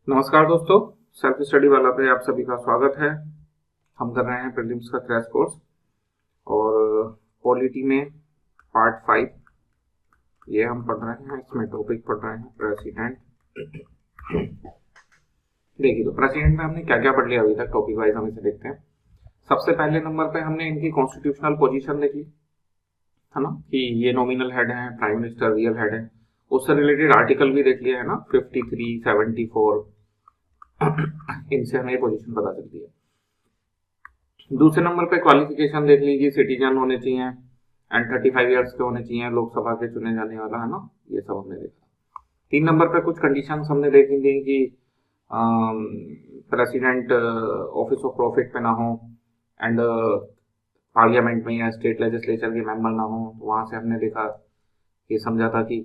नमस्कार दोस्तों, self study वाला पे आप सभी का स्वागत है। हम कर रहे हैं प्रीलिम्स का क्रैश कोर्स और पॉलिटी में पार्ट 5 ये हम पढ़ रहे हैं। इसमें टॉपिक पढ़ रहे हैं प्रेसिडेंट। देखिए, तो प्रेसिडेंट में हमने क्या क्या पढ़ लिया अभी तक, टॉपिक वाइज हम इसे देखते हैं। सबसे पहले नंबर पे हमने इनकी कॉन्स्टिट्यूशनल पोजीशन देखी, है ना, कि ये नॉमिनल हेड है, प्राइम मिनिस्टर रियल हेड है। उससे रिलेटेड आर्टिकल भी देख लिया है ना, 53, 74। इनसे हमें पोजीशन पता चलती है। दूसरे नंबर पे क्वालिफिकेशन देख लीजिए, सिटीजन होने चाहिए एंड 35 ईयर्स के होने चाहिए, लोकसभा के चुने जाने वाला, है ना, ये सब हमने देखा। 3 नंबर पे कुछ कंडीशंस हमने देखी थी कि प्रेसिडेंट ऑफिस ऑफ प्रॉफिट पे ना हो एंड पार्लियामेंट में या स्टेट लेजिस्लेचर के मेंबर ना हो। तो वहां से हमने देखा, ये समझा था कि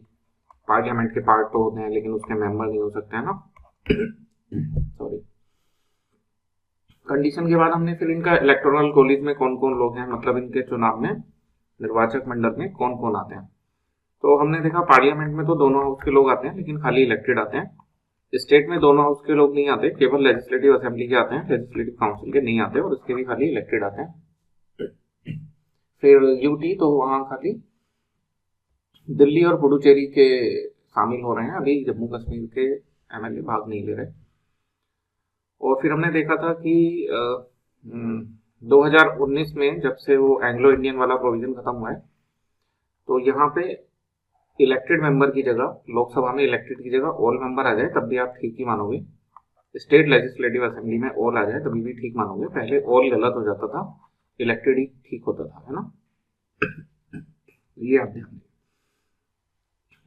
पार्लियामेंट के पार्ट तो होते हैं लेकिन उसके मेंबर नहीं हो सकते, है ना। सॉरी। कंडीशन के बाद हमने फिर इनका इलेक्टोरल कॉलेज में कौन कौन लोग हैं, मतलब इनके चुनाव में निर्वाचक मंडल में कौन कौन आते हैं। तो हमने देखा पार्लियामेंट में तो दोनों हाउस के लोग आते हैं लेकिन खाली इलेक्टेड आते हैं। स्टेट में दोनों हाउस के लोग नहीं आते, केवल लेजिस्लेटिव असेंबली के आते हैं, लेजिस्लेटिव काउंसिल के नहीं आते और उसके भी खाली इलेक्टेड आते हैं। फिर यूटी तो वहां खाली दिल्ली और पुडुचेरी के शामिल हो रहे हैं, अभी जम्मू कश्मीर के एमएलए भाग नहीं ले रहे। और फिर हमने देखा था कि 2019 में जब से वो एंग्लो इंडियन वाला प्रोविजन खत्म हुआ है, तो यहाँ पे इलेक्टेड मेंबर की जगह, लोकसभा में इलेक्टेड की जगह ऑल मेंबर आ जाए तब भी आप ठीक ही मानोगे। स्टेट लेजिस्लेटिव असेंबली में ऑल आ जाए तभी भी ठीक मानोगे। पहले ऑल गलत हो जाता था, इलेक्टेड ही ठीक होता था, है ना। ये आप ध्यान दें।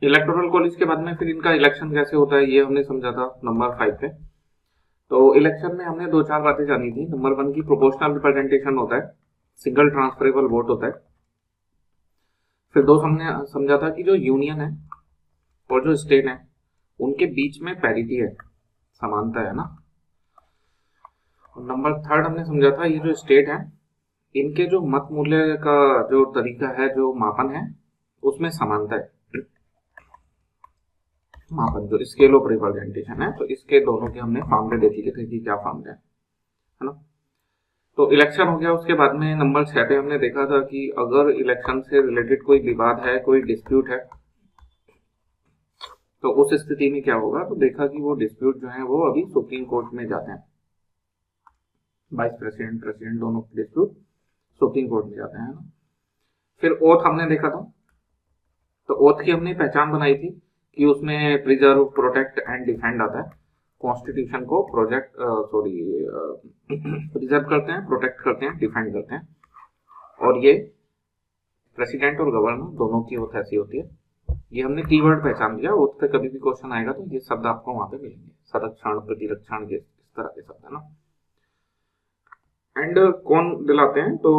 इलेक्टोरल कॉलेज के बाद में फिर इनका इलेक्शन कैसे होता है ये हमने समझा था नंबर 5 पे। तो इलेक्शन में हमने 2-4 बातें जानी थी। नंबर 1 की प्रोपोर्शनल रिप्रेजेंटेशन होता है, सिंगल ट्रांसफरेबल वोट होता है। फिर 2 हमने समझा था कि जो यूनियन है और जो स्टेट है उनके बीच में पैरिटी है, समानता है ना। और नंबर 3 हमने समझा था ये जो स्टेट है इनके जो मत मूल्य का जो तरीका है, जो मापन है, उसमें समानता है। मापन जो स्केल ऑफ रिप्रेजेंटेशन है, तो इसके दोनों के हमने फॉर्मूले देख लिए थे कि क्या फॉर्मूले है ना। तो इलेक्शन हो गया। उसके बाद में नंबर 6 पे हमने देखा था कि अगर इलेक्शन से रिलेटेड कोई विवाद है, कोई डिस्प्यूट है, तो उस स्थिति में क्या होगा। तो देखा कि वो डिस्प्यूट जो है वो अभी सुप्रीम कोर्ट में जाते हैं। वाइस प्रेसिडेंट, प्रेसिडेंट दोनों डिस्प्यूट सुप्रीम कोर्ट में जाते हैं ना। फिर ओथ हमने देखा था। तो ओथ की हमने पहचान बनाई थी कि उसमें प्रिजर्व, प्रोटेक्ट एंड डिफेंड आता है। कॉन्स्टिट्यूशन को प्रिजर्व करते हैं, प्रोटेक्ट करते हैं, डिफेंड करते हैं। और ये प्रेसिडेंट और गवर्नर दोनों की ओथ ऐसी होती है। ये हमने कीवर्ड पहचान लिया। ओथ पे कभी भी क्वेश्चन आएगा तो ये शब्द आपको वहां पे मिलेंगे, संरक्षण, प्रतिरक्षण, इस तरह के शब्द, है ना। एंड कौन दिलाते हैं, तो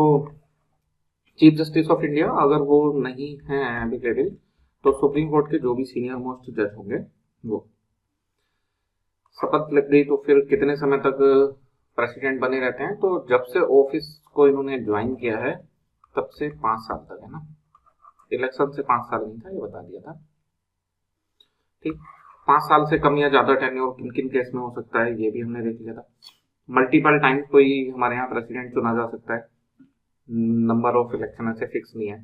चीफ जस्टिस ऑफ इंडिया, अगर वो नहीं है एप्लीकेबल तो सुप्रीम कोर्ट के जो भी सीनियर मोस्ट जज होंगे वो। शपथ लग गई तो फिर कितने समय तक प्रेसिडेंट बने रहते हैं, तो जब से ऑफिस को इन्होंने ज्वाइन किया है तब से 5 साल तक, है ना। इलेक्शन से 5 साल नहीं था, ये बता दिया था, ठीक। 5 साल से कम या ज्यादा टेन्योर किन किन केस में हो सकता है ये भी हमने देख लिया था। मल्टीपल टाइम कोई हमारे यहाँ प्रेसिडेंट चुना जा सकता है। नंबर ऑफ इलेक्शन ऐसे फिक्स नहीं है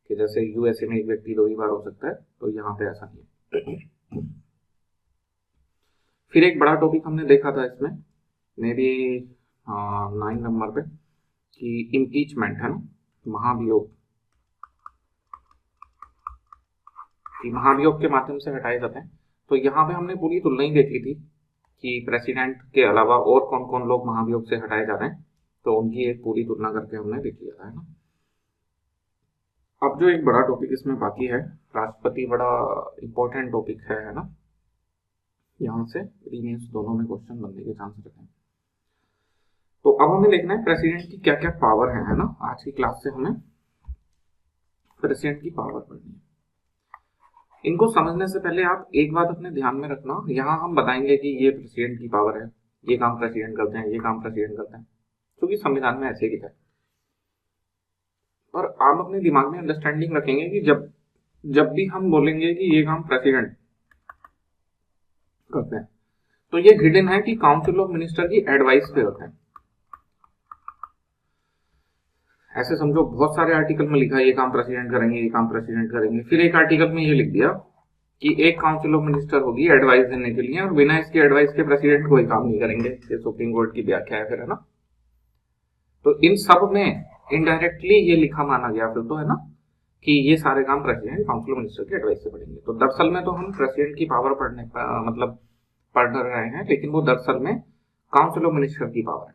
कि जैसे यूएसए में एक व्यक्ति 2 ही बार हो सकता है, तो यहाँ पे ऐसा नहीं है। फिर एक बड़ा टॉपिक हमने देखा था इसमें, मे बी 9 नंबर पे, कि इम्पीचमेंट, है ना, महाभियोग, कि महाभियोग के माध्यम से हटाए जाते हैं। तो यहाँ पे हमने पूरी तुलना ही देख ली थी कि प्रेसिडेंट के अलावा और कौन कौन लोग महाभियोग से हटाए जा रहे हैं, तो उनकी एक पूरी तुलना करके हमने देख लिया था, है ना। अब जो एक बड़ा टॉपिक इसमें बाकी है, राष्ट्रपति, बड़ा इंपॉर्टेंट टॉपिक है ना। यहाँ से रीमेंस दोनों में क्वेश्चन बनने के चांस रहते हैं। तो अब हमें देखना है प्रेसिडेंट की क्या क्या पावर है ना। आज की क्लास से हमें प्रेसिडेंट की पावर पढ़नी है। इनको समझने से पहले आप एक बात अपने ध्यान में रखना, यहाँ हम बताएंगे कि ये प्रेसिडेंट की पावर है, ये काम प्रेसिडेंट करते हैं, ये काम प्रेसिडेंट करते हैं, क्योंकि संविधान में ऐसे लिखा है। और आप अपने दिमाग में अंडरस्टैंडिंग रखेंगे कि जब भी हम बोलेंगे कि ये काम प्रेसिडेंट करते हैं, तो ये हिडन है कि काउंसिल ऑफ मिनिस्टर की एडवाइस पे होते हैं। ऐसे समझो बहुत सारे आर्टिकल में लिखा है ये काम प्रेसिडेंट करेंगे, ये काम प्रेसिडेंट करेंगे, फिर एक आर्टिकल में ये लिख दिया कि एक काउंसिल ऑफ मिनिस्टर होगी एडवाइस देने के लिए और बिना इसकी एडवाइस के प्रेसिडेंट कोई काम नहीं करेंगे। ये सुप्रीम कोर्ट की व्याख्या है फिर, है ना। तो इन सब में इनडायरेक्टली ये लिखा माना गया फिर तो, है ना, कि ये सारे काम प्रेसिडेंट काउंसिल ऑफ मिनिस्टर की एडवाइस से पढ़ेंगे। तो दरअसल में तो हम प्रेसिडेंट की पावर मतलब पढ़ रहे हैं, लेकिन वो दरअसल में काउंसिल ऑफ मिनिस्टर की पावर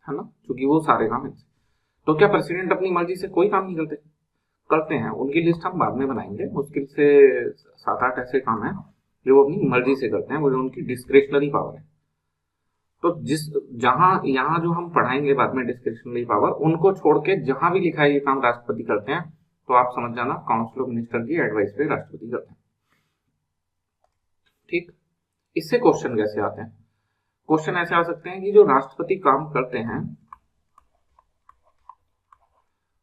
है ना, क्योंकि वो सारे काम है। तो क्या प्रेसिडेंट अपनी मर्जी से कोई काम नहीं करते हैं? उनकी लिस्ट हम बाद में बनाएंगे। मुश्किल से 7-8 ऐसे काम हैं जो वो अपनी मर्जी से करते हैं, वो जो उनकी डिस्क्रिशनरी पावर है। तो जहां यहाँ जो हम पढ़ाएंगे बाद में डिस्क्रिशनरी पावर, उनको छोड़ के जहां भी लिखा है ये काम राष्ट्रपति करते हैं, तो आप समझ जाना काउंसिल ऑफ मिनिस्टर की एडवाइस पे राष्ट्रपति करते हैं। ठीक, इससे क्वेश्चन कैसे आते हैं? क्वेश्चन ऐसे आ सकते हैं कि जो राष्ट्रपति काम करते हैं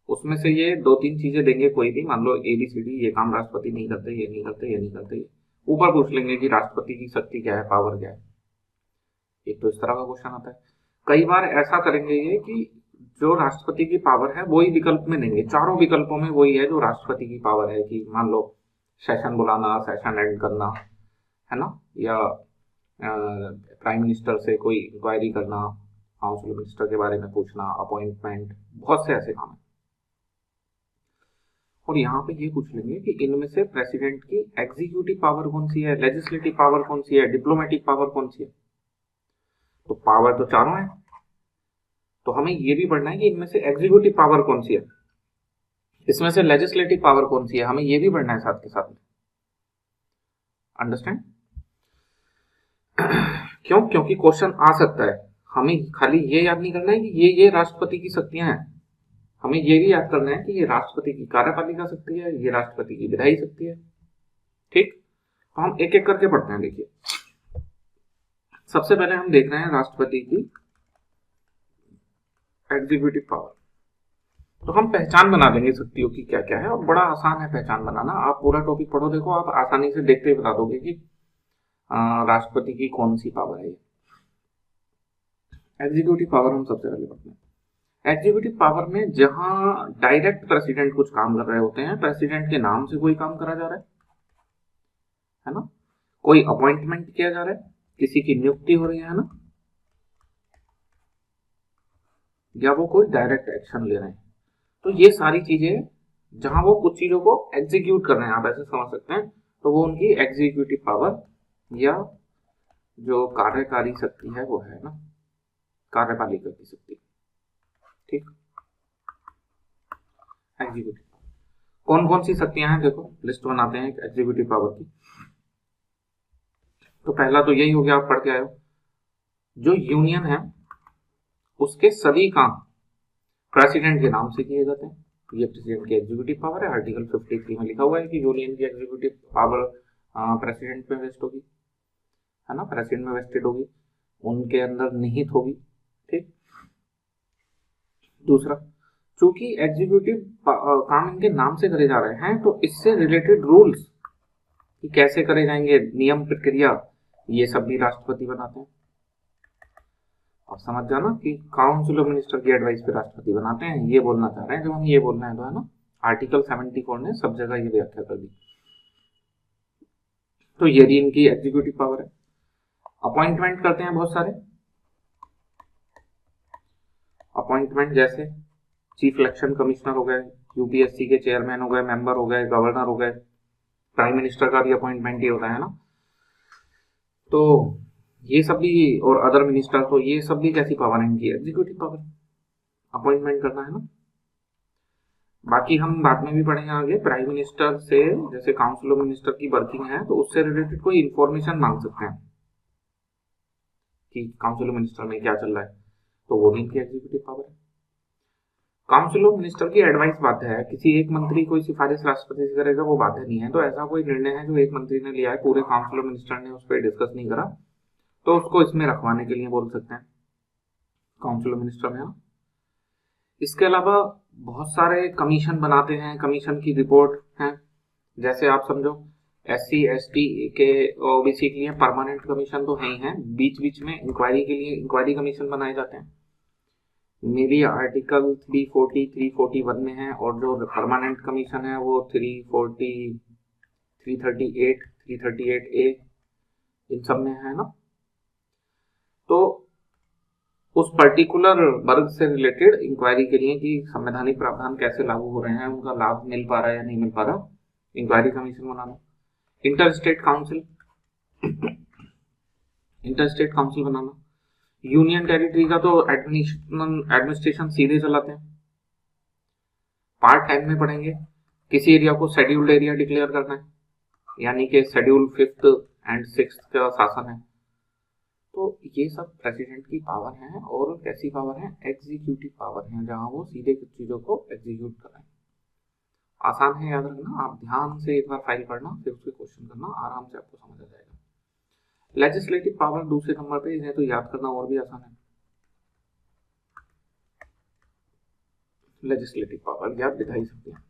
उसमें से ये 2-3 चीजें देंगे कोई भी, मान लो ABCD, ये काम राष्ट्रपति नहीं करते, ये नहीं करते, ये नहीं करते। ऊपर पूछ लेंगे कि राष्ट्रपति की शक्ति क्या है, पावर क्या है। एक तो इस तरह का क्वेश्चन आता है। कई बार ऐसा करेंगे ये कि जो राष्ट्रपति की पावर है वही विकल्प में देंगे, चारों विकल्पों में वही है जो राष्ट्रपति की पावर है, कि मान लो सेशन बुलाना, सेशन एंड करना, है ना, या प्राइम मिनिस्टर से कोई इंक्वायरी करना, काउंसिल मिनिस्टर के बारे में पूछना, अपॉइंटमेंट, बहुत से ऐसे काम है। और यहाँ पे ये पूछ लेंगे कि इनमें से प्रेसिडेंट की एग्जीक्यूटिव पावर कौन सी है, लेजिस्लेटिव पावर कौन सी है, डिप्लोमेटिक पावर कौन सी है। तो पावर तो चारों है, तो हमें ये भी पढ़ना है कि इनमें से एग्जीक्यूटिव पावर कौन सी है, इसमें से लेजिस्लेटिव पावर कौन सी है, हमें ये भी पढ़ना है साथ के साथ में। अंडरस्टैंड? क्यों? क्योंकि क्वेश्चन आ सकता है। हमें खाली ये याद नहीं करना है कि ये राष्ट्रपति की शक्तियां हैं, हमें ये भी याद करना है कि ये राष्ट्रपति की कार्यपालिका शक्ति है, ये राष्ट्रपति की विधायी शक्ति है। ठीक, तो हम एक एक करके पढ़ते हैं। देखिए, सबसे पहले हम देख रहे हैं राष्ट्रपति की एग्जीक्यूटिव पावर। तो हम पहचान बना लेंगे शक्तियों की क्या क्या है, और बड़ा आसान है पहचान बनाना। आप पूरा टॉपिक पढ़ो, देखो आप आसानी से देखते ही बता दोगे कि राष्ट्रपति की कौन सी पावर है। एग्जीक्यूटिव पावर हम सबसे पहले पढ़ते हैं। एग्जीक्यूटिव पावर में जहां डायरेक्ट प्रेसिडेंट कुछ काम कर रहे होते हैं, प्रेसिडेंट के नाम से कोई काम करा जा रहा है ना, कोई अपॉइंटमेंट किया जा रहा है, किसी की नियुक्ति हो रही है ना, या वो कोई डायरेक्ट एक्शन ले रहे हैं, तो ये सारी चीजें जहां वो कुछ चीजों को एग्जीक्यूट कर रहे हैं, आप ऐसे समझ सकते हैं, तो वो उनकी एग्जीक्यूटिव पावर या जो कार्यकारी शक्ति है वो है ना, कार्यपालिका की शक्ति। ठीक, एग्जीक्यूटिव कौन कौन सी शक्तियां हैं, देखो लिस्ट बनाते हैं एग्जीक्यूटिव पावर की। तो पहला तो यही हो गया, आप पढ़ के आए हो, जो यूनियन है उसके सभी काम प्रेसिडेंट के नाम से किए जाते हैं। ये प्रेसिडेंट की एग्जीक्यूटिव पावर है। आर्टिकल 53 में लिखा हुआ है कि यूनियन की एग्जीक्यूटिव पावर प्रेसिडेंट में वेस्ट होगी, है ना, प्रेसिडेंट में वेस्टेड होगी, उनके अंदर निहित होगी। ठीक, दूसरा, चूंकि एग्जीक्यूटिव काम इनके नाम से करे जा रहे हैं, तो इससे रिलेटेड रूल्स कि कैसे करे जाएंगे, नियम प्रक्रिया, ये सब भी राष्ट्रपति बनाते हैं। अब समझ जाना कि काउंसिल ऑफ मिनिस्टर की एडवाइस पे राष्ट्रपति बनाते हैं, ये बोलना चाह रहे हैं जब हम ये बोल रहे हैं, तो है ना, आर्टिकल 74 ने सब जगह ये व्याख्या कर दी। तो ये भी इनकी एग्जीक्यूटिव पावर है। अपॉइंटमेंट करते हैं बहुत सारे अपॉइंटमेंट, जैसे चीफ इलेक्शन कमिश्नर हो गए, यूपीएससी के चेयरमैन हो गए, मेंबर हो गए, गवर्नर हो गए, प्राइम मिनिस्टर का भी अपॉइंटमेंट ही होता है ना। तो ये सब भी, और अदर मिनिस्टर, तो ये सब भी कैसी पावर है इनकी, एग्जीक्यूटिव पावर, अपॉइंटमेंट करना, है ना। बाकी हम बाद में भी पढ़ेंगे आगे, प्राइम मिनिस्टर से जैसे काउंसिल ऑफ मिनिस्टर की वर्किंग है, तो उससे रिलेटेड कोई इंफॉर्मेशन मांग सकते हैं कि काउंसिल ऑफ मिनिस्टर में क्या चल रहा है, तो वो भी इनकी एग्जीक्यूटिव पावर है। काउंसिल ऑफ मिनिस्टर की एडवाइस बाध्य है, किसी एक मंत्री कोई सिफारिश राष्ट्रपति से करेगा वो बाध्य नहीं है। तो ऐसा कोई निर्णय है जो एक मंत्री ने लिया है, पूरे काउंसिल ऑफ मिनिस्टर ने उस पर डिस्कस नहीं करा, तो उसको इसमें रखवाने के लिए बोल सकते हैं काउंसिल ऑफ मिनिस्टर में। इसके अलावा बहुत सारे कमीशन बनाते हैं, कमीशन की रिपोर्ट है, जैसे आप समझो SC ST के OBC के लिए परमानेंट कमीशन तो है ही है, बीच बीच में इंक्वायरी के लिए इंक्वायरी कमीशन बनाए जाते हैं। मे बी आर्टिकल 340 341 में है, और जो परमानेंट कमीशन है वो 340 338 338A इन सब में है ना। तो उस पर्टिकुलर वर्ग से रिलेटेड इंक्वायरी के लिए कि संवैधानिक प्रावधान कैसे लागू हो रहे हैं, उनका लाभ मिल पा रहा है या नहीं मिल पा रहा, इंक्वायरी कमीशन बनाना। इंटर स्टेट काउंसिल बनाना। यूनियन टेरिटरी का तो एडमिनिस्ट्रेशन सीधे चलाते हैं। पार्ट टाइम में पढ़ेंगे, किसी एरिया को शेड्यूल्ड एरिया डिक्लेयर करना है, यानी कि शेड्यूल 5th एंड 6th का शासन है। तो ये सब प्रेसिडेंट की पावर है, और कैसी पावर है, एग्जीक्यूटिव पावर है, जहां वो सीधे कुछ चीजों को एग्जीक्यूट कर रहे हैं। आसान है, याद रखना, आप ध्यान से एक बार फाइल पढ़ना, फिर उसके क्वेश्चन करना, आराम से आपको समझ आ जाएगा। लेजिस्लेटिव पावर दूसरे नंबर पे, इन्हें तो याद करना और भी आसान है। लेजिस्लेटिव पावर याद दिखा ही सकते हैं।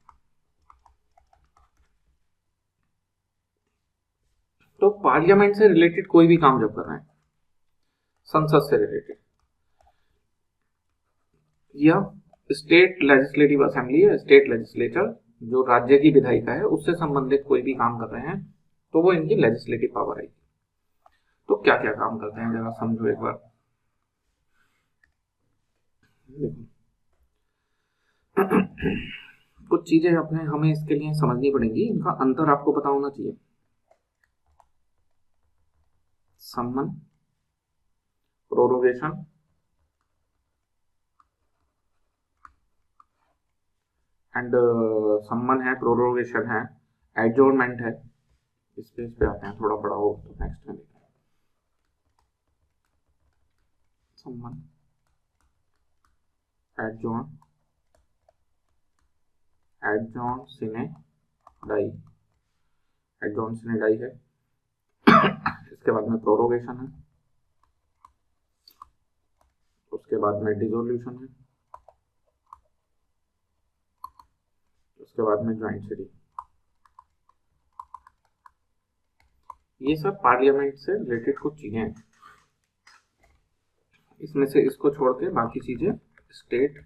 तो पार्लियामेंट से रिलेटेड कोई भी काम जब कर रहे हैं, संसद से रिलेटेड, या स्टेट लेजिस्लेटिव असेंबली या स्टेट लेजिस्लेचर जो राज्य की विधायिका है उससे संबंधित कोई भी काम कर रहे हैं, तो वो इनकी लेजिस्लेटिव पावर आएगी। तो क्या क्या काम करते हैं जरा समझो एक बार। कुछ चीजें अपने हमें इसके लिए समझनी पड़ेंगी, इनका अंतर आपको पता होना चाहिए। सम्मन, प्रोरोगेशन एंड सम्मन है, प्रोरोगेशन है, एडजोर्नमेंट है। इस पे आते हैं, थोड़ा बड़ा हो तो नेक्स्ट में देखते हैं। सम्मन, एडजोर्न सिने डाई, एडजोर्न सिने डाई है। इसके बाद में प्रोरोगेशन है, उसके बाद में डिसोल्यूशन है, उसके बाद में ज्वाइंट सिटी। ये सब पार्लियामेंट से रिलेटेड कुछ चीजें हैं। इसमें से इसको छोड़ के बाकी चीजें स्टेट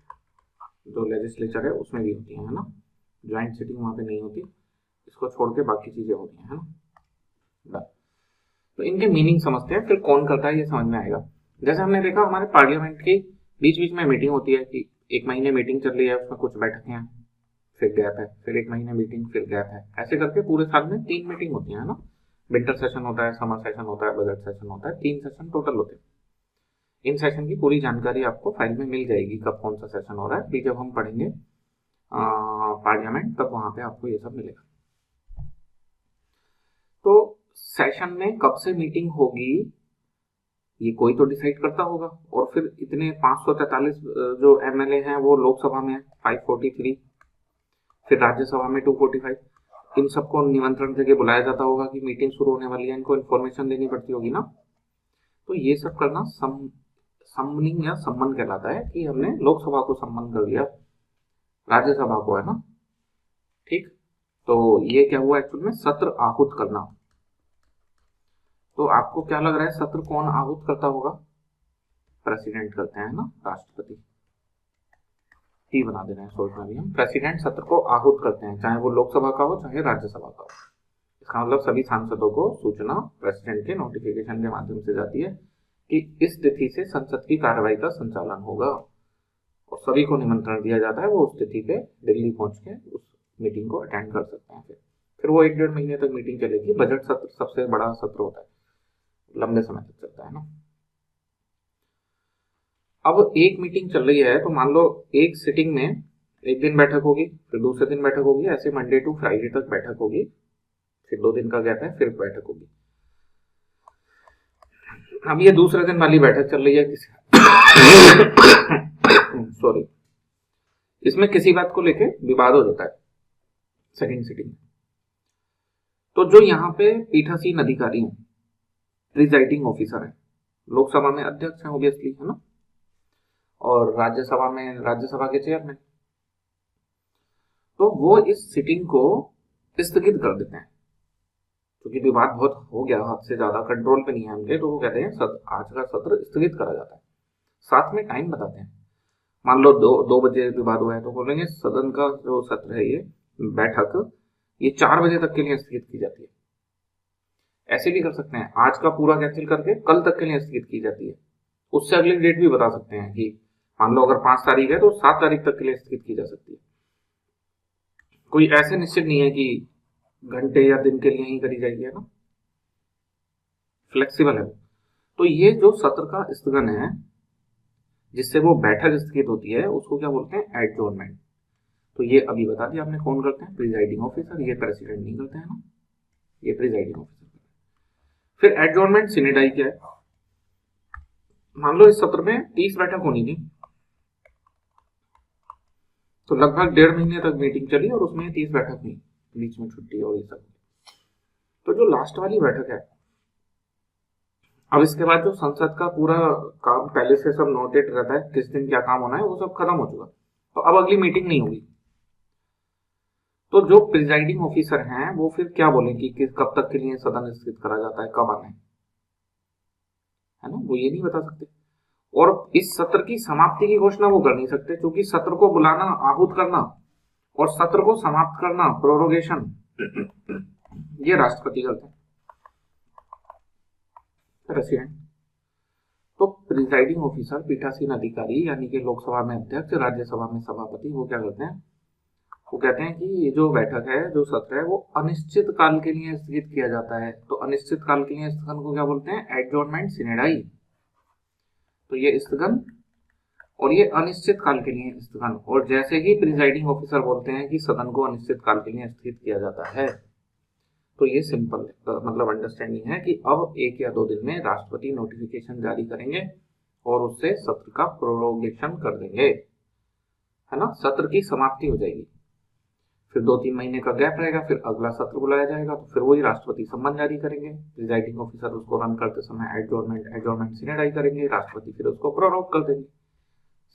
जो लेजिस्लेचर है उसमें भी होती है ना। ज्वाइंट सिटिंग वहां पे नहीं होती, इसको छोड़ के बाकी चीजें होती हैं, है ना। तो इनके मीनिंग समझते हैं, फिर कौन करता है ये समझ में आएगा। जैसे हमने देखा हमारे पार्लियामेंट की बीच बीच में मीटिंग होती है कि 1 महीने मीटिंग चल रही है, उसमें कुछ बैठकें हैं, फिर गैप है, फिर 1 महीने मीटिंग, फिर गैप है, ऐसे करके पूरे साल में 3 मीटिंग होती है ना। विंटर सेशन होता है, समर सेशन होता है, बजट सेशन होता है, 3 सेशन टोटल होते हैं। इन सेशन की पूरी जानकारी आपको फाइल में मिल जाएगी, कब कौन सा सेशन हो रहा है। फिर जब हम पढ़ेंगे पार्लियामेंट, तब वहां पे आपको ये सब मिलेगा। तो सेशन में कब से मीटिंग होगी ये कोई तो डिसाइड करता होगा, और फिर इतने 543 जो एमएलए हैं वो लोकसभा में 543, फिर राज्यसभा में 245, इन सबको निमंत्रण देके बुलाया जाता होगा कि मीटिंग शुरू होने वाली है, इनको इन्फॉर्मेशन देनी पड़ती होगी ना। तो ये सब करना सम्मनिंग या सम्मन कहलाता है, कि हमने लोकसभा को सम्मन कर दिया, राज्यसभा को, है ना। ठीक, तो ये क्या हुआ एक्चुअल में, सत्र आहूत करना। तो आपको क्या लग रहा है, सत्र कौन आहूत करता होगा, प्रेसिडेंट करते हैं ना, राष्ट्रपति। टी बना दे रहे हैं सोच में भी हम, प्रेसिडेंट सत्र को आहूत करते हैं, चाहे वो लोकसभा का हो चाहे राज्यसभा का हो। इसका मतलब सभी सांसदों को सूचना प्रेसिडेंट के नोटिफिकेशन के माध्यम से जाती है कि इस तिथि से संसद की कार्रवाई का संचालन होगा, और सभी को निमंत्रण दिया जाता है, वो उस तिथि पे दिल्ली पहुंच के उस मीटिंग को अटेंड कर सकते हैं। फिर वो 1-1.5 महीने तक मीटिंग चलेगी। बजट सत्र सबसे बड़ा सत्र होता है, लंबे समय तक चलता है ना। अब एक मीटिंग चल रही है, तो मान लो एक सिटिंग में एक दिन बैठक होगी, फिर दूसरे दिन बैठक होगी, ऐसे मंडे टू फ्राइडे तक बैठक होगी, फिर 2 दिन का गैप है, फिर बैठक होगी। अब ये दूसरे दिन वाली बैठक चल रही है किसी सॉरी, इसमें किसी बात को लेके विवाद हो जाता है सेकंड सिटिंग में। तो जो यहाँ पे पीठासीन अधिकारी हैं, प्रिजाइडिंग ऑफिसर है, लोकसभा में अध्यक्ष है ऑब्वियसली, है ना, और राज्यसभा में राज्यसभा के चेयरमैन, तो वो इस सिटिंग को स्थगित कर देते हैं। क्योंकि विवाद बहुत हो गया, हद से ज्यादा कंट्रोल पे नहीं है उनके, तो वो कहते हैं आज का सत्र स्थगित करा जाता है। साथ में टाइम बताते हैं। मान लो 2 बजे विवाद हुआ है तो बोलेंगे सदन का जो सत्र है, ये बैठक, ये 4 बजे तक के लिए स्थगित की जाती है। ऐसे भी कर सकते हैं, आज का पूरा कैंसिल करके कल तक के लिए स्थगित की जाती है। उससे अगली डेट भी बता सकते हैं कि मान लो अगर 5 तारीख है तो 7 तारीख तक के लिए स्थगित की जा सकती है। कोई ऐसे निश्चित नहीं है कि घंटे या दिन के लिए ही करी जाएगी, है ना, फ्लेक्सिबल है। तो ये जो सत्र का स्थगन है, जिससे वो बैठक स्थगित होती है, उसको क्या बोलते हैं, एडजोर्नमेंट। तो ये अभी बता दिया आपने कौन करते हैं, प्रिजाइडिंग ऑफिसर। ये प्रेसिडेंट नहीं करते हैं ना, ये प्रिजाइडिंग ऑफिसर। फिर एडजोर्नमेंट सिनेडाई क्या है, मान लो इस सत्र में 30 बैठक होनी थी, तो लगभग 1.5 महीने तक मीटिंग चली और उसमें 30 बैठक हुई, बीच में छुट्टी और ये सब। तो जो लास्ट वाली बैठक है, अब इसके बाद जो संसद का पूरा काम पहले से सब नोटेड रहता है, किस दिन क्या काम होना है, वो सब खत्म हो चुका, तो अब अगली मीटिंग नहीं होगी। तो जो प्रिजाइडिंग ऑफिसर हैं वो फिर क्या बोलेंगे कि कब तक के लिए सदन स्थगित करा जाता है, कब आना है ना, वो ये नहीं बता सकते। और इस सत्र की समाप्ति की घोषणा वो कर नहीं सकते, क्योंकि सत्र को बुलाना, आहूत करना और सत्र को समाप्त करना, प्रोरोगेशन, ये राष्ट्रपति करते हैं, प्रेसिडेंट। तो प्रिजाइडिंग ऑफिसर, पीठासीन अधिकारी, यानी कि लोकसभा में अध्यक्ष, राज्यसभा में सभापति, वो क्या करते हैं, वो कहते हैं कि ये जो बैठक है, जो सत्र है, वो अनिश्चित काल के लिए स्थगित किया जाता है। तो अनिश्चित काल के लिए स्थगन को क्या बोलते हैं, एडजोर्नमेंट सिनेडाई। तो ये स्थगन और ये अनिश्चित काल के लिए स्थगन। और जैसे ही प्रिजाइडिंग ऑफिसर बोलते हैं कि सदन को अनिश्चित काल के लिए स्थगित किया जाता है, तो ये सिंपल मतलब अंडरस्टैंडिंग है कि अब 1 या 2 दिन में राष्ट्रपति नोटिफिकेशन जारी करेंगे और उससे सत्र का प्रोरोगेशन कर देंगे, है ना, सत्र की समाप्ति हो जाएगी। फिर 2-3 महीने का गैप रहेगा, फिर अगला सत्र बुलाया जाएगा, तो फिर वही राष्ट्रपति सम्मन जारी करेंगे, प्रिजाइडिंग ऑफिसर उसको रन करते समय एडजोर्नमेंट सिनेडाई करेंगे, राष्ट्रपति फिर उसको प्रोरोग कर देंगे।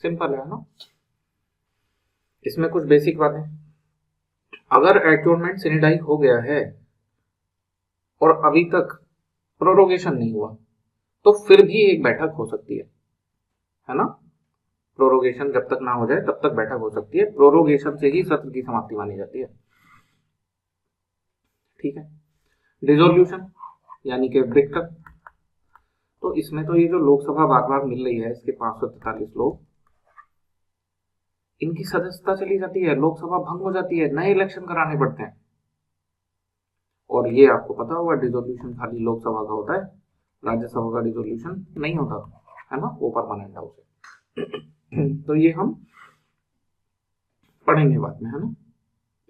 सिंपल है ना। इसमें कुछ बेसिक बातें, अगर एडजोर्नमेंट सिनेडाई हो गया है और अभी तक प्रोरोगेशन नहीं हुआ, तो फिर भी एक बैठक हो सकती है ना। प्रोरोगेशन जब तक ना हो जाए तब तक बैठक हो सकती है, प्रोरोगेशन से ही सत्र की समाप्ति मानी जाती है, ठीक है। डिसोल्यूशन यानी कि ब्रेकअप, तो इसमें तो ये जो लोकसभा बार बार मिल रही है, इसके 543 लोग, इनकी सदस्यता चली जाती है, लोकसभा भंग हो जाती है, नए इलेक्शन कराने पड़ते हैं। और ये आपको पता होगा, डिसोल्यूशन खाली लोकसभा का होता है, राज्यसभा का डिसोल्यूशन नहीं होता, है ना, वो परमानेंट हाउस है। तो ये हम पढ़ेंगे बाद में, है ना,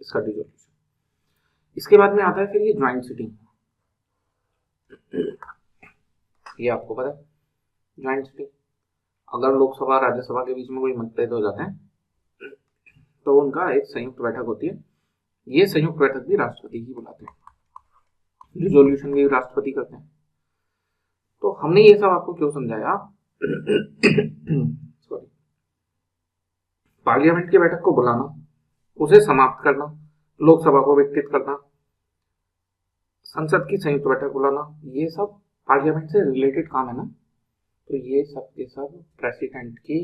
इसका डिसोल्यूशन। इसके बाद में आता है फिर ये ज्वाइंट सिटिंग, ये आपको पता है ज्वाइंट सिटिंग, अगर लोकसभा राज्यसभा के बीच में कोई मतभेद हो जाते हैं तो उनका एक संयुक्त बैठक होती है। ये संयुक्त बैठक भी राष्ट्रपति ही बुलाते हैं, रिजोल्यूशन भी राष्ट्रपति करते हैं। तो हमने ये सब आपको क्यों समझाया, सॉरी, पार्लियामेंट की बैठक को बुलाना, उसे समाप्त करना, लोकसभा को विघटित करना, संसद की संयुक्त बैठक बुलाना, ये सब पार्लियामेंट से रिलेटेड काम है ना। तो ये सब के सब प्रेसिडेंट की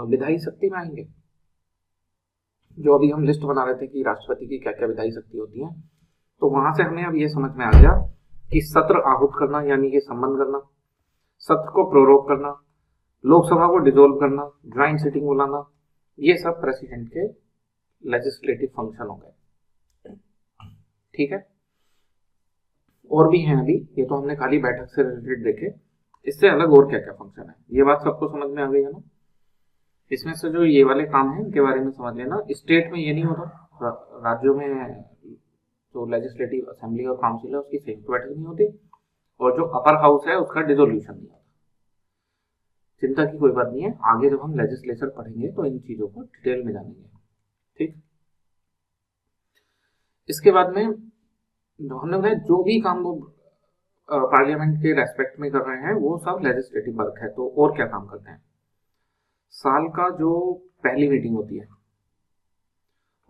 विधायी शक्ति में आएंगे। जो अभी हम लिस्ट बना रहे थे कि राष्ट्रपति की क्या क्या विधायी शक्ति होती है, तो वहां से हमें अब ये समझ में आ गया कि सत्र आहूत करना यानी कि सम्मन करना, सत्र को प्रोरोग करना, लोकसभा को डिसोल्व करना, ज्वाइंट सिटिंग बुलाना, ये सब प्रेसिडेंट के लेजिस्लेटिव फंक्शन हो गए, ठीक है। और भी हैं अभी, ये तो हमने खाली बैठक से रिलेटेड देखे, इससे अलग और क्या क्या फंक्शन है, ये बात सबको समझ में आ गई है ना। इसमें से जो ये वाले काम हैं इनके बारे में समझ लेना। स्टेट में ये नहीं होता, राज्यों में जो लेजिस्लेटिव असेंबली और काउंसिल है उसकी संयुक्त बैठक नहीं होती, और जो अपर हाउस है उसका डिसोल्यूशन नहीं होता। चिंता की कोई बात नहीं है, आगे जब हम लेजिस्लेचर पढ़ेंगे तो इन चीजों को डिटेल में जानेंगे, ठीक। इसके बाद में हमने बताया जो भी काम वो पार्लियामेंट के रेस्पेक्ट में कर रहे हैं वो सब लेजिस्लेटिव वर्क है। तो और क्या काम करते हैं, साल का जो पहली मीटिंग होती है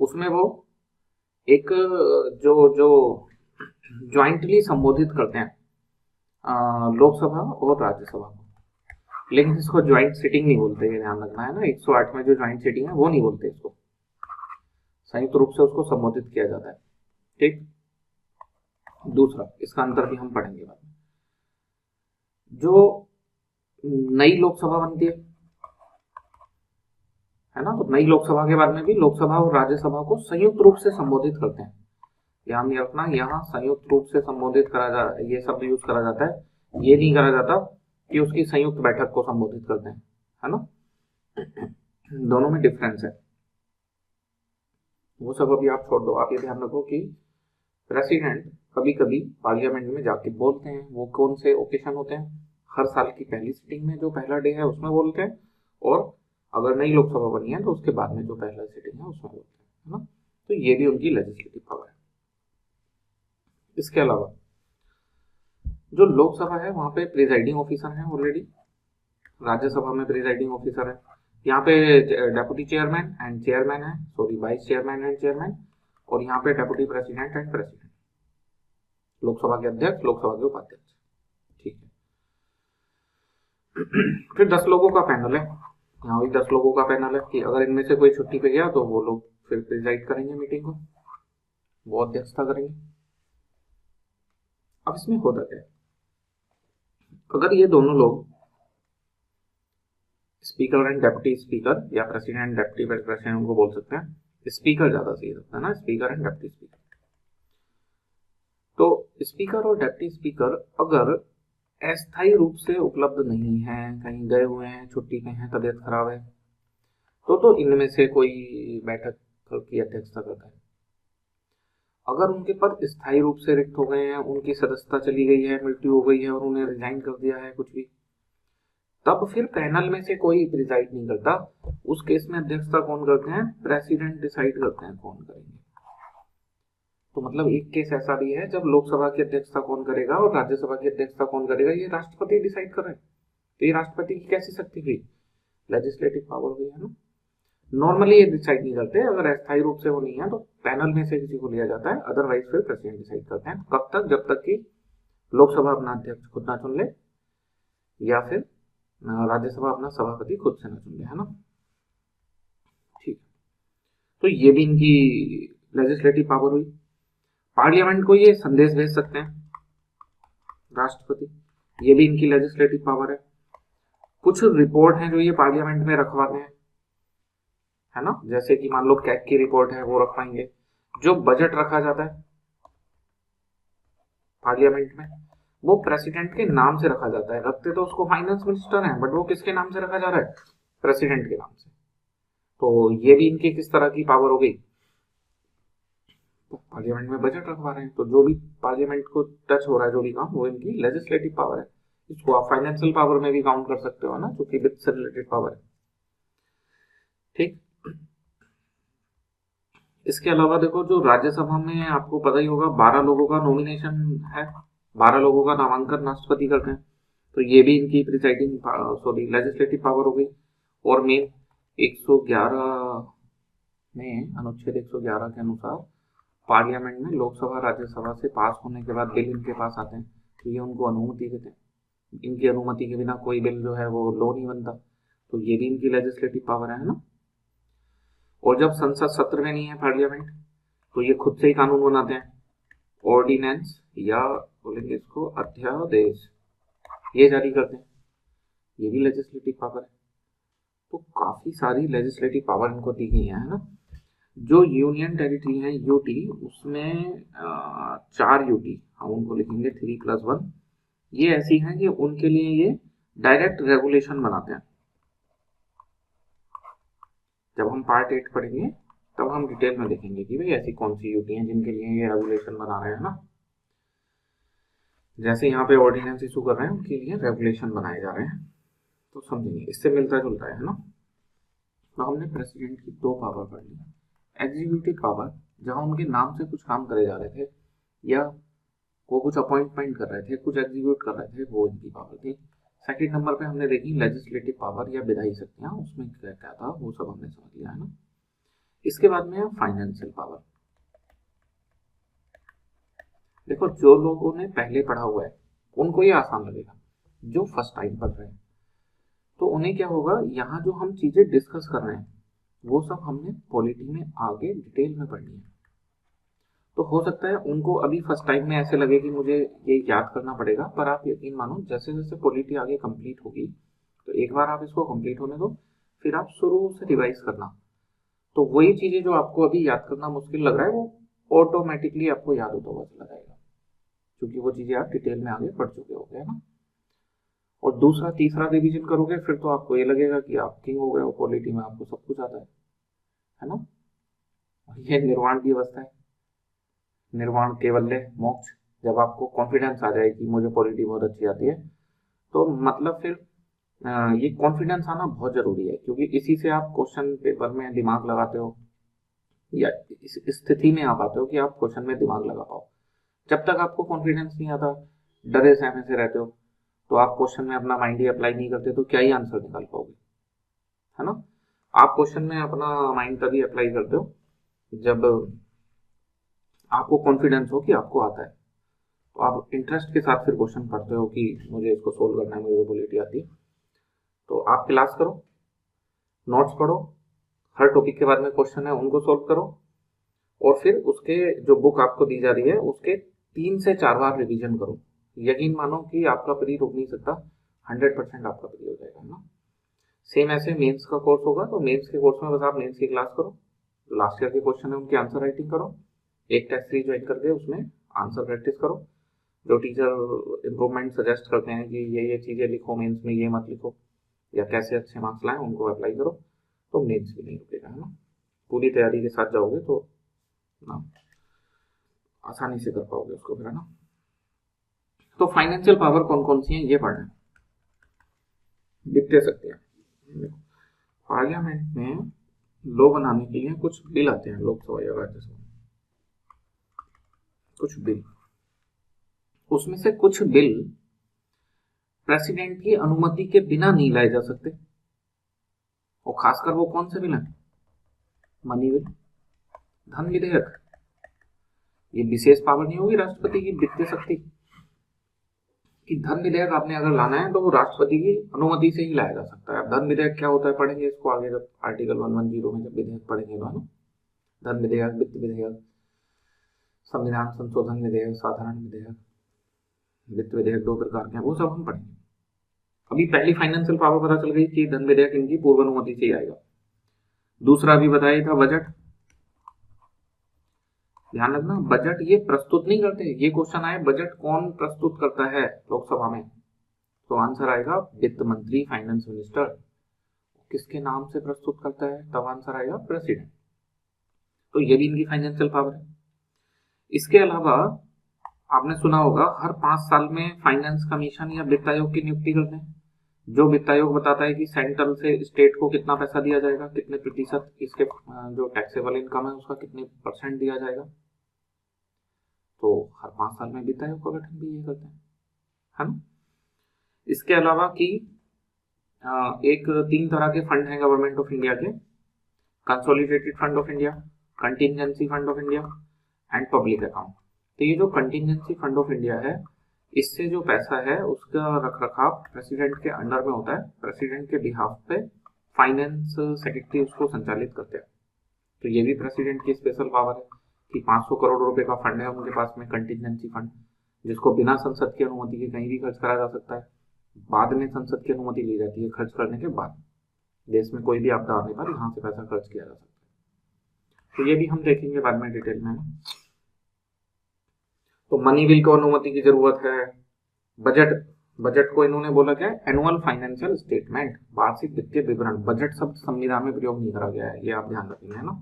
उसमें वो एक जो जो ज्वाइंटली संबोधित करते हैं लोकसभा और राज्यसभा को, लेकिन इसको ज्वाइंट सिटिंग नहीं बोलते, ये ध्यान रखना है ना। 108 में जो ज्वाइंट सिटिंग है वो नहीं बोलते इसको, संयुक्त रूप से उसको संबोधित किया जाता है। ठीक, दूसरा इसका अंतर भी हम पढ़ेंगे बाद में। जो नई लोकसभा बनती है ना, तो नई लोकसभा के बाद में भी लोकसभा और राज्यसभा को संयुक्त रूप से संबोधित करते हैं। ध्यान नहीं रखना, यहाँ संयुक्त रूप से संबोधित करा जा, ये शब्द यूज करा जाता है, ये नहीं करा जाता कि उसकी संयुक्त बैठक को संबोधित करते हैं, है ना। दोनों में डिफरेंस है, वो सब अभी आप छोड़ दो। आप ये ध्यान रखो कि प्रेसिडेंट कभी कभी पार्लियामेंट में जाके बोलते हैं। वो कौन से ओकेशन होते हैं? हर साल की पहली सिटिंग में जो पहला डे है उसमें बोलते हैं, और अगर नई लोकसभा बनी है तो उसके बाद में जो पहला सिटिंग है उसमें बोलते हैं, है ना। तो ये भी उनकी लेजिस्लेटिव पावर है। इसके अलावा जो लोकसभा है वहां पे प्रिजाइडिंग ऑफिसर है ऑलरेडी, राज्यसभा में प्रिजाइडिंग ऑफिसर है। यहाँ पे डेप्यूटी चेयरमैन एंड चेयरमैन है, sorry vice chairman and chairman, और यहाँ पे deputy president and president, Lok Sabha के अध्यक्ष, लोकसभा के उपाध्यक्ष। ठीक है। फिर 10 लोगों का पैनल है, यहाँ भी 10 लोगों का पैनल है कि अगर इनमें से कोई छुट्टी पे गया तो वो लोग फिर प्रिजाइड करेंगे मीटिंग को, वो अध्यक्षता करेंगे। अब इसमें होता क्या है, अगर ये दोनों लोग स्पीकर एंड डेप्यूटी स्पीकर या प्रेसिडेंट डेप्यूटी प्रेसिडेंट उनको बोल सकते हैं, स्पीकर ज्यादा सही होता है ना, स्पीकर एंड डेप्यूटी स्पीकर। तो स्पीकर और डेप्यूटी स्पीकर अगर अस्थायी रूप से उपलब्ध नहीं है, कहीं गए हुए हैं, छुट्टी पे हैं, तबीयत खराब है, तो इनमें से कोई बैठक की अध्यक्षता करता है। अगर उनके पद स्थायी रूप से रिक्त हो गए हैं, उनकी सदस्यता चली गई है, मृत्यु हो गई है और उन्हें रिजाइन कर दिया है कुछ भी, तब फिर पैनल में से कोई प्रिजाइड नहीं करता। उस केस में अध्यक्षता कौन करते हैं? प्रेसिडेंट डिसाइड करते हैं कौन करेंगे। तो मतलब एक केस ऐसा भी है जब लोकसभा की अध्यक्षता कौन करेगा और राज्यसभा की अध्यक्षता कौन करेगा ये राष्ट्रपति डिसाइड कर रहे हैं। तो ये राष्ट्रपति की कैसी शक्ति हुई? लेजिस्लेटिव पावर हुई, है ना। नॉर्मली ये डिसाइड नहीं करते, अगर अस्थायी रूप से वो नहीं है तो पैनल में से किसी को लिया जाता है, अदरवाइज फिर प्रेसिडेंट डिसाइड करते हैं। कब तक? जब तक कि लोकसभा अपना अध्यक्ष खुद ना चुन ले या फिर राज्यसभा अपना सभापति खुद से ना चुन ले, है ना। ठीक, तो ये भी इनकी लेजिस्लेटिव पावर हुई। पार्लियामेंट को ये संदेश भेज सकते हैं राष्ट्रपति, ये भी इनकी लेजिस्लेटिव पावर है। कुछ रिपोर्ट हैं जो ये पार्लियामेंट में रखवाते हैं, है ना, जैसे कि मान लो कैग की रिपोर्ट है वो रखवाएंगे। जो बजट रखा जाता है पार्लियामेंट में वो प्रेसिडेंट के नाम से रखा जाता है। रखते तो उसको फाइनेंस मिनिस्टर है, बट वो किसके नाम से रखा जा रहा है? प्रेसिडेंट के नाम से। तो ये भी इनकी किस तरह की पावर हो गई? तो पार्लियामेंट में बजट रखवा रहे हैं, तो जो भी पार्लियामेंट को टच हो रहा है जो भी काम, वो इनकी लेजिस्लेटिव पावर है। इसको आप फाइनेंशियल पावर में भी काउंट कर सकते हो ना, जो कि वित्त से रिलेटेड पावर है। ठीक, इसके अलावा देखो जो राज्यसभा में आपको पता ही होगा 12 लोगों का नॉमिनेशन है, 12 लोगों का नामांकन राष्ट्रपति करते हैं। तो ये भी इनकी प्रिसाइडिंग सॉरी लेजिस्लेटिव पावर हो गई। और मेन 111 में अनुच्छेद 111 के अनुसार पार्लियामेंट में लोकसभा राज्यसभा से पास होने के बाद बिल इनके पास आते हैं, तो ये उनको अनुमति देते हैं। इनकी अनुमति के बिना कोई बिल जो है वो लॉ नहीं बनता। तो ये भी इनकी लेजिस्लेटिव पावर है ना। और जब संसद सत्र में नहीं है पार्लियामेंट, तो ये खुद से ही कानून बनाते हैं, ऑर्डिनेंस या बोलेंगे इसको अध्यादेश, ये जारी करते हैं। ये भी लेजिस्लेटिव पावर है। तो काफी सारी लेजिस्लेटिव पावर इनको दी गई है ना। जो यूनियन टेरिटरी है यूटी, उसमें 4 यूटी, हम उनको लिखेंगे 3+1। ये ऐसी हैं कि उनके लिए ये डायरेक्ट रेगुलेशन बनाते हैं। जब हम पार्ट 8 पढ़ेंगे तब हम डिटेल में देखेंगे कि भाई ऐसी कौन सी यूटी हैं जिनके लिए ये रेगुलेशन बना रहे हैं ना। जैसे यहाँ पे ऑर्डिनेंस इशू कर रहे हैं, उनके लिए रेगुलेशन बनाए जा रहे हैं, तो समझेंगे, इससे मिलता जुलता है ना। तो हमने प्रेसिडेंट की 2 पावर पढ़ ली। एग्जीक्यूटिव पावर, जहाँ उनके नाम से कुछ काम करे जा रहे थे या वो कुछ अपॉइंटमेंट कर रहे थे, कुछ एग्जीक्यूट कर रहे थे, वो इनकी पावर थी। सेकंड नंबर पे हमने देखी लेजिस्लेटिव पावर या विधायी शक्तियां, उसमें क्या क्या था वो सब हमने समझ लिया है ना। इसके बाद में फाइनेंशियल पावर। देखो जो लोगों ने पहले पढ़ा हुआ है उनको ये आसान लगेगा, जो फर्स्ट टाइम पढ़ रहे हैं तो उन्हें क्या होगा, यहाँ जो हम चीजें डिस्कस कर रहे हैं वो सब हमने पॉलिटी में आगे डिटेल में पढ़नी है। तो हो सकता है उनको अभी फर्स्ट टाइम में ऐसे लगे कि मुझे ये याद करना पड़ेगा, पर आप यकीन मानो जैसे जैसे पॉलिटी आगे कंप्लीट होगी तो एक बार आप इसको कंप्लीट होने दो, फिर आप शुरू से रिवाइज करना, तो वही चीजें जो आपको अभी याद करना मुश्किल लग रहा है वो ऑटोमेटिकली आपको याद होता हुआ चला जाएगा, क्योंकि वो चीजें आप डिटेल में आगे पढ़ चुके होगे, है ना। और दूसरा तीसरा रिवीजन करोगे फिर तो आपको ये लगेगा कि आप किंग हो गए हो पॉलिटी में, आपको सब कुछ आता है ना। ये निर्वाण की अवस्था है, निर्वाण केवल्य मोक्ष। जब आपको कॉन्फिडेंस आ जाए कि मुझे पॉलिटी बहुत अच्छी आती है, तो मतलब फिर ये कॉन्फिडेंस आना बहुत जरूरी है, क्योंकि इसी से आप क्वेश्चन पेपर में दिमाग लगाते हो या इस स्थिति में आ पाते हो कि आप क्वेश्चन में दिमाग लगा पाओ। जब तक आपको कॉन्फिडेंस नहीं आता, डरे सहमे से रहते हो, तो आप क्वेश्चन में अपना माइंड ही अप्लाई नहीं करते, तो क्या ही आंसर निकाल पाओगे, है ना। आप क्वेश्चन में अपना माइंड तभी अप्लाई करते हो जब आपको कॉन्फिडेंस हो कि आपको आता है, तो आप इंटरेस्ट के साथ फिर क्वेश्चन पढ़ते हो कि मुझे इसको सोल्व करना है, मुझे पॉलिटी आती है। तो आप क्लास करो, नोट्स पढ़ो, हर टॉपिक के बाद में क्वेश्चन है उनको सोल्व करो, और फिर उसके जो बुक आपको दी जा रही है उसके 3 से 4 बार रिवीजन करो। यकीन मानो कि आपका प्री रुक नहीं सकता, 100% आपका प्री हो जाएगा, है ना। सेम ऐसे मेंस का कोर्स होगा, तो मेंस के कोर्स में बस आप मेंस की क्लास करो, लास्ट ईयर के क्वेश्चन है उनकी आंसर राइटिंग करो, एक टेस्ट सीरीज ज्वाइन करके उसमें आंसर प्रैक्टिस करो, जो टीचर इम्प्रूवमेंट सजेस्ट करते हैं कि ये चीज़ें लिखो मेंस में, ये मत लिखो, या कैसे अच्छे मार्क्स लाएं उनको अप्लाई करो, तो मेंस भी नहीं रुकेगा, है ना। पूरी तैयारी के साथ जाओगे तो ना आसानी से कर पाओगे उसको फिर, है ना। तो फाइनेंशियल पावर कौन कौन सी है ये पढ़ना है। वित्तीय शक्तियाँ, पार्लियामेंट में लॉ बनाने के लिए कुछ बिल आते हैं, लोकसभा या राज्यसभा, कुछ बिल, उसमें से कुछ बिल प्रेसिडेंट की अनुमति के बिना नहीं लाए जा सकते, और खासकर वो कौन से बिल हैं, मनी बिल, धन विधेयक। ये विशेष पावर नहीं होगी राष्ट्रपति की वित्तीय शक्ति कि धन विधेयक आपने अगर लाना है तो वो राष्ट्रपति की अनुमति से ही लाया जा सकता है। अब धन विधेयक क्या होता है पढ़ेंगे इसको आगे, जब आर्टिकल 110 में जब विधेयक पढ़ेंगे, है ना। धन विधेयक, वित्त विधेयक, संविधान संशोधन विधेयक, साधारण विधेयक, वित्त विधेयक 2 प्रकार के हैं, वो सब हम पढ़ेंगे। अभी पहली फाइनेंशियल पावर पता चल गई कि धन विधेयक इनकी पूर्व अनुमति से ही आएगा। दूसरा भी बताया था बजट, ध्यान रखना बजट ये प्रस्तुत नहीं करते, ये क्वेश्चन आए बजट कौन प्रस्तुत करता है लोकसभा में, तो आंसर आएगा वित्त मंत्री, फाइनेंस मिनिस्टर। किसके नाम से प्रस्तुत करता है, तब आंसर आएगा प्रेसिडेंट। तो ये भी इनकी फाइनेंशियल पावर है। इसके अलावा आपने सुना होगा हर 5 साल में फाइनेंस कमीशन या वित्त आयोग की नियुक्ति करते हैं, जो वित्त आयोग बताता है कि सेंट्रल से स्टेट को कितना पैसा दिया जाएगा, कितने प्रतिशत इसके जो टैक्सेबल इनकम है उसका कितने % दिया जाएगा। तो हर 5 साल में वित्त आयोग का गठन भी ये करते हैं, है ना। इसके अलावा कि एक 3 तरह के फंड हैं गवर्नमेंट ऑफ इंडिया के, consolidated fund of India, contingency fund of India and public account. तो ये जो कंटिजेंसी फंड ऑफ इंडिया है, इससे जो पैसा है उसका रख रखाव प्रेसिडेंट के अंडर में होता है, प्रेसिडेंट के बिहाफ पे फाइनेंस सेक्रेटरी उसको संचालित करते हैं। तो ये भी प्रेसिडेंट की स्पेशल पावर है कि 500 करोड़ रुपए का फंड है उनके पास में, कंटिजेंसी फंड, जिसको बिना संसद की अनुमति के कहीं भी खर्च करा जा सकता है। बाद में संसद की अनुमति ली जाती है खर्च करने के बाद, देश में कोई भी आपदा आने पर यहाँ से पैसा खर्च किया जा सकता है। तो ये भी हम देखेंगे बाद में डिटेल में। तो मनी बिल को अनुमति की जरूरत है। बजट, बजट को इन्होंने बोला क्या है, एनुअल फाइनेंशियल स्टेटमेंट, वार्षिक वित्तीय विवरण। बजट शब्द संविधान में प्रयोग नहीं करा गया है, ये आप ध्यान रखेंगे, है ना।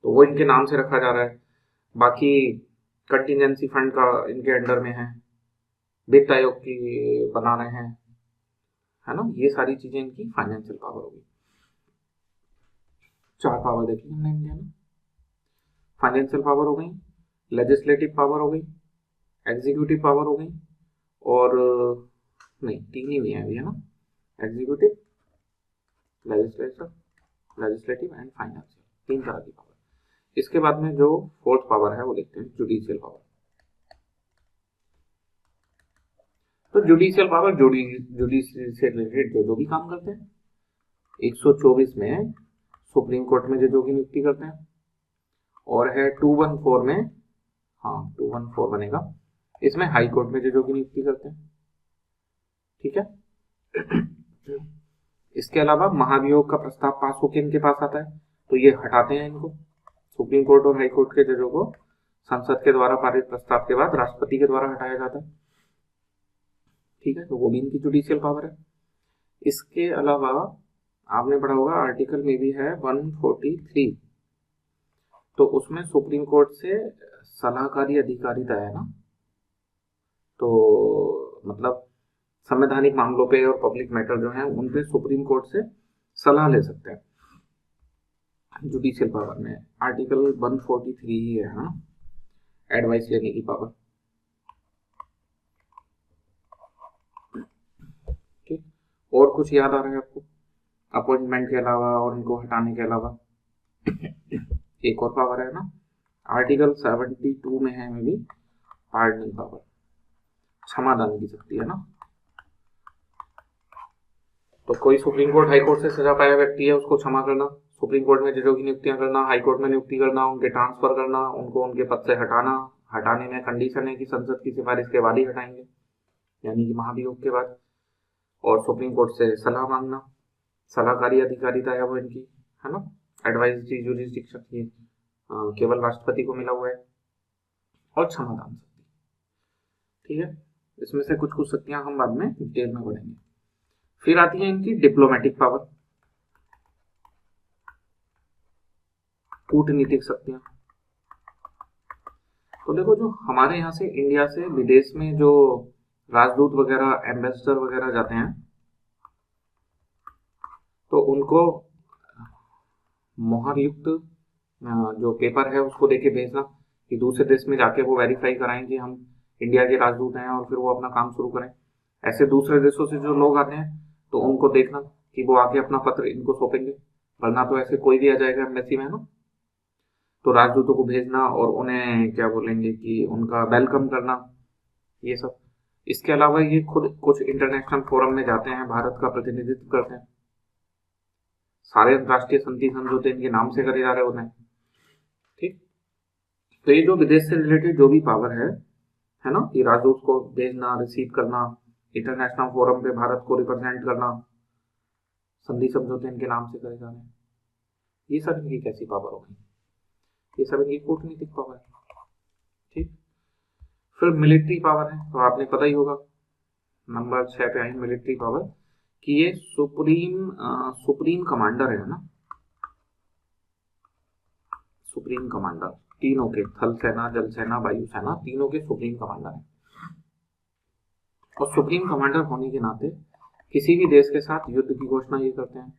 तो वो इनके नाम से रखा जा रहा है। बाकी कंटिजेंसी फंड का इनके अंडर में है, वित्त आयोग की बना रहे हैं, है ना। ये सारी चीजें इनकी फाइनेंशियल पावर होगी। 4 पावर देखी हमने इंडिया में, फाइनेंशियल पावर हो गई, लेजिस्लेटिव पावर हो गई, एग्जीक्यूटिव पावर हो गई, और नहीं 3 ही हुई है अभी, है ना, एग्जीक्यूटिव, लेजिस्लेटिव एंड फाइनेंशियल, 3 तरह की पावर। इसके बाद में जो 4th पावर है वो देखते हैं, जुडिशियल पावर। तो जुडिशियल पावर जुडिशरी से रिलेटेड जो भी काम करते हैं, 124 में सुप्रीम कोर्ट में जजों की नियुक्ति करते हैं, और है 214 में, हाँ 214 बनेगा, इसमें हाई कोर्ट में जजों की नियुक्ति करते हैं। ठीक है। इसके अलावा महाभियोग का प्रस्ताव पास होकर इनके पास आता है तो ये हटाते हैं इनको, सुप्रीम कोर्ट और हाई कोर्ट के जजों को संसद के द्वारा पारित प्रस्ताव के बाद राष्ट्रपति के द्वारा हटाया जाता है। ठीक है, तो वो भी इनकी जुडिशियल पावर है। इसके अलावा आपने पढ़ा होगा आर्टिकल में भी है 143, तो उसमें सुप्रीम कोर्ट से सलाहकारी अधिकारिता है ना, तो मतलब संवैधानिक मामलों पे और पब्लिक मैटर जो है उन पे सुप्रीम कोर्ट से सलाह ले सकते हैं जुडिशियल पावर में। आर्टिकल 143 ही है, हाँ, एडवाइस लेने की पावर। ठीक, और कुछ याद आ रहा है आपको अपॉइंटमेंट के अलावा और इनको हटाने के अलावा? एक और पावर है ना, आर्टिकल 72 में है में भी पार्डनिंग पावर, क्षमा दान की शक्ति है ना। तो कोई सुप्रीम कोर्ट हाई कोर्ट से सजा पाया व्यक्ति है, उसको क्षमा करना, सुप्रीम कोर्ट में जजों की नियुक्तियां करना, हाई कोर्ट में नियुक्ति करना, उनके ट्रांसफर करना, उनको उनके पद से हटाना। हटाने में कंडीशन है कि संसद की सिफारिश के बाद ही हटाएंगे, यानी कि महाभियोग के बाद, और सुप्रीम कोर्ट से सलाह मांगना, सलाहकारी अधिकारिता है वो इनकी, है ना। एडवाइजरी जुरिसडिक्शन ये केवल राष्ट्रपति को मिला हुआ है, और क्षमा दान शक्ति। ठीक है, इसमें से कुछ कुछ शक्तियां हम बाद में डिटेल में पढ़ेंगे। फिर आती है इनकी डिप्लोमेटिक पावर, कूटनीतिक शक्तियां। तो देखो, जो हमारे यहाँ से इंडिया से विदेश में जो राजदूत वगैरह, एम्बेसडर वगैरह जाते हैं, तो उनको मोहर युक्त जो पेपर है उसको देके भेजना कि दूसरे देश में जाके वो वेरीफाई कराएं कि हम इंडिया के राजदूत हैं, और फिर वो अपना काम शुरू करें। ऐसे दूसरे देशों से जो लोग आते हैं तो उनको देखना कि वो आके अपना पत्र इनको सौंपेंगे, वरना तो ऐसे कोई भी आ जाएगा एम्बेसी में, है ना। तो राजदूतों को भेजना और उन्हें क्या बोलेंगे कि उनका वेलकम करना, ये सब। इसके अलावा ये खुद कुछ इंटरनेशनल फोरम में जाते हैं, भारत का प्रतिनिधित्व करते हैं, सारे अंतर्राष्ट्रीय संधि समझौते इनके नाम से करे जा रहे होते हैं। ठीक, तो ये जो विदेश से रिलेटेड जो भी पावर है ना, कि राजदूत को भेजना, रिसीव करना, इंटरनेशनल फोरम पे भारत को रिप्रेजेंट करना, संधि समझौते इनके नाम से करे जा रहे हैं, ये सब इनकी कैसी पावर हो गई? ये सब इनकी कूटनीतिक पावर है। ठीक, फिर मिलिट्री पावर है, तो आपने पता ही होगा, नंबर 6 पे आई मिलिट्री पावर, कि ये सुप्रीम कमांडर है ना, सुप्रीम कमांडर तीनों के, थल सेना, जल सेना, वायु सेना, तीनों के सुप्रीम कमांडर है। और सुप्रीम कमांडर होने के नाते किसी भी देश के साथ युद्ध की घोषणा ये करते हैं,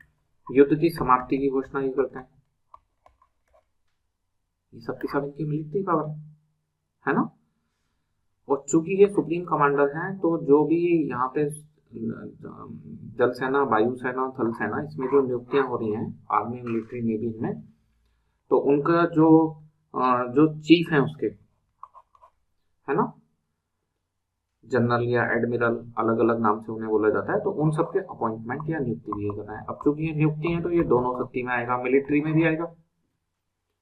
युद्ध की समाप्ति की घोषणा ये करते हैं। ये सब की सब इनकी मिलिट्री पावर है ना। और चूंकि ये सुप्रीम कमांडर हैं, तो जो भी यहाँ पे जल सेना, वायु सेना, थल सेना, इसमें जो नियुक्तियां हो रही हैं आर्मी, मिलिट्री, नेवी में, तो उनका जो चीफ है उसके, है ना, जनरल या एडमिरल, अलग अलग नाम से उन्हें बोला जाता है, तो उन सबके अपॉइंटमेंट या नियुक्ति भी कर रहा है। अब चूंकि ये नियुक्ति है तो ये दोनों शक्ति में आएगा, मिलिट्री में भी आएगा,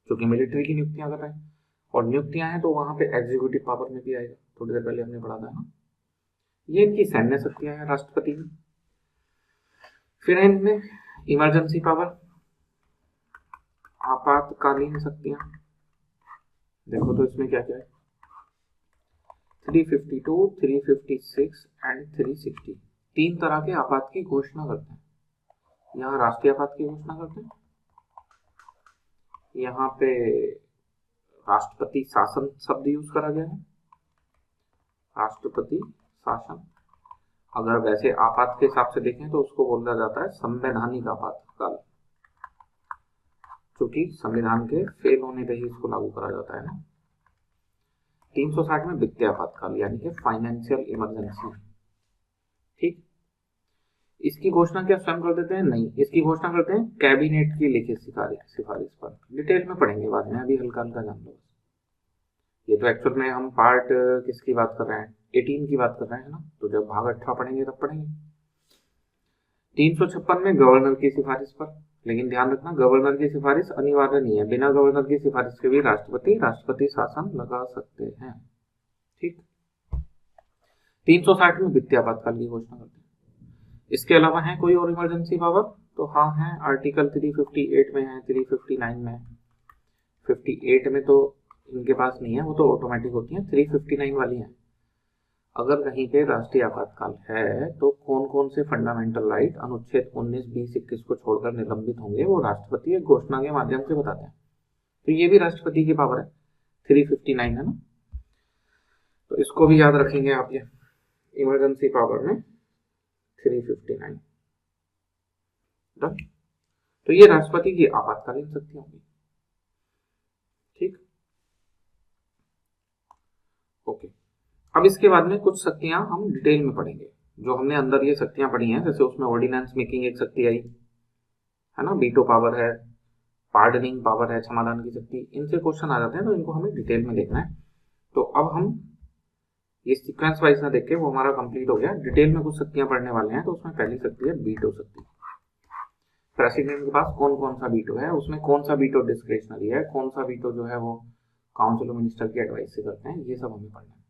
क्योंकि मिलिट्री की नियुक्तियां कर रहे हैं, और नियुक्तियां हैं तो वहां पे एग्जीक्यूटिव पावर में भी आएगा, थोड़ी देर पहले हमने पढ़ा था ना। ये इनकी सैन्य शक्तियां हैं राष्ट्रपति की। फिर है इनमें इमरजेंसी पावर, आपातकालीन शक्तियां। देखो तो इसमें क्या क्या है, 352, 356 एंड 360, 3 तरह के आपात की घोषणा करते हैं। यहाँ राष्ट्रीय आपात की घोषणा करते हैं, यहाँ पे राष्ट्रपति शासन शब्द यूज करा गया है, राष्ट्रपति शासन। अगर वैसे आपात के हिसाब से देखें तो उसको बोला जाता है संवैधानिक आपातकाल, क्योंकि संविधान के फेल होने पे ही इसको लागू करा जाता है ना। 360 में वित्तीय आपातकाल, यानी कि फाइनेंशियल इमरजेंसी। ठीक, इसकी घोषणा क्या स्वयं कर देते हैं? नहीं, इसकी घोषणा करते हैं कैबिनेट की लिखित सिफारिश पर। डिटेल में पढ़ेंगे बाद में, अभी हल्का हल्का जान लो। ये तो एक्चुअल में हम पार्ट किसकी बात कर रहे हैं, 18 की बात कर रहे हैं ना, तो जब भाग 18 पढ़ेंगे तब पढ़ेंगे। 356 में गवर्नर की सिफारिश पर, लेकिन ध्यान रखना गवर्नर की सिफारिश अनिवार्य नहीं है, बिना गवर्नर की सिफारिश के भी राष्ट्रपति शासन लगा सकते हैं। ठीक। 360 में वित्तीय आपातकाल की घोषणा करते हैं। इसके अलावा है कोई और इमरजेंसी पावर, तो हाँ है, आर्टिकल 358 में है, 359 में। 58 में तो इनके पास नहीं है, वो तो ऑटोमेटिक होती है, 359 वाली है। अगर कहीं पे राष्ट्रीय आपातकाल है तो कौन कौन से फंडामेंटल राइट अनुच्छेद 19, 20, 21 को छोड़कर निलंबित होंगे, वो राष्ट्रपति एक घोषणा के माध्यम से बताते हैं। तो ये भी राष्ट्रपति की पावर है, 359 है ना, तो इसको भी याद रखेंगे आप, ये इमरजेंसी पावर में 359। तो ये राष्ट्रपति की आपातकालीन शक्तियां होंगी। ठीक, ओके। अब इसके बाद में कुछ शक्तियां हम डिटेल में पढ़ेंगे, जो हमने अंदर ये शक्तियां पढ़ी हैं, जैसे उसमें ऑर्डिनेंस मेकिंग एक शक्ति आई है ना, वीटो पावर है, पार्डनिंग पावर है, समाधान की शक्ति, इनसे क्वेश्चन आ जाते हैं, तो इनको हमें डिटेल में देखना है। तो अब हम ये सीक्वेंस वाइज ना देख के, वो हमारा कंप्लीट हो गया, डिटेल में कुछ शक्तियां पढ़ने वाले हैं। तो उसमें पहली शक्ति है वीटो शक्ति। प्रेसिडेंट के पास कौन कौन सा वीटो है, उसमें कौन सा वीटो डिस्क्रिशनरी है, कौन सा वीटो जो है वो काउंसिल ऑफ मिनिस्टर की एडवाइस से करते हैं, ये सब हमें पढ़ना है।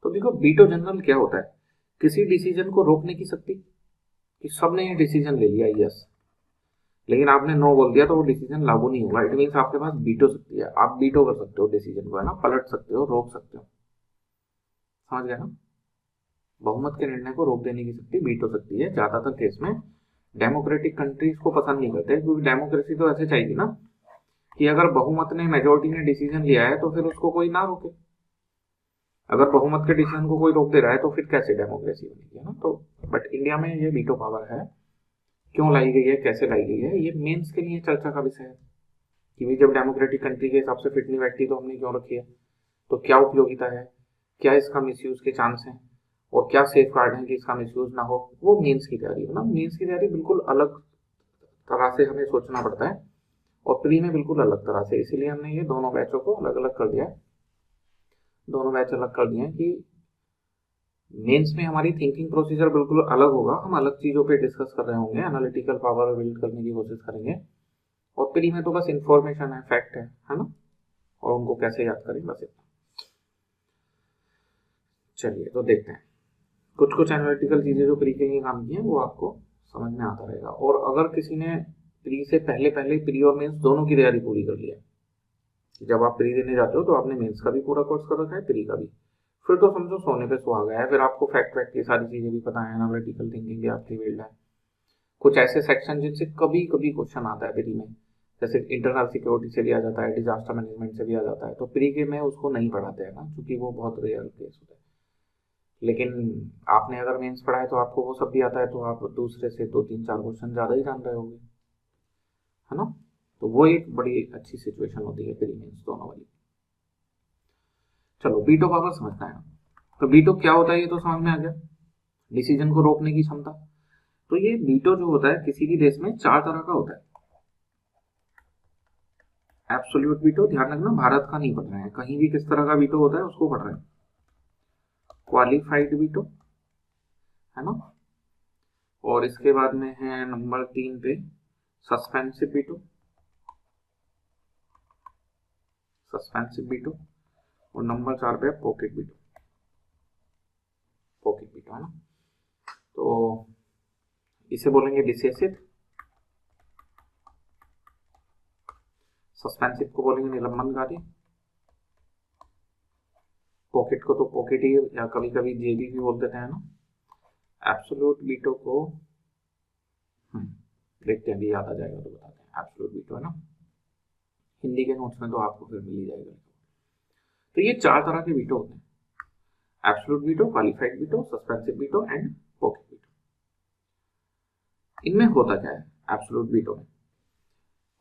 तो देखो वीटो जनरल क्या होता है, किसी डिसीजन को रोकने की शक्ति, कि सबने ये डिसीजन ले लिया यस, लेकिन आपने नो बोल दिया तो वो डिसीजन लागू नहीं होगा। इट मीन्स आपके पास वीटो शक्ति है, आप वीटो कर सकते हो डिसीजन को, है ना, पलट सकते हो, रोक सकते हो। समझ गया ना, बहुमत के निर्णय को रोक देने की शक्ति वीटो शक्ति है। ज्यादातर केस में डेमोक्रेटिक कंट्रीज को पसंद नहीं करते, क्योंकि डेमोक्रेसी तो ऐसे चाहिए ना कि अगर बहुमत ने, मेजोरिटी ने डिसीजन लिया है तो फिर उसको कोई ना रोके। अगर बहुमत के डिसीजन को कोई रोक दे रहा है तो फिर कैसे डेमोक्रेसी बनेगी, है ना। तो बट इंडिया में ये वीटो पावर है, क्यों लाई गई है, कैसे लाई गई है, ये मेंस के लिए चर्चा का विषय है कि भाई जब डेमोक्रेटिक कंट्री के हिसाब से फिट नहीं बैठती तो हमने क्यों रखी है, तो क्या उपयोगिता है, क्या इसका मिसयूज के चांस हैं, और क्या सेफ गार्ड है कि इसका मिसयूज ना हो, वो मेंस की तैयारी है ना। मेंस की तैयारी बिल्कुल अलग तरह से हमें सोचना पड़ता है, और प्री में बिल्कुल अलग तरह से, इसीलिए हमने ये दोनों बैचों को अलग अलग कर दिया है, दोनों बैच अलग कर दिए हैं कि मेंस में हमारी थिंकिंग प्रोसीजर बिल्कुल अलग होगा, हम अलग चीजों पे डिस्कस कर रहे होंगे, एनालिटिकल पावर बिल्ड करने की कोशिश करेंगे, और प्री में तो बस इंफॉर्मेशन है, फैक्ट है ना, और उनको कैसे याद करें, बस इतना। चलिए तो देखते हैं कुछ कुछ एनालिटिकल चीजें जो प्री के लिए काम की हैं, वो आपको समझ में आता रहेगा। और अगर किसी ने प्री से पहले पहले प्री और मेंस दोनों की तैयारी पूरी कर लिया, जब आप प्री देने जाते हो तो आपने मेंस का भी पूरा कोर्स कर रखा है, प्री का भी, फिर तो समझो सोने पे सुहागा है, फिर आपको फैक्ट फैक्ट की सारी चीजें भी पता है, एनालिटिकल थिंकिंग भी आपकी फील्ड है। कुछ ऐसे सेक्शन जिनसे कभी कभी क्वेश्चन आता है प्री में, जैसे इंटरनल सिक्योरिटी से भी आ जाता है, डिजास्टर मैनेजमेंट से भी आ जाता है, तो प्री के में उसको नहीं पढ़ाते हैं ना, क्योंकि वो बहुत रेयर केस होता है। लेकिन आपने अगर मेंस पढ़ा है तो आपको वो सब भी आता है, तो आप दूसरे से 2, 3, 4 क्वेश्चन ज्यादा ही जान रहे होंगे, है ना। तो वो एक बड़ी अच्छी सिचुएशन होती है प्री मेंस दोनों वाली। चलो वीटो पावर समझना है, तो वीटो क्या होता है ये तो समझ में आ गया, डिसीजन को रोकने की क्षमता। तो ये वीटो जो होता है किसी भी देश में 4 तरह का होता है। एब्सोल्यूट वीटो, ध्यान रखना भारत का नहीं पढ़ रहे हैं, कहीं भी किस तरह का वीटो होता है उसको पढ़ रहे हैं। क्वालिफाइड वीटो, है ना, और इसके बाद में है नंबर 3 पे सस्पेंसिव वीटो, सस्पेंसिव वीटो, और नंबर 4 पे पॉकेट वीटो, पॉकेट वीटो, है ना। तो इसे बोलेंगे डिसेसिव, सस्पेंसिव को बोलेंगे निलंबनकारी, पॉकेट को तो पॉकेट ही या कभी कभी जेबी भी बोल देते हैं ना। एब्सोल्यूट वीटो को देखते हैं, अभी याद आ जाएगा तो बताते हैं। एब्सोल्यूट वीटो है ना, हिंदी के नोट्स में तो आपको फिर मिल ही जाएगा। तो ये 4 तरह के वीटो होते हैं, absolute veto, qualified veto, suspensive veto and pocket veto. इनमें होता क्या है, एब्सोल्यूट वीटो में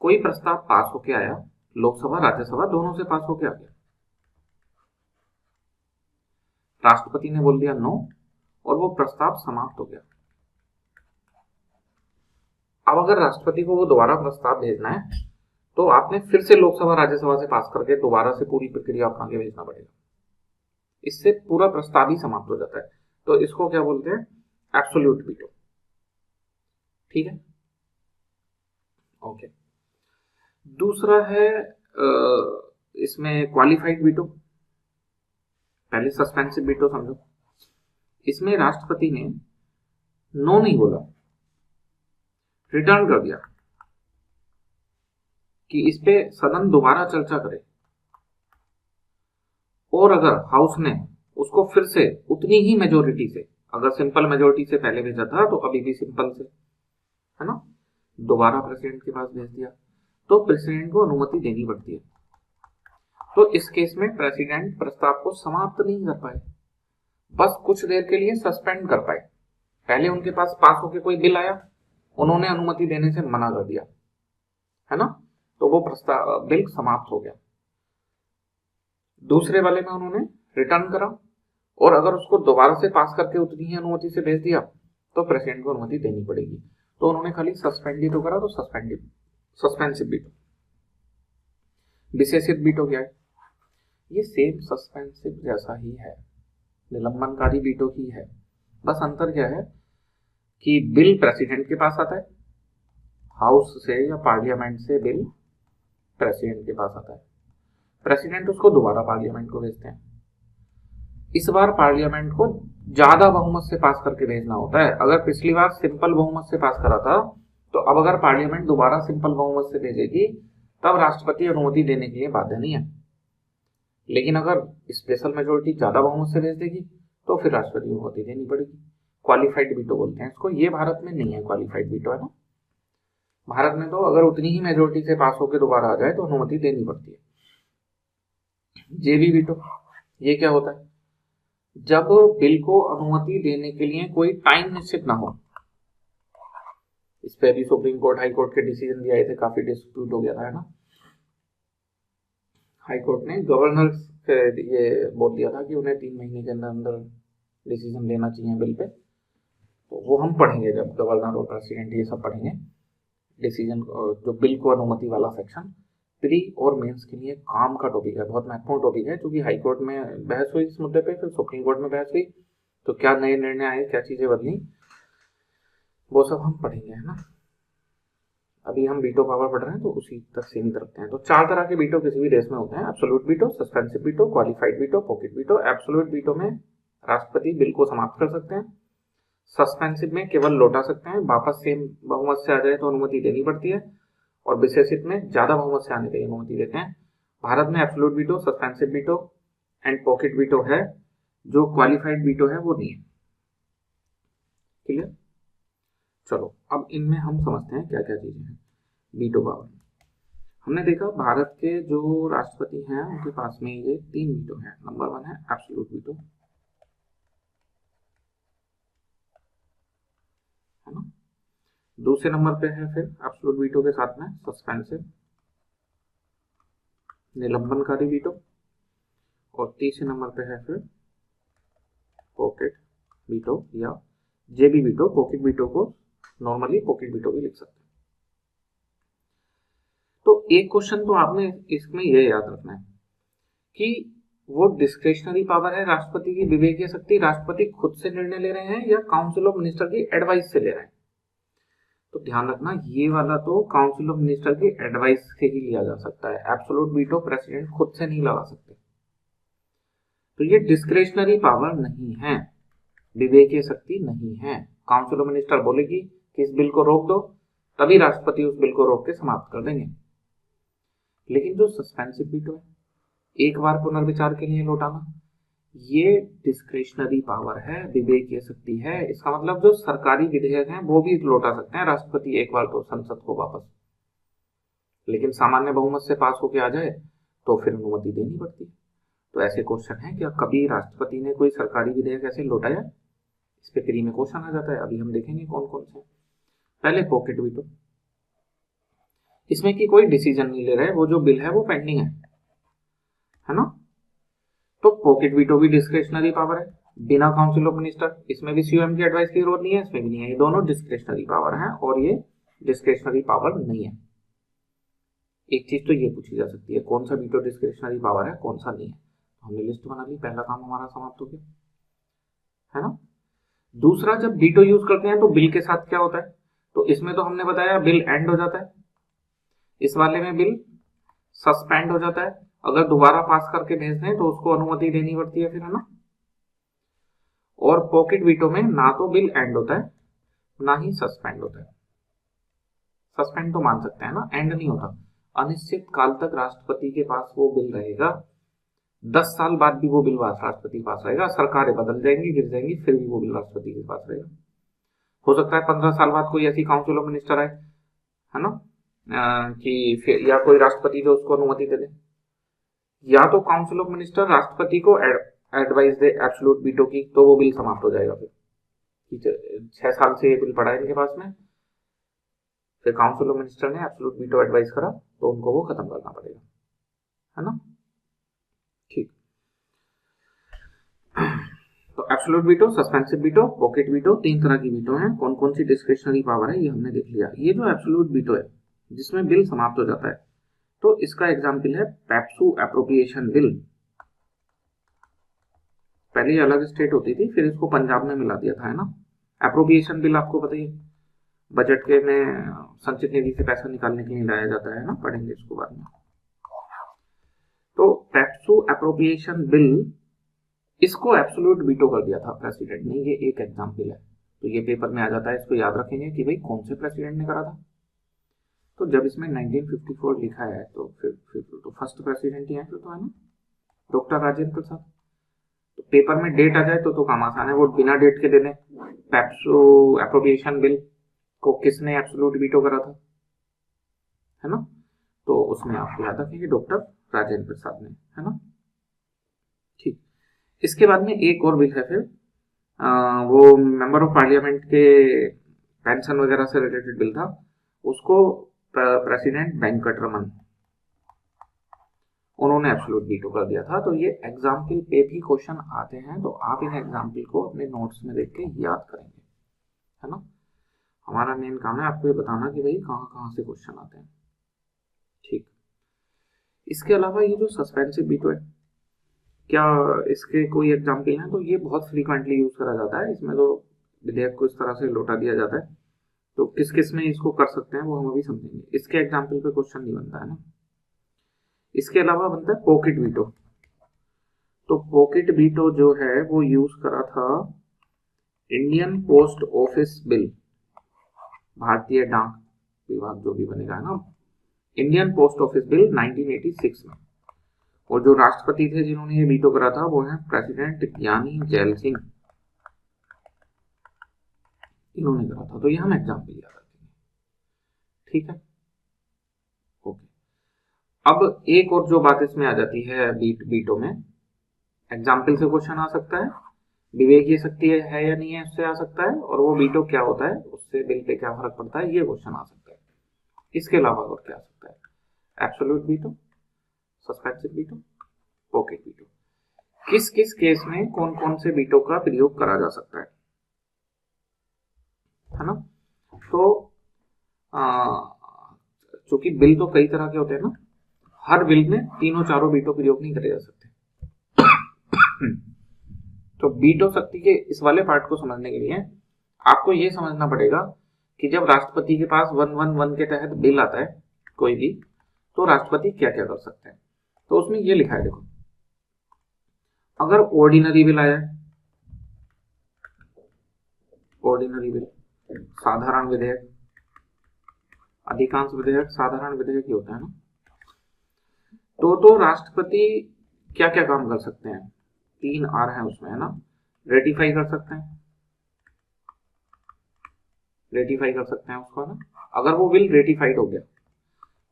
कोई प्रस्ताव पास होके आया, लोकसभा राज्यसभा दोनों से पास होके आ गया, राष्ट्रपति ने बोल दिया नो, और वो प्रस्ताव समाप्त हो गया। अब अगर राष्ट्रपति को वो दोबारा प्रस्ताव भेजना है तो आपने फिर से लोकसभा राज्यसभा से पास करके दोबारा से पूरी प्रक्रिया अपना के भेजना पड़ेगा। इससे पूरा प्रस्ताव ही समाप्त हो जाता है। तो इसको क्या बोलते हैं? Absolute veto. ठीक है, ओके। दूसरा है इसमें क्वालिफाइड वीटो। पहले सस्पेंसिव वीटो समझो। इसमें राष्ट्रपति ने नो नहीं बोला, रिटर्न कर दिया कि इस पे सदन दोबारा चर्चा करे, और अगर हाउस ने उसको फिर से उतनी ही मेजोरिटी से, अगर सिंपल मेजोरिटी से पहले भेजा था तो अभी भी सिंपल से, है ना, दोबारा प्रेसिडेंट के पास भेज दिया, तो प्रेसिडेंट को अनुमति देनी पड़ती है। तो इस केस में प्रेसिडेंट प्रस्ताव को समाप्त नहीं कर पाए, बस कुछ देर के लिए सस्पेंड कर पाए। पहले उनके पास पास होके कोई बिल आया, उन्होंने अनुमति देने से मना कर दिया, है ना, तो वो प्रस्ताव बिल समाप्त हो गया। दूसरे वाले में उन्होंने रिटर्न करा, और अगर उसको दोबारा से पास करके उतनी ही अनुमति से भेज दिया तो प्रेसिडेंट को अनुमति देनी पड़ेगी। तो उन्होंने खाली सस्पेंड ही तो करा, तो सस्पेंसिव वीटो। विशेषित वीटो क्या है? ये सेम सस्पेंसिव जैसा ही है, निलंबनकारी वीटो ही है। बस अंतर क्या है कि बिल प्रेसिडेंट के पास आता है, हाउस से या पार्लियामेंट से बिल प्रेसिडेंट के पास आता है, प्रेसिडेंट उसको दोबारा पार्लियामेंट को भेजते हैं। इस बार पार्लियामेंट को ज्यादा बहुमत से पास करके भेजना होता है। अगर पिछली बार सिंपल बहुमत से पास करा था, तो अब अगर पार्लियामेंट दोबारा सिंपल बहुमत से भेजेगी तब राष्ट्रपति अनुमति देने के लिए बाध्य नहीं है। लेकिन अगर स्पेशल मेजोरिटी ज्यादा बहुमत से भेज देगी तो फिर राष्ट्रपति अनुमति देनी पड़ेगी। क्वालिफाइड वीटो बोलते हैं इसको। ये भारत में नहीं है क्वालिफाइड वीटो, है ना। भारत में तो अगर उतनी ही मेजोरिटी से पास होकर दोबारा आ जाए तो अनुमति देनी पड़ती है। जेबी वीटो, ये क्या होता है? जब बिल को अनुमति देने के लिए कोई टाइम निश्चित ना हो। इस पे अभी सुप्रीम कोर्ट, हाई कोर्ट के डिसीजन भी आए थे, काफी डिस्प्यूट हो गया था, है ना। हाई कोर्ट ने गवर्नर से ये बोल दिया था कि उन्हें 3 महीने के अंदर अंदर डिसीजन लेना चाहिए बिल पे। तो वो हम पढ़ेंगे जब गवर्नर और प्रेसिडेंट ये सब पढ़ेंगे डिसीजन, जो बिल को अनुमति वाला सेक्शन। प्री और मेंस के लिए काम का टॉपिक है, बहुत महत्वपूर्ण टॉपिक है, क्योंकि हाई कोर्ट में बहस हुई इस मुद्दे पे, फिर सुप्रीम कोर्ट में बहस हुई, तो क्या नए निर्णय आए, क्या चीजें बदली, वो सब हम पढ़ेंगे, है ना। अभी हम वीटो पावर पढ़ रहे हैं तो उसी तक सीमित रखते हैं। तो 4 तरह के वीटो किसी भी देश में होते हैं: absolute veto, suspensive veto, qualified veto, pocket veto. Absolute veto में राष्ट्रपति बिल को समाप्त कर सकते हैं, सस्पेंसिव में केवल लौटा सकते हैं, वापस सेम बहुमत से आ जाए तो अनुमति देनी पड़ती है, और विशेषित में ज्यादा बहुमत से आने पर अनुमति देते हैं। भारत में absolute veto, suspensive veto and pocket veto है, जो क्वालिफाइड वीटो है वो नहीं है। क्लियर? चलो अब इनमें हम समझते हैं क्या क्या चीजें हैं वीटो पावर। हमने देखा भारत के जो राष्ट्रपति हैं उनके पास में ये 3 वीटो हैं। नंबर 1 है एब्सोल्यूट वीटो, है ना। दूसरे नंबर पे है फिर एब्सोल्यूट वीटो के साथ में सस्पेंसिव, निलंबनकारी वीटो, और तीसरे नंबर पे है फिर पॉकेट वीटो या जेबी वीटो। पॉकेट वीटो को नॉर्मली पॉकेट वीटो भी लिख सकते हैं। तो एक क्वेश्चन तो आपने इसमें ये याद रखना है कि वो डिस्क्रिशनरी पावर है राष्ट्रपति की, विवेकीय शक्ति, राष्ट्रपति खुद से निर्णय ले रहे हैं या काउंसिल ऑफ मिनिस्टर की एडवाइस से ले रहे हैं। तो ध्यान रखना, ये वाला तो काउंसिल ऑफ मिनिस्टर की एडवाइस से ही लिया जा सकता है। एब्सोल्यूट वीटो प्रेसिडेंट खुद से नहीं लगा सकते। तो ये डिस्क्रिशनरी पावर नहीं है, विवेकीय शक्ति नहीं है। काउंसिल ऑफ मिनिस्टर बोलेगी कि इस बिल को रोक दो, तभी राष्ट्रपति उस बिल को रोक के समाप्त कर देंगे। लेकिन जो सस्पेंसिव वीटो है, एक बार पुनर्विचार के लिए लौटाना, ये डिस्क्रिशनरी पावर है, विवेकीय शक्ति है। इसका मतलब जो सरकारी विधेयक हैं वो भी लौटा सकते हैं राष्ट्रपति एक बार तो संसद को वापस, लेकिन सामान्य बहुमत से पास होके आ जाए तो फिर अनुमति देनी पड़ती है। तो ऐसे क्वेश्चन है, क्या कभी राष्ट्रपति ने कोई सरकारी विधेयक ऐसे लौटाया? इस पे प्री में क्वेश्चन आ जाता है। अभी हम देखेंगे कौन कौन से। पहले पॉकेट वीटो, इसमें कि कोई डिसीजन नहीं ले रहे, वो जो बिल है वो पेंडिंग है ना। तो पॉकेट वीटो भी डिस्क्रिशनरी पावर है, बिना काउंसिल ऑफ मिनिस्टर। इसमें भी सीएम की एडवाइस की जरूरत नहीं है, इसमें भी नहीं है। ये दोनों डिस्क्रिशनरी पावर है और ये डिस्क्रिशनरी पावर नहीं है। एक चीज तो ये पूछी जा सकती है, कौन सा वीटो डिस्क्रिशनरी पावर है, कौन सा नहीं है। हमने लिस्ट बना ली, पहला काम हमारा समाप्त हो गया, है ना। दूसरा, जब वीटो यूज करते हैं तो बिल के साथ क्या होता है, तो इसमें तो हमने बताया बिल एंड हो जाता है, इस वाले में बिल सस्पेंड हो जाता है। अगर दोबारा पास करके भेज दें तो उसको अनुमति देनी पड़ती है फिर, है ना। और पॉकेट वीटो में ना तो बिल एंड होता है ना ही सस्पेंड होता है। सस्पेंड तो मान सकते हैं ना, एंड नहीं होता। अनिश्चित काल तक राष्ट्रपति के पास वो बिल रहेगा, 10 साल बाद भी वो बिल राष्ट्रपति के पास रहेगा, सरकारें बदल जाएंगी, गिर जाएंगी, फिर भी वो बिल राष्ट्रपति के पास रहेगा। हो सकता है 15 साल बाद कोई ऐसी काउंसिल ऑफ मिनिस्टर आए, है ना, कि फिर या कोई राष्ट्रपति जो उसको अनुमति दे दे, या तो काउंसिल ऑफ मिनिस्टर राष्ट्रपति को एडवाइस दे एब्सोल्यूट वीटो की, तो वो बिल समाप्त हो जाएगा। फिर 6 साल से ये बिल पड़ा है इनके पास में, फिर काउंसिल ऑफ मिनिस्टर ने एब्सोल्यूट वीटो एडवाइस करा तो उनको वो खत्म करना पड़ेगा, है ना। ठीक, तो absolute veto, suspensive veto, pocket veto, 3 तरह की वीटो हैं। कौन कौन सी डिस्क्रिशनरी पावर है ये हमने देख लिया। ये जो एब्सोल्यूट वीटो है जिसमें बिल समाप्त हो जाता है, तो इसका एग्जाम्पल है पेप्सू एप्रोप्रिएशन बिल। पहले अलग स्टेट होती थी, फिर इसको पंजाब में मिला दिया था, है ना। एप्रोप्रिएशन बिल आपको पता ही है, बजट के में संचित निधि से पैसा निकालने के लिए लाया जाता है ना, पढ़ेंगे इसको बाद में। तो पेप्सू एप्रोप्रिएशन बिल, इसको एब्सोल्यूट वीटो कर दिया था प्रेसिडेंट ने। ये एक एग्जाम्पल है, तो ये पेपर में आ जाता है, इसको याद रखेंगे कि भाई कौन से प्रेसिडेंट ने करा था। तो जब इसमें 1954 लिखा है तो फिर तो फर्स्ट प्रेसिडेंट ही है फिर तो, है ना, डॉक्टर राजेंद्र प्रसाद। तो पेपर में डेट आ जाए तो काम आसान है, वो बिना डेट के देने। पेप्सू एप्रोप्रिएशन बिल को किसने एब्सोल्यूट वीटो करा था, है ना, तो उसमें आप याद रखेंगे डॉक्टर राजेंद्र प्रसाद ने, है ना। ठीक, इसके बाद में एक और बिल है फिर, वो मेंबर ऑफ पार्लियामेंट के पेंशन वगैरह से रिलेटेड बिल था, उसको प्रेसिडेंट वेंकटरमन, उन्होंने एब्सोल्यूट वीटो कर दिया था। तो ये एग्जाम्पल पे भी क्वेश्चन आते हैं, तो आप इन एग्जाम्पल को अपने नोट्स में देख के याद करेंगे, है ना। हमारा मेन काम है आपको ये बताना कि भाई कहाँ कहाँ से क्वेश्चन आते हैं। ठीक, इसके अलावा ये जो सस्पेंसिव वीटो है, क्या इसके कोई एग्जाम्पल हैं, तो ये बहुत फ्रीक्वेंटली यूज करा जाता है। इसमें तो विधेयक को इस तरह से लौटा दिया जाता है, तो किस किस में इसको कर सकते हैं वो हम अभी समझेंगे। इसके एग्जाम्पल पे क्वेश्चन नहीं बनता है ना। इसके अलावा बनता है पॉकेट वीटो। तो पॉकेट वीटो जो है वो यूज करा था इंडियन पोस्ट ऑफिस बिल, भारतीय डाक विभाग जो भी बनेगा, है ना, इंडियन पोस्ट ऑफिस बिल 1986 में। और जो राष्ट्रपति थे जिन्होंने ये वीटो करा था वो है प्रेसिडेंट ज्ञानी जैल सिंह, इन्होंने करा था। तो ये हम एग्जाम्पल याद रखेंगे, ठीक है, ओके। अब एक और जो बात इसमें आ जाती है वीटो में, एग्जाम्पल से क्वेश्चन आ सकता है, विवेकीय शक्ति है या नहीं है उससे आ सकता है, और वो वीटो क्या होता है उससे बिल पे क्या फर्क पड़ता है ये क्वेश्चन आ सकता है। इसके अलावा और क्या आ सकता है, absolute veto, suspensive veto, pocket veto. किस किस केस में कौन कौन से वीटो का प्रयोग करा जा सकता है ना। तो चूंकि बिल तो कई तरह के होते हैं ना, हर बिल में तीनों चारों वीटो प्रयोग नहीं करे जा सकते। तो वीटो शक्ति के इस वाले पार्ट को समझने के लिए आपको ये समझना पड़ेगा कि जब राष्ट्रपति के पास 111 के तहत बिल आता है कोई भी, तो राष्ट्रपति क्या क्या कर सकते हैं। तो उसमें ये लिखा है, देखो, अगर ऑर्डिनरी बिल आया, ऑर्डिनरी बिल, साधारण विधेयक, अधिकांश विधेयक साधारण विधेयक ही होता है ना, तो राष्ट्रपति क्या क्या काम कर सकते हैं, 3 आर है उसमें, है ना। रेटिफाई कर सकते हैं, रेटिफाई कर सकते हैं उसको, है ना। अगर वो बिल रेटिफाइड हो गया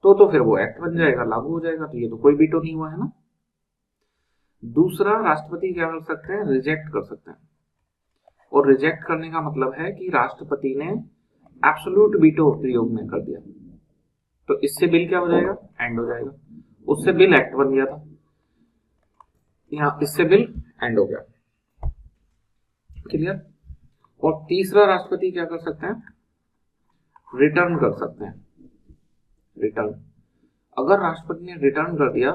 तो फिर वो एक्ट बन जाएगा, लागू हो जाएगा, तो ये तो कोई वीटो नहीं हुआ, है ना। दूसरा, राष्ट्रपति क्या कर सकते हैं, रिजेक्ट कर सकते हैं। और रिजेक्ट करने का मतलब है कि राष्ट्रपति ने एब्सोल्यूट वीटो प्रयोग में कर दिया, तो इससे बिल क्या हो जाएगा, एंड हो जाएगा। उससे बिल एक्ट बन गया था, यहाँ इससे बिल एंड हो गया, क्लियर। और तीसरा, राष्ट्रपति क्या कर सकते हैं, रिटर्न कर सकते हैं, रिटर्न। अगर राष्ट्रपति ने रिटर्न कर दिया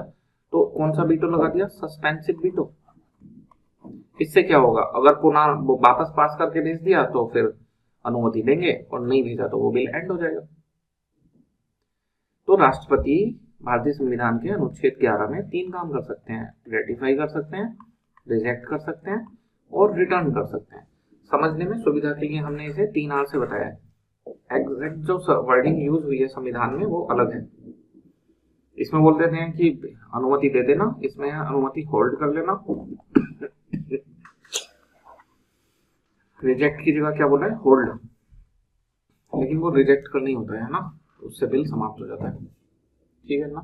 तो कौन सा वीटो लगा दिया, सस्पेंसिव वीटो। इससे क्या होगा, अगर पुनः वो वापस पास करके भेज दिया तो फिर अनुमति देंगे और नहीं भेजा तो वो बिल एंड हो जाएगा। तो राष्ट्रपति भारतीय संविधान के अनुच्छेद 11 में 3 काम कर सकते हैं, रेटिफाई कर सकते हैं, रिजेक्ट कर सकते हैं और रिटर्न कर सकते हैं। समझने में सुविधा के लिए हमने इसे 3 आर से बताया है। एग्जैक्ट जो वर्डिंग यूज हुई है संविधान में वो अलग है। इसमें बोल देते हैं कि अनुमति दे देना, इसमें अनुमति होल्ड कर लेना। रिजेक्ट की जगह क्या बोला है, होल्ड, लेकिन वो रिजेक्ट कर नहीं होता है ना, उससे बिल समाप्त हो जाता है। ठीक है ना।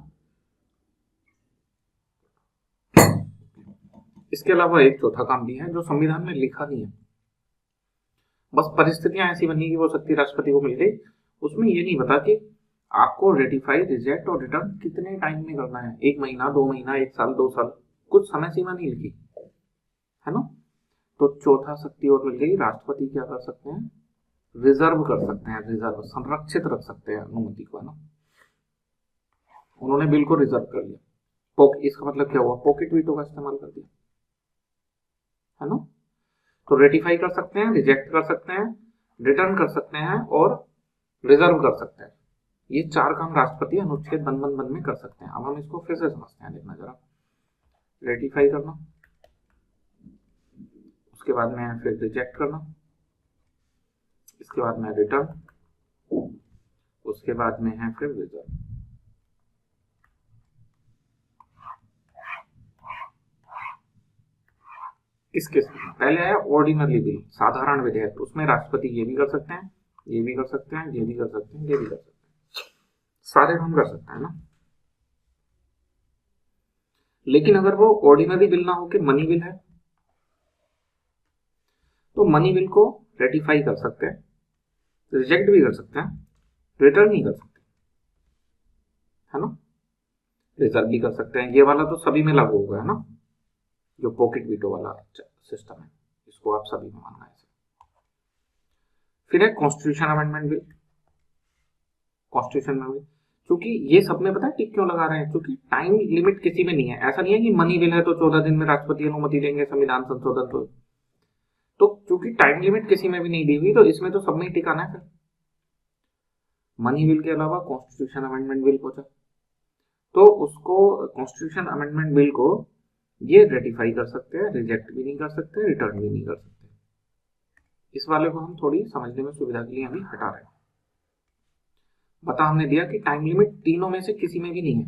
इसके अलावा एक चौथा काम भी है जो संविधान में लिखा नहीं है, बस परिस्थितियां ऐसी बनी कि वो शक्ति राष्ट्रपति को मिल गई। उसमें ये नहीं बता कि आपको रेटिफाई, रिजेक्ट और रिटर्न कितने टाइम में करना है, 1 महीना, 2 महीना, 1 साल, 2 साल, कुछ समय सीमा नहीं लिखी है ना। तो चौथा शक्ति और मिल गई, राष्ट्रपति क्या कर सकते हैं, रिजर्व कर सकते हैं, रिजर्व संरक्षित रख सकते हैं अनुमति को, है ना। उन्होंने बिल को रिजर्व कर लिया। इसका मतलब क्या हुआ, पॉकेट वीटो का इस्तेमाल कर दिया, है ना। तो रेटिफाई कर सकते हैं, रिजेक्ट कर सकते हैं, रिटर्न कर सकते हैं और रिजर्व कर सकते हैं। ये 4 काम राष्ट्रपति अनुच्छेद 1 में कर सकते हैं। अब हम इसको फिर से समझते हैं, देखना जरा। रेटिफाई करना, उसके बाद में फिर रिजेक्ट करना, इसके बाद में रिटर्न, उसके बाद में है फिर रिजर्व। किसके पहले है ऑर्डिनरी बिल, साधारण विधेयक, उसमें राष्ट्रपति ये भी कर सकते हैं, ये भी कर सकते हैं, ये भी कर सकते हैं, ये भी कर सकते हैं, सारे काम कर सकते हैं ना। लेकिन अगर वो ऑर्डिनरी बिल ना हो के मनी बिल है तो मनी बिल को रेटिफाई कर सकते हैं, रिजेक्ट भी कर सकते हैं, रिटर्न नहीं कर सकते, है ना। रिजर्व भी कर सकते हैं। ये वाला तो सभी में लागू होगा, है ना, जो पॉकेट वीटो वाला सिस्टम है, इसको आप सभी में मानना है। फिर है कॉन्स्टिट्यूशन अमेंडमेंट बिल। कॉन्स्टिट्यूशन में क्योंकि ये सब में पता है टिक क्यों लगा रहे हैं, क्योंकि टाइम लिमिट किसी में नहीं है। ऐसा नहीं है कि मनी बिल है तो 14 दिन में राष्ट्रपति अनुमति देंगे संविधान संशोधन तो क्योंकि टाइम लिमिट किसी में भी नहीं दी हुई तो इसमें तो सब में ही टिकाना है। फिर मनी बिल के अलावा कॉन्स्टिट्यूशन अमेंडमेंट बिल पहुंचा तो उसको कॉन्स्टिट्यूशन अमेंडमेंट बिल को ये रेटिफाई कर सकते हैं, रिजेक्ट भी नहीं कर सकते, रिटर्न भी नहीं कर सकते। इस वाले को हम थोड़ी समझने में सुविधा के लिए अभी हटा रहे हैं। बता हमने दिया कि टाइम लिमिट तीनों में से किसी में भी नहीं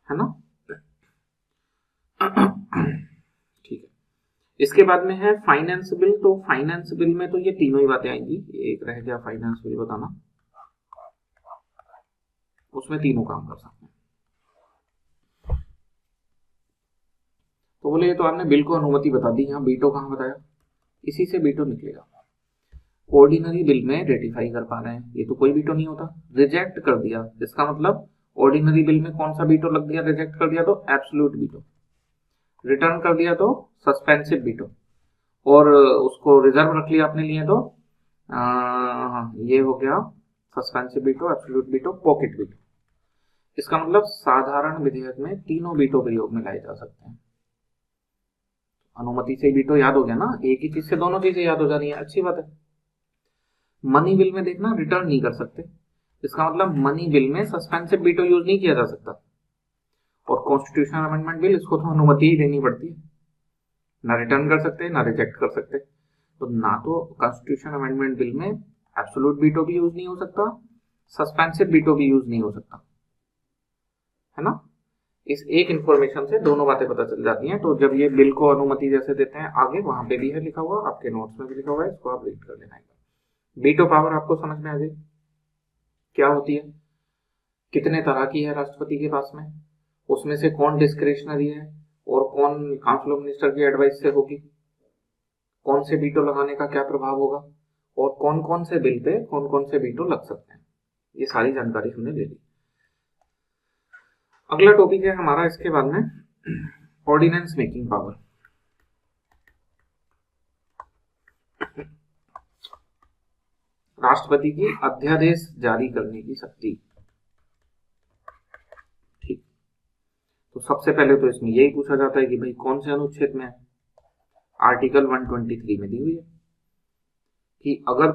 है ना। ठीक है। इसके बाद में है फाइनेंस बिल। तो फाइनेंस बिल में तो ये तीनों ही बातें आएंगी। एक रह गया फाइनेंस बिल बताना, उसमें तीनों काम कर सकते हैं। तो बोले ये तो आपने बिल को अनुमति बता दी, यहाँ बीटो कहाँ बताया, इसी से बीटो निकलेगा। ऑर्डिनरी बिल में रेटिफाई कर पा रहे हैं, ये तो कोई बीटो नहीं होता। रिजेक्ट कर दिया, इसका मतलब ऑर्डिनरी बिल में कौन सा बीटो लग दिया, रिजेक्ट कर दिया तो एब्सोल्यूट बीटो। रिटर्न कर दिया तो सस्पेंसिव बीटो, और उसको रिजर्व रख लिया अपने लिए तो ये हो गया सस्पेंसिव बीटो, एब्सोल्यूट बीटो, पॉकेट बीटो। इसका मतलब साधारण विधेयक में तीनों बीटो प्रयोग में लाए जा सकते हैं। अनुमति से बीटो याद हो गया ना, एक ही चीज से दोनों चीजें याद हो जानी है, अच्छी बात है। मनी बिल में देखना रिटर्न नहीं कर सकते, इसका मतलब मनी बिल में सस्पेंसिव बीटो यूज नहीं किया जा सकता। और कॉन्स्टिट्यूशन अमेंडमेंट बिल, इसको तो अनुमति ही देनी पड़ती है, ना रिटर्न कर सकते ना रिजेक्ट कर सकते। तो ना तो कॉन्स्टिट्यूशन अमेंडमेंट बिल में एब्सोल्यूट बीटो भी यूज नहीं हो सकता, सस्पेंसिव बीटो भी यूज नहीं हो सकता, है ना। इस एक इंफॉर्मेशन से दोनों बातें पता चल जाती हैं। तो जब ये बिल को अनुमति जैसे देते हैं, आगे वहां पे भी है लिखा हुआ, आपके नोट्स में भी लिखा हुआ है, इसको आप रीड कर लेना। बीटो पावर आपको समझ में आ गई क्या होती है, कितने तरह की है राष्ट्रपति के पास में, उसमें से कौन डिस्क्रिशनरी है और कौन काउंसिल ऑफ मिनिस्टर की एडवाइस से होगी, कौन से बीटो लगाने का क्या प्रभाव होगा, और कौन कौन से बिल पे कौन कौन से बीटो लग सकते हैं, ये सारी जानकारी हमने ले ली। अगला टॉपिक है हमारा इसके बाद में ऑर्डिनेंस मेकिंग पावर। राष्ट्रपति की अध्यादेश जारी करने की शक्ति। तो सबसे पहले तो इसमें यही पूछा जाता है कि भाई कौन से अनुच्छेद में है। आर्टिकल 123 में दी हुई है कि अगर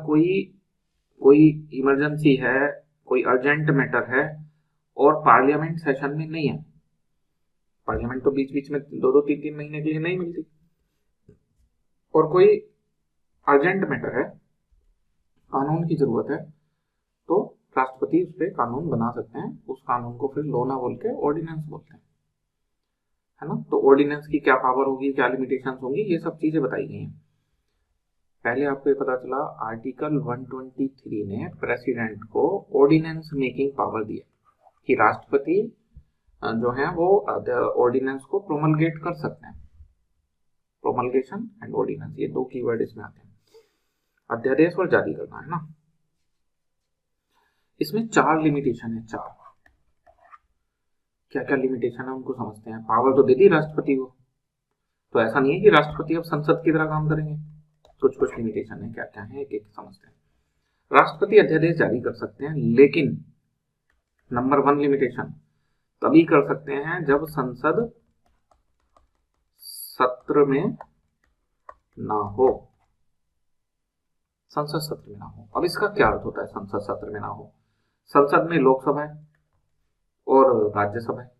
कोई इमरजेंसी है, कोई अर्जेंट मैटर है और पार्लियामेंट सेशन में नहीं है, पार्लियामेंट तो बीच बीच में 2-2 3-3 महीने के लिए नहीं मिलती, और कोई अर्जेंट मैटर है, कानून की जरूरत है, तो राष्ट्रपति उस पर कानून बना सकते हैं। उस कानून को फिर लॉ ना बोल के ऑर्डिनेंस बोलते हैं, है ना। तो ऑर्डिनेंस की क्या पावर होगी, क्या लिमिटेशंस होंगी, ये सब चीजें बताई गई हैं। पहले आपको ये पता चला आर्टिकल 123 ने प्रेसिडेंट को ऑर्डिनेंस मेकिंग पावर दी है कि राष्ट्रपति जो है वो ऑर्डिनेंस को प्रोमलगेट कर सकते हैं। प्रोमलगेशन एंड ऑर्डिनेंस, ये दो कीवर्ड इसमें आते हैं। अध्यादेश और जारी करना, है ना। इसमें 4 लिमिटेशन है, 4। क्या क्या लिमिटेशन है उनको समझते हैं। पावर तो दे दी राष्ट्रपति को, तो ऐसा नहीं है कि राष्ट्रपति अब संसद की तरह काम करेंगे। कुछ कुछ लिमिटेशन है, क्या क्या है एक एक समझते हैं। राष्ट्रपति अध्यादेश जारी कर सकते हैं, लेकिन नंबर 1 लिमिटेशन तभी कर सकते हैं जब संसद सत्र में ना हो। संसद सत्र में ना हो, अब इसका क्या अर्थ होता है संसद सत्र में ना हो। संसद में लोकसभा है और राज्यसभा है।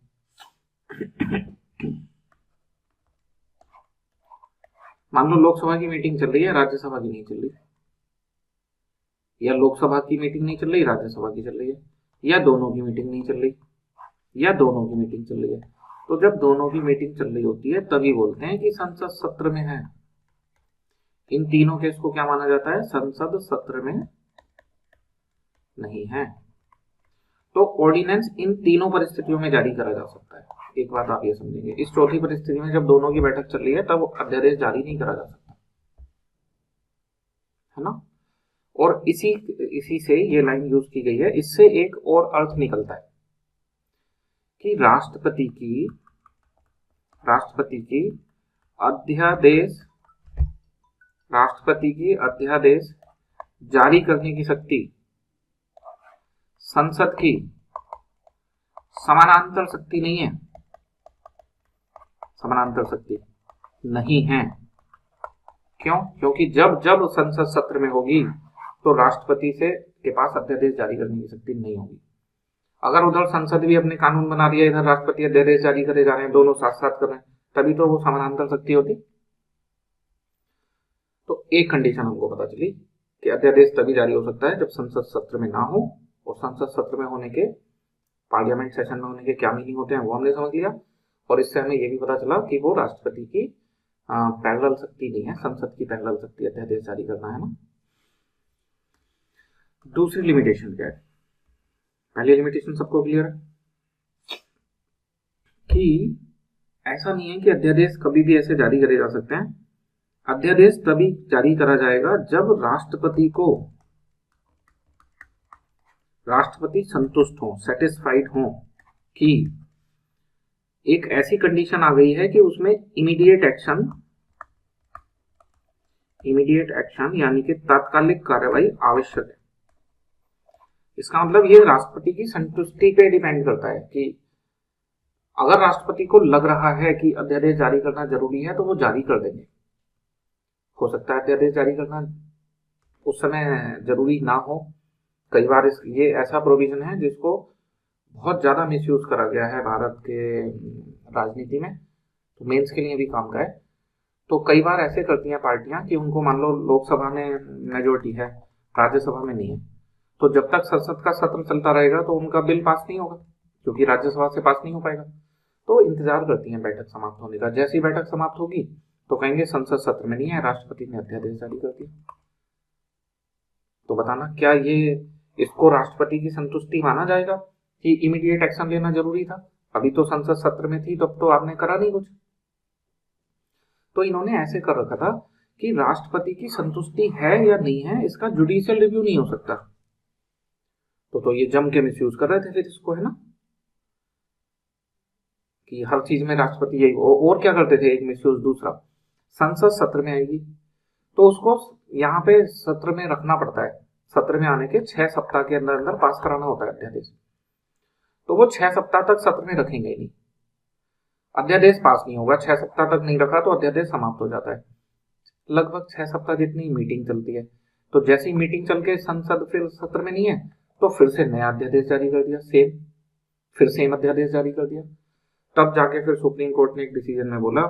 मान लो लोकसभा की मीटिंग चल रही है, राज्यसभा की नहीं चल रही, या लोकसभा की मीटिंग नहीं चल रही, राज्यसभा की चल रही है, या दोनों की मीटिंग नहीं चल रही, या दोनों की मीटिंग चल रही है। तो जब दोनों की मीटिंग चल रही होती है तभी बोलते हैं कि संसद सत्र में है। इन तीनों केस को क्या माना जाता है, संसद सत्र में नहीं है। तो ऑर्डिनेंस इन तीनों परिस्थितियों में जारी करा जा सकता है। एक बात आप ये समझेंगे, इस चौथी परिस्थिति में जब दोनों की बैठक चल रही है तब अध्यादेश जारी नहीं करा जा सकता, है ना। और इसी से ये लाइन यूज की गई है। इससे एक और अर्थ निकलता है कि राष्ट्रपति की अध्यादेश जारी करने की शक्ति संसद की समानांतर शक्ति नहीं है, समानांतर शक्ति नहीं है। क्यों? क्योंकि जब जब संसद सत्र में होगी तो राष्ट्रपति के पास अध्यादेश जारी करने की शक्ति नहीं होगी। अगर उधर संसद भी अपने कानून बना दिया, इधर राष्ट्रपति अध्यादेश जारी करे जा रहे हैं, दोनों साथ साथ कर रहे हैं, तभी तो वो समानांतर शक्ति होती। तो एक कंडीशन हमको पता चली कि अध्यादेश तभी जारी हो सकता है जब संसद सत्र में ना हो, और संसद सत्र में होने के, पार्लियामेंट सेशन में होने के क्या मीनिंग होते हैं वो हमने समझ लिया। और इससे हमें ये भी पता चला कि वो राष्ट्रपति की पैरेलल शक्ति नहीं है, संसद की पैरेलल शक्ति अध्यादेश जारी करना, है ना। दूसरी लिमिटेशन क्या है, पहली लिमिटेशन सबको क्लियर है कि ऐसा नहीं है कि अध्यादेश कभी भी ऐसे जारी करे जा सकते हैं। अध्यादेश तभी जारी करा जाएगा जब राष्ट्रपति संतुष्ट हो, सेटिस्फाइड हो कि एक ऐसी कंडीशन आ गई है कि उसमें इमीडिएट एक्शन यानी कि तात्कालिक कार्रवाई आवश्यक है। इसका मतलब ये राष्ट्रपति की संतुष्टि पे डिपेंड करता है कि अगर राष्ट्रपति को लग रहा है कि अध्यादेश जारी करना जरूरी है तो वो जारी कर देंगे। हो सकता है अध्यादेश जारी करना उस समय जरूरी ना हो। कई बार ये ऐसा प्रोविजन है जिसको बहुत ज्यादा मिसयूज करा गया है भारत के राजनीति में, तो मेंस के लिए भी काम का है। तो कई बार ऐसे करती हैं पार्टियां कि उनको मान लो लोकसभा में मेजोरिटी है, राज्यसभा में नहीं है, तो जब तक संसद का सत्र चलता रहेगा तो उनका बिल पास नहीं होगा, क्योंकि राज्यसभा से पास नहीं हो पाएगा। तो इंतजार करती हैं बैठक समाप्त होने का। जैसी बैठक समाप्त होगी तो कहेंगे संसद सत्र में नहीं है, राष्ट्रपति ने अध्यादेश जारी कर दिया। तो बताना क्या ये इसको राष्ट्रपति की संतुष्टि माना जाएगा कि इमीडिएट एक्शन लेना जरूरी था? अभी तो संसद सत्र में थी, तब तो आपने करा नहीं कुछ। तो इन्होंने ऐसे कर रखा था कि राष्ट्रपति की संतुष्टि है या नहीं है इसका जुडिशियल रिव्यू नहीं हो सकता। तो ये जम के मिसयूज कर रहे थे फिर इसको, है ना, कि हर चीज में राष्ट्रपति यही। और क्या करते थे एक मिसयूज दूसरा, संसद सत्र में आएगी तो उसको यहाँ पे सत्र में रखना पड़ता है। सत्र में आने के 6 सप्ताह के अंदर पास कराना होता है अध्यादेश। तो वो 6 सप्ताह तक सत्र में रखेंगे नहीं, अध्यादेश पास नहीं होगा, 6 सप्ताह तक नहीं रखा तो अध्यादेश समाप्त हो जाता है। लगभग 6 सप्ताह जितनी मीटिंग चलती है, तो जैसी मीटिंग चल के संसद फिर सत्र में नहीं है तो फिर से नया अध्यादेश जारी कर दिया, फिर सेम अध्यादेश जारी कर दिया। तब जाके फिर सुप्रीम कोर्ट ने एक डिसीजन में बोला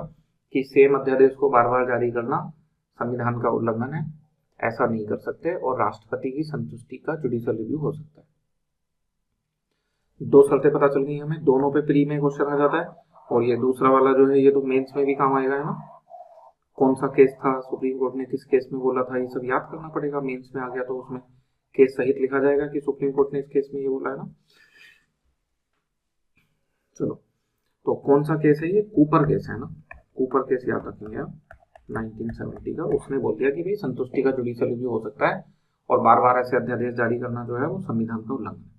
कि सेम अध्यादेश को बार बार जारी करना संविधान का उल्लंघन है, ऐसा नहीं कर सकते, और राष्ट्रपति की संतुष्टि का जुडिशियल रिव्यू हो सकता है। 2 शर्तें पता चल गई हमें, दोनों पे प्री में क्वेश्चन आ जाता है, और ये दूसरा वाला जो है ये तो मेंस में भी काम आएगा, है ना। कौन सा केस था, सुप्रीम कोर्ट ने किस केस में बोला था, ये सब याद करना पड़ेगा। मेंस में आ गया तो उसमें केस सहित लिखा जाएगा कि सुप्रीम कोर्ट ने इस केस में ये बोला है ना। चलो, तो कौन सा केस है ये, कूपर केस है ना। कूपर केस याद रखेंगे आप, 1970 का। उसने बोल दिया कि भाई संतुष्टि का जुडिशियल रिव्यू हो सकता है, और बार बार ऐसे अध्यादेश जारी करना जो है वो संविधान का उल्लंघन है,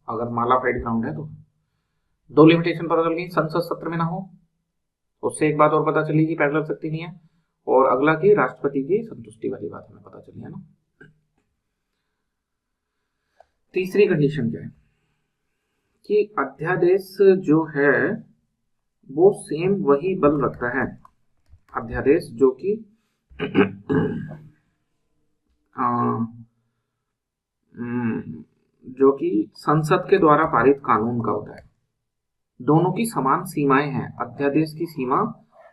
अगर मालाफाइड ग्राउंड है तो। 2 लिमिटेशन पता चल गई, संसद सत्र में ना हो, उससे एक बात और पता चली कि पैरेलल शक्ति नहीं है, और अगला की राष्ट्रपति की संतुष्टि वाली बात हमें पता चली है ना। तीसरी कंडीशन क्या है कि अध्यादेश जो है वो सेम वही बल रखता है, अध्यादेश जो कि संसद के द्वारा पारित कानून का होता है। दोनों की समान सीमाएं हैं, अध्यादेश की सीमा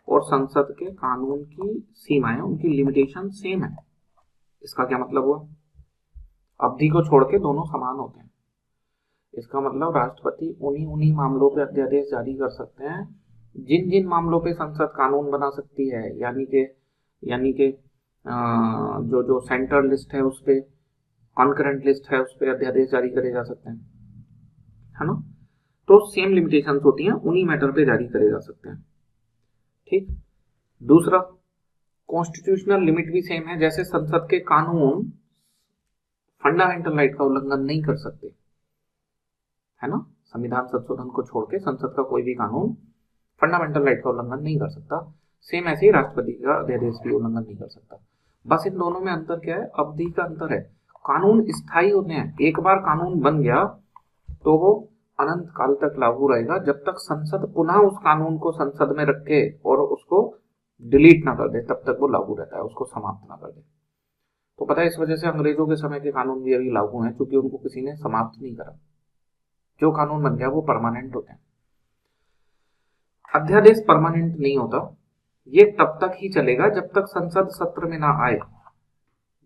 और संसद के कानून की सीमाएं, उनकी लिमिटेशन सेम है। इसका क्या मतलब हुआ, अवधि को छोड़ के दोनों समान होते हैं। इसका मतलब राष्ट्रपति उन्हीं मामलों पे अध्यादेश जारी कर सकते हैं जिन जिन मामलों पे संसद कानून बना सकती है, यानी कि जो सेंट्रल लिस्ट है उस पे, कॉन्करेंट लिस्ट है उस पे अध्यादेश जारी करे जा सकते हैं, है ना। तो सेम लिमिटेशंस होती हैं, उन्हीं मैटर पे जारी करे जा सकते हैं, ठीक। दूसरा, कॉन्स्टिट्यूशनल लिमिट भी सेम है, जैसे संसद के कानून फंडामेंटल राइट का उल्लंघन नहीं कर सकते, है ना। संविधान संशोधन को छोड़ के संसद का कोई भी कानून फंडामेंटल राइट का उल्लंघन नहीं कर सकता। सेम ऐसे ही राष्ट्रपति का अध्यादेश भी उल्लंघन नहीं कर सकता। बस इन दोनों में अंतर क्या है, अवधि का अंतर है। कानून स्थायी होते हैं, एक बार कानून बन गया तो वो अनंत काल तक लागू रहेगा, जब तक संसद पुनः उस कानून को संसद में रखे और उसको डिलीट ना कर दे, तब तक वो लागू रहता है, उसको समाप्त ना कर दे। तो पता है, इस वजह से अंग्रेजों के समय के कानून भी अभी लागू हैं, क्योंकि उनको किसी ने समाप्त नहीं करा। जो कानून बन गया वो परमानेंट होते हैं। अध्यादेश परमानेंट नहीं होता, ये तब तक ही चलेगा जब तक संसद सत्र में ना आए।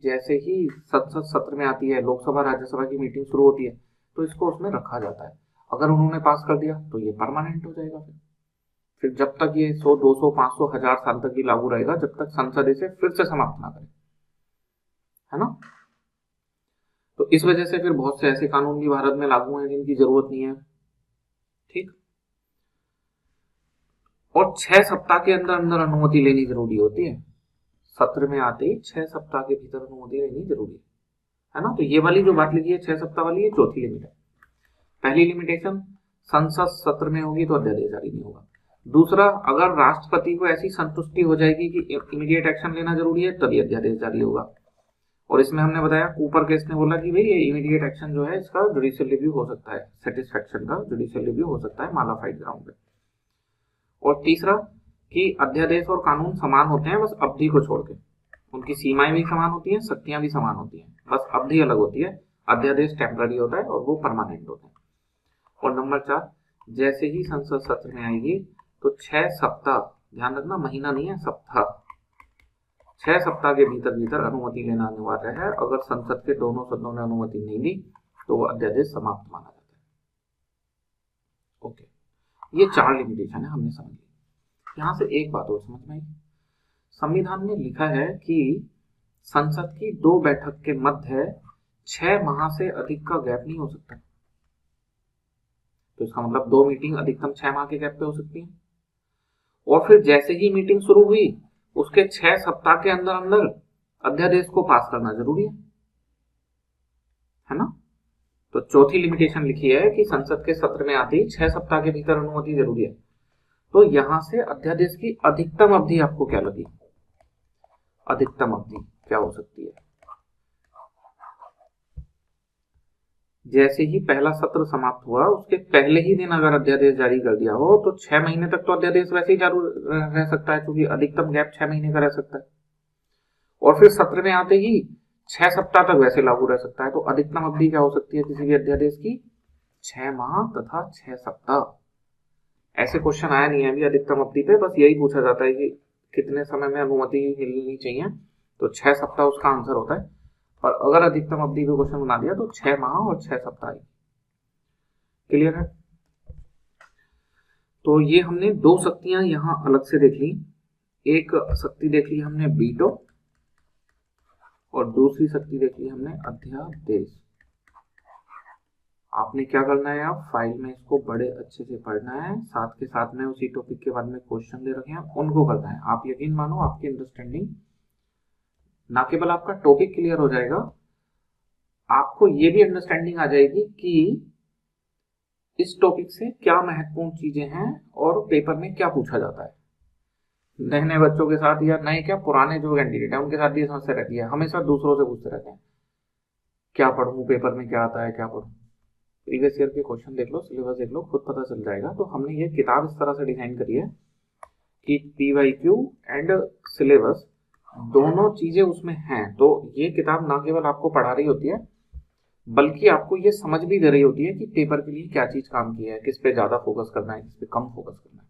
जैसे ही संसद सत्र में आती है, लोकसभा राज्यसभा की मीटिंग शुरू होती है, तो इसको उसमें रखा जाता है। अगर उन्होंने पास कर दिया तो ये परमानेंट हो जाएगा। फिर जब तक ये 100, 200, 500, 1000 साल तक भी लागू रहेगा, जब तक संसद इसे फिर से समाप्त ना करे, है ना। तो इस वजह से फिर बहुत से ऐसे कानून भी भारत में लागू हैं जिनकी जरूरत नहीं है, ठीक। और 6 सप्ताह के अंदर अंदर अनुमति लेनी जरूरी होती है। सत्र में आते ही 6 सप्ताह के भीतर अनुमति लेनी जरूरी है ना। तो ये वाली जो बात लिखी है 6 सप्ताह वाली, ये चौथी लिमिट है। पहली लिमिटेशन, संसद सत्र में होगी तो अध्यादेश जारी नहीं होगा। दूसरा, अगर राष्ट्रपति को ऐसी संतुष्टि हो जाएगी कि इमीडिएट एक्शन लेना जरूरी है, तभी अध्यादेश जारी होगा। और इसमें हमने बताया, कूपर केस ने बोला कि भाई ये इमीडिएट एक्शन जो है इसका जुडिशियल रिव्यू हो सकता है, सेटिस्फेक्शन का जुडिशियल रिव्यू हो सकता है मालाफाइड ग्राउंड पे। और तीसरा कि अध्यादेश और कानून समान होते हैं, बस अवधि को छोड़ के। उनकी सीमाएं भी समान होती हैं, शक्तियां भी समान होती हैं, बस अवधि अलग होती है। अध्यादेश टेम्पररी होता है और वो परमानेंट होता है। और नंबर 4, जैसे ही संसद सत्र में आएगी तो 6 सप्ताह, ध्यान रखना महीना नहीं है, सप्ताह, 6 सप्ताह के भीतर अनुमति लेना अनिवार्य है। अगर संसद के दोनों सदनों ने अनुमति नहीं दी तो वो अध्यादेश समाप्त माना जाता है। ओके, ये 4 लिमिटेशन है, हमने समझ ली। यहां से एक बात और समझ में आई, संविधान में लिखा है कि संसद की 2 बैठक के मध्य 6 माह से अधिक का गैप नहीं हो सकता। तो इसका मतलब 2 मीटिंग अधिकतम 6 माह के गैप पे हो सकती है। और फिर जैसे ही मीटिंग शुरू हुई उसके 6 सप्ताह के अंदर अंदर अध्यादेश को पास करना जरूरी है ना। तो चौथी लिमिटेशन लिखी है कि संसद के सत्र में आते ही 6 सप्ताह के भीतर अनुमति जरूरी है। तो यहां से अध्यादेश की अधिकतम अवधि आपको क्या लगी, अधिकतम अवधि क्या हो सकती है? जैसे ही पहला सत्र समाप्त हुआ उसके पहले ही दिन अगर अध्यादेश जारी कर दिया हो तो 6 महीने तक तो अध्यादेश वैसे ही चालू रह सकता है, क्योंकि अधिकतम गैप 6 महीने का रह सकता है। और फिर सत्र में आते ही 6 सप्ताह तक वैसे लागू रह सकता है। तो अधिकतम अवधि क्या हो सकती है किसी भी अध्यादेश की? 6 माह तथा 6 सप्ताह। ऐसे क्वेश्चन आया नहीं है अभी अधिकतम अवधि पे, बस यही पूछा जाता है कि कितने समय में अनुमति मिलनी चाहिए, तो 6 सप्ताह उसका आंसर होता है। और अगर अधिकतम अवधि पे क्वेश्चन बना दिया तो 6 माह और 6 सप्ताह। क्लियर है? तो ये हमने दो शक्तियां यहां अलग से देख ली। एक शक्ति देख ली हमने वीटो और दूसरी शक्ति देख ली हमने अध्यादेश। आपने क्या करना है, आप फाइल में इसको बड़े अच्छे से पढ़ना है, साथ के साथ में उसी टॉपिक के बाद में क्वेश्चन दे रखे हैं उनको करना है। आप यकीन मानो आपकी अंडरस्टैंडिंग ना केवल आपका टॉपिक क्लियर हो जाएगा, आपको ये भी अंडरस्टैंडिंग आ जाएगी कि इस टॉपिक से क्या महत्वपूर्ण चीजें हैं और पेपर में क्या पूछा जाता है। नए नए बच्चों के साथ या नए क्या पुराने जो कैंडिडेट है उनके साथ भी समस्या रहती है, हमेशा दूसरों से पूछते रहते हैं क्या पढ़ूं, पेपर में क्या आता है, क्या पढ़ूं। प्रीवियस ईयर के क्वेश्चन देख लो, सिलेबस देख लो, खुद पता चल जाएगा। तो हमने ये किताब इस तरह से डिजाइन करी है कि PYQ एंड सिलेबस दोनों चीजें उसमें हैं। तो ये किताब ना केवल आपको पढ़ा रही होती है बल्कि आपको ये समझ भी दे रही होती है कि पेपर के लिए क्या चीज काम की है, किस पे ज्यादा फोकस करना है, किस पे कम फोकस करना है।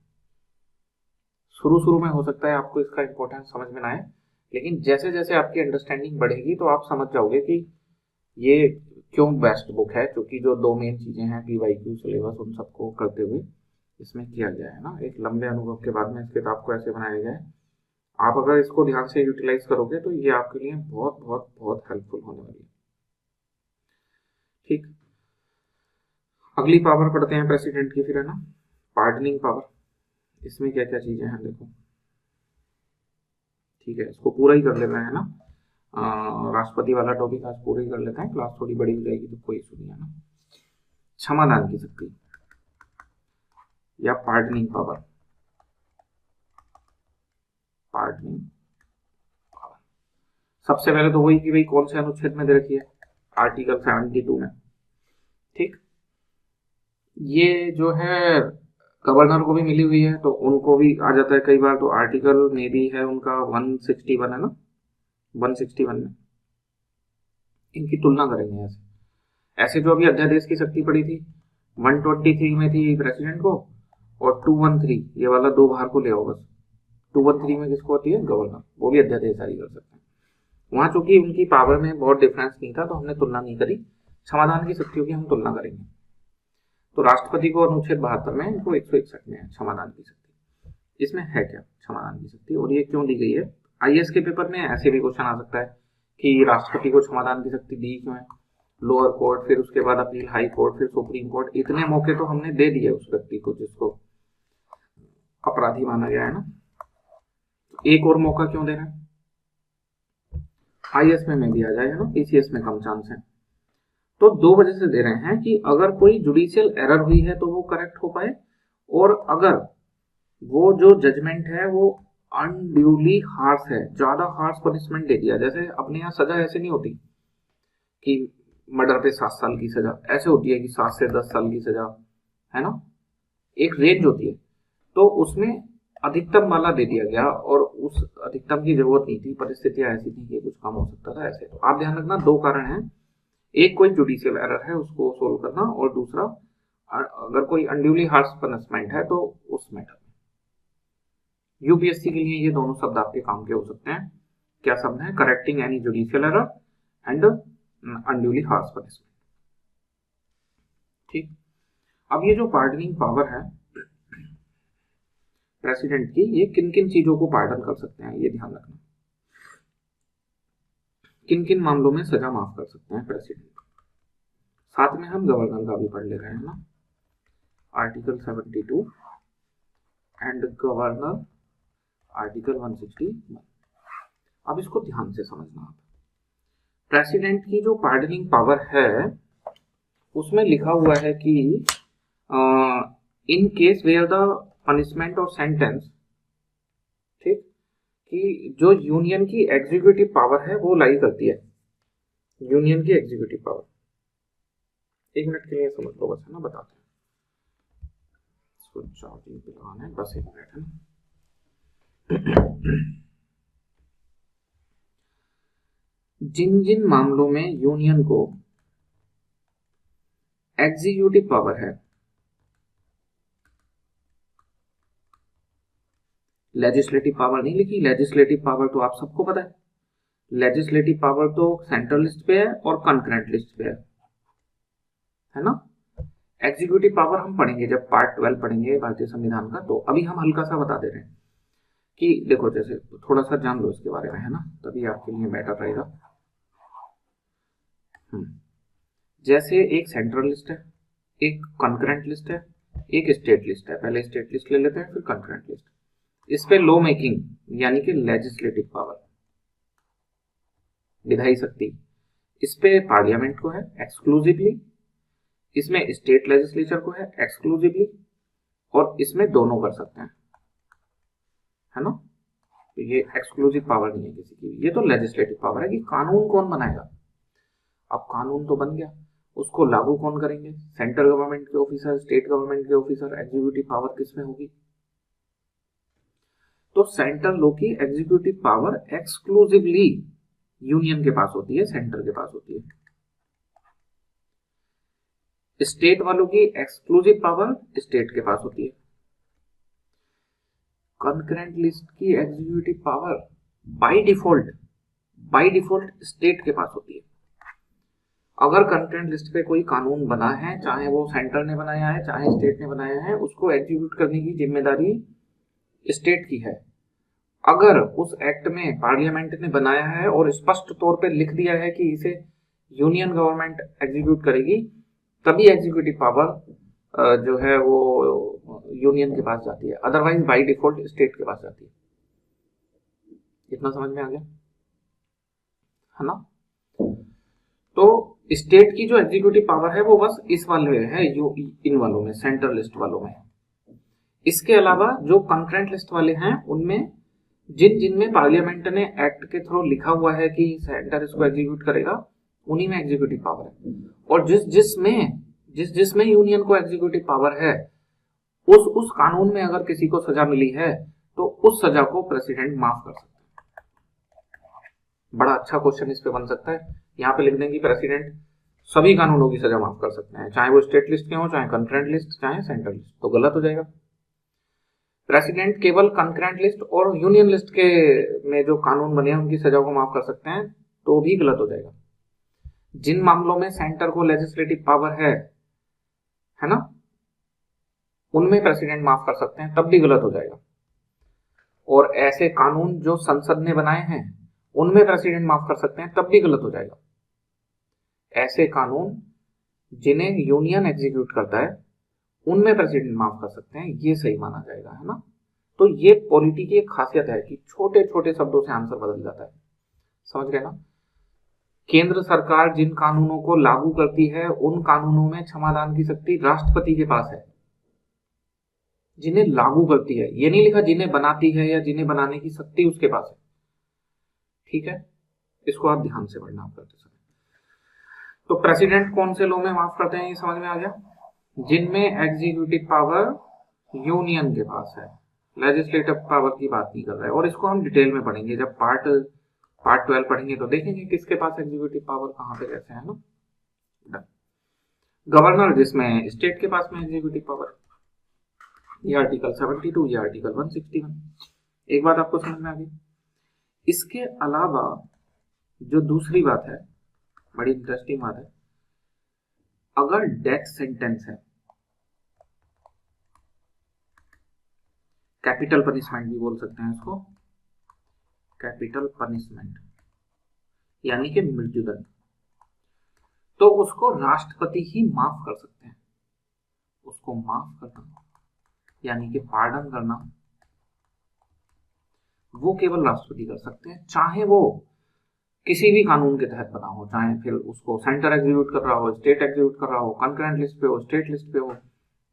शुरू में हो सकता है आपको इसका इंपॉर्टेंस समझ में ना आए, लेकिन जैसे जैसे आपकी अंडरस्टैंडिंग बढ़ेगी तो आप समझ जाओगे कि ये क्यों बेस्ट बुक है, क्योंकि जो दो मेन चीजें हैं PYQ सिलेबस उन सबको करते हुए इसमें किया गया है ना। एक लंबे अनुभव के बाद में इस किताब को ऐसे बनाया गया है। आप अगर इसको ध्यान से यूटिलाइज करोगे तो ये आपके लिए बहुत बहुत बहुत हेल्पफुल होने वाली है। ठीक, अगली पावर पढ़ते हैं प्रेसिडेंट की फिर, है ना, पार्डनिंग पावर। इसमें क्या क्या चीजें हैं देखो। ठीक है, इसको पूरा ही कर लेते हैं, है ना। राष्ट्रपति वाला टॉपिक आज पूरा ही कर लेते हैं, क्लास थोड़ी बड़ी हो जाएगी तो कोई इशू नहीं है ना। क्षमादान की शक्ति या पार्डनिंग पावर। पार्डनिंग पावर सबसे पहले तो वही कि भाई कौन से अनुच्छेद में दे रखी है, आर्टिकल 72 में। ठीक, ये जो है गवर्नर को भी मिली हुई है तो उनको भी आ जाता है कई बार। तो आर्टिकल में भी है उनका 161, है ना, 161 में इनकी तुलना करेंगे। ऐसे ऐसे जो अभी अध्यादेश की शक्ति पड़ी थी 123 में थी प्रेसिडेंट को, और 213 ये वाला दो बाहर को ले आओ बस। 213 में किसको होती है, गवर्नर, वो भी अध्यादेश जारी कर सकते हैं। वहां चूंकि उनकी पावर में बहुत डिफरेंस नहीं था तो हमने तुलना नहीं करी। क्षमादान की शक्तियों की हम तुलना करेंगे। तो राष्ट्रपति को अनुच्छेद 72 में, इनको 161 में है क्षमादान की शक्ति। इसमें है क्या क्षमादान की शक्ति और ये क्यों दी गई है? IAS के पेपर में ऐसे भी क्वेश्चन आ सकता है कि राष्ट्रपति को क्षमादान की शक्ति दी क्यों है। लोअर कोर्ट, फिर उसके बाद अपील हाई कोर्ट, फिर सुप्रीम कोर्ट, इतने मौके तो हमने दे दिए उस व्यक्ति को जिसको अपराधी माना गया है ना। एक और मौका क्यों दे रहे हैं? IAS में भी आ जाए, है ना, PCS में कम चांस है। तो दो वजह से दे रहे हैं कि अगर कोई जुडिशियल एरर हुई है तो वो करेक्ट हो पाए, और अगर वो जो जजमेंट है वो अनड्यूली हार्श है, ज्यादा हार्श पनिशमेंट दे दिया। जैसे अपने यहाँ सजा ऐसे नहीं होती कि मर्डर पे 7 साल की सजा, ऐसे होती है कि 7 से 10 साल की सजा, है ना, एक रेंज होती है। तो उसमें अधिकतम वाला दे दिया गया और उस अधिकतम की जरूरत नहीं थी, परिस्थितियां ऐसी थी कि कुछ कम हो सकता था। ऐसे तो आप ध्यान रखना, दो कारण हैं, एक कोई जुडिशियल एरर है उसको सोल्व करना, और दूसरा अगर कोई अनड्यूली हार्श पनिशमेंट है तो उस मैटर में। यूपीएससी के लिए ये दोनों शब्द आपके काम के हो सकते हैं। क्या शब्द है? Correcting any judicial error and unduly harsh punishment. ठीक, अब ये जो पार्डनिंग पावर है प्रेसिडेंट की, ये किन किन चीजों को पार्डन कर सकते हैं ये ध्यान रखना। किन किन मामलों में सजा माफ कर सकते हैं प्रेसिडेंट। साथ में हम गवर्नर का भी पढ़ ले रहे हैं ना, आर्टिकल 72 एंड गवर्नर आर्टिकल 161। अब इसको ध्यान से समझना आप। प्रेसिडेंट की जो पार्डनिंग पावर है उसमें लिखा हुआ है कि in case where the punishment और सेंटेंस, ठीक, कि जो यूनियन की एग्जीक्यूटिव पावर है वो लाई करती है, यूनियन की एग्जीक्यूटिव पावर। 1 मिनट के लिए समझ लो बस, है ना, बताते हैं। इसको चार्जिंग पे लगाना है, बस 1 मिनट, है ना। जिन जिन मामलों में यूनियन को एग्जीक्यूटिव पावर है, लेजिस्लेटिव पावर नहीं लिखी, लेजिस्लेटिव पावर तो आप सबको पता है, लेजिस्लेटिव पावर तो सेंट्रल लिस्ट पे है और कंकरेंट लिस्ट पे है ना। एग्जीक्यूटिव पावर हम पढ़ेंगे जब पार्ट 12 पढ़ेंगे भारतीय संविधान का, तो अभी हम हल्का सा बता दे रहे हैं कि देखो, जैसे थोड़ा सा जान लो इसके बारे में, है ना, तभी आपके लिए बेटर रहेगा। जैसे एक सेंट्रल लिस्ट है, एक कंकरेंट लिस्ट है, एक स्टेट लिस्ट है। पहले स्टेट लिस्ट ले लेते हैं, फिर कंकरेंट लिस्ट। इस पे लॉ मेकिंग यानी कि लेजिस्लेटिव पावर, विधायी शक्ति, इस पे पार्लियामेंट को है एक्सक्लूसिवली, इसमें स्टेट लेजिस्लेचर को है एक्सक्लूसिवली, और इसमें दोनों कर सकते हैं, है ना। तो ये एक्सक्लूसिव पावर नहीं है किसी की, ये तो लेजिस्लेटिव पावर है कि कानून कौन बनाएगा। अब कानून तो बन गया, उसको लागू कौन करेंगे, सेंट्रल गवर्नमेंट के ऑफिसर, स्टेट गवर्नमेंट के ऑफिसर। एग्जीक्यूटिव पावर किसमें होगी, तो सेंट्रल लॉ की एग्जीक्यूटिव पावर एक्सक्लूसिवली यूनियन के पास होती है, सेंटर के पास होती है। स्टेट वालों की एक्सक्लूसिव पावर स्टेट के पास होती है। कंकरेंट लिस्ट की executive power by default state के पास होती है। अगर कंकरेंट लिस्ट पे कोई कानून बना है, चाहे वो सेंटर ने बनाया है चाहे स्टेट ने बनाया है, उसको एग्जीक्यूट करने की जिम्मेदारी स्टेट की है। अगर उस एक्ट में पार्लियामेंट ने बनाया है और स्पष्ट तौर पे लिख दिया है कि इसे यूनियन गवर्नमेंट एग्जीक्यूट करेगी, तभी एग्जीक्यूटिव पावर जो है वो यूनियन के पास जाती है, अदरवाइज बाय डिफॉल्ट स्टेट के पास जाती है। इतना समझ में आ गया, है ना। तो स्टेट की जो एग्जीक्यूटिव पावर है वो बस इस वाले है, इन वालों में, सेंट्रल लिस्ट वालों में। इसके अलावा जो कंकरेंट लिस्ट वाले हैं उनमें जिनमें पार्लियामेंट ने एक्ट के थ्रू लिखा हुआ है कि सेंटर इसको एग्जीक्यूट करेगा, उन्हीं में एग्जीक्यूटिव पावर है। और जिसमें यूनियन को एग्जीक्यूटिव पावर है, उस कानून में अगर किसी को सजा मिली है तो उस सजा को प्रेसिडेंट माफ कर सकता है। बड़ा अच्छा क्वेश्चन इस पे बन सकता है। यहाँ पे लिख देंगे प्रेसिडेंट सभी कानूनों की सजा माफ कर सकते हैं, चाहे वो स्टेट लिस्ट के हो, चाहे कंकरेंट लिस्ट, चाहे सेंट्रल लिस्ट, तो गलत हो जाएगा। प्रेसिडेंट केवल कंकरेंट लिस्ट और यूनियन लिस्ट के में जो कानून बने हैं उनकी सजा को माफ कर सकते हैं, तो भी गलत हो जाएगा। जिन मामलों में सेंटर को लेजिस्लेटिव पावर है ना, उनमें प्रेसिडेंट माफ कर सकते हैं, तब भी गलत हो जाएगा। और ऐसे कानून जो संसद ने बनाए हैं उनमें प्रेसिडेंट माफ कर सकते हैं, तब भी गलत हो जाएगा। ऐसे कानून जिन्हें यूनियन एग्जीक्यूट करता है उनमें प्रेसिडेंट माफ कर सकते हैं, ये सही माना जाएगा, है ना। तो ये पॉलिटी की एक खासियत है कि छोटे छोटे शब्दों से आंसर बदल जाता है, समझ गए ना। केंद्र सरकार जिन कानूनों को लागू करती है उन कानूनों में क्षमादान की शक्ति राष्ट्रपति के पास है, जिन्हें लागू करती है। ये नहीं लिखा जिन्हें बनाती है या जिन्हें बनाने की शक्ति उसके पास है, ठीक है। इसको आप ध्यान से पढ़ना करते समय। तो प्रेसिडेंट कौन से लॉ में माफ करते हैं, ये समझ में आ गया। जिनमें एग्जीक्यूटिव पावर यूनियन के पास है, लेजिस्लेटिव पावर की बात नहीं कर रहा है। और इसको हम डिटेल में पढ़ेंगे जब पार्ट 12 पढ़ेंगे, तो देखेंगे किसके पास एग्जीक्यूटिव पावर कहां पे कैसे है ना। गवर्नर जिसमें स्टेट के पास में एग्जीक्यूटिव पावर, ये आर्टिकल 72, ये आर्टिकल 161। एक बात आपको समझ में आ गई। इसके अलावा जो दूसरी बात है, बड़ी इंटरेस्टिंग बात है, अगर डेथ सेंटेंस है, कैपिटल पनिशमेंट भी बोल सकते हैं इसको, कैपिटल पनिशमेंट यानी कि मृत्युदंड, तो उसको राष्ट्रपति ही माफ कर सकते हैं। उसको माफ करना यानी कि पार्डन करना वो केवल राष्ट्रपति कर सकते हैं, चाहे वो किसी भी कानून के तहत बना हो, चाहे फिर उसको सेंटर एग्जीक्यूट कर रहा हो, स्टेट एग्जीक्यूट कर रहा हो, कंकरेंट लिस्ट पे हो, स्टेट लिस्ट पे हो।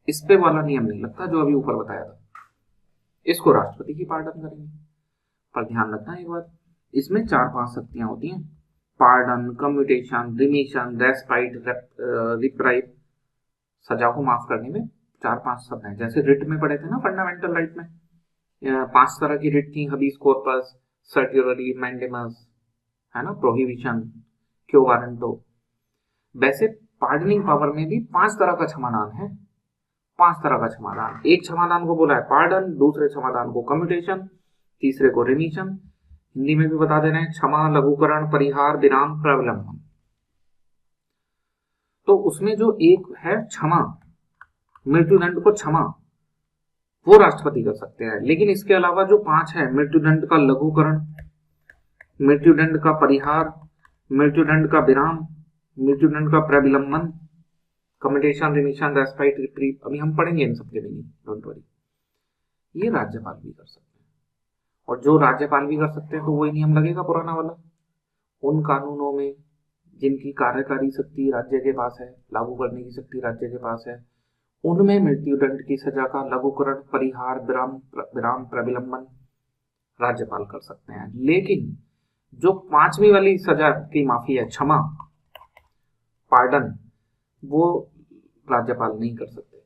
इस पे वाला नियम नहीं लगता जो अभी ऊपर बताया था, इसको राष्ट्रपति की पार्डन करेंगे। पर ध्यान रखना एक बात, इसमें 4-5 शक्तियां होती हैं। Pardon, commutation, remission, respite, reprieve, सजा को माफ करने में 4-5 शब्द हैं। जैसे रिट में पढ़े थे ना फंडामेंटल राइट में, 5 तरह की रिट थी, हबीस कॉर्पस, सर्ट्यूररी, मैंडेमस, है ना, प्रोहिबिशन, क्यो वारंटो। वैसे पार्डनिंग पावर में भी 5 तरह का क्षमादान है, 5 तरह का क्षमादान। एक क्षमादान को बोला है पार्डन, दूसरे क्षमादान को कम्यूटेशन, तीसरे को रिमिशन। हिंदी में भी बता दे रहे हैं, क्षमा, लघुकरण, परिहार, विराम, प्रविलंबन। तो उसमें जो एक है क्षमा, मृत्युदंड को क्षमा, वो राष्ट्रपति कर सकते हैं। लेकिन इसके अलावा जो 5 है, मृत्युदंड का लघुकरण, मृत्युदंड का परिहार, मृत्युदंड का विराम, मृत्युदंड का प्रविलंबन, कम्यूटेशन, रिमिशन, रेस्पाइट, रिप्रीव, अभी हम पढ़ेंगे इन सबके मीनिंग, डोंट वरी। ये राज्यपाल भी कर सकते हैं, और जो राज्यपाल भी कर सकते हैं तो वही नियम लगेगा पुराना वाला। उन कानूनों में जिनकी कार्यकारी शक्ति राज्य के पास है, लागू करने की शक्ति राज्य के पास है, उनमें मृत्युदंड की सजा का लघुकरण, परिहार, विराम, प्रविलंबन राज्यपाल कर सकते हैं। लेकिन जो 5वीं वाली सजा की माफी है, क्षमा, पार्डन, वो राज्यपाल नहीं कर सकते,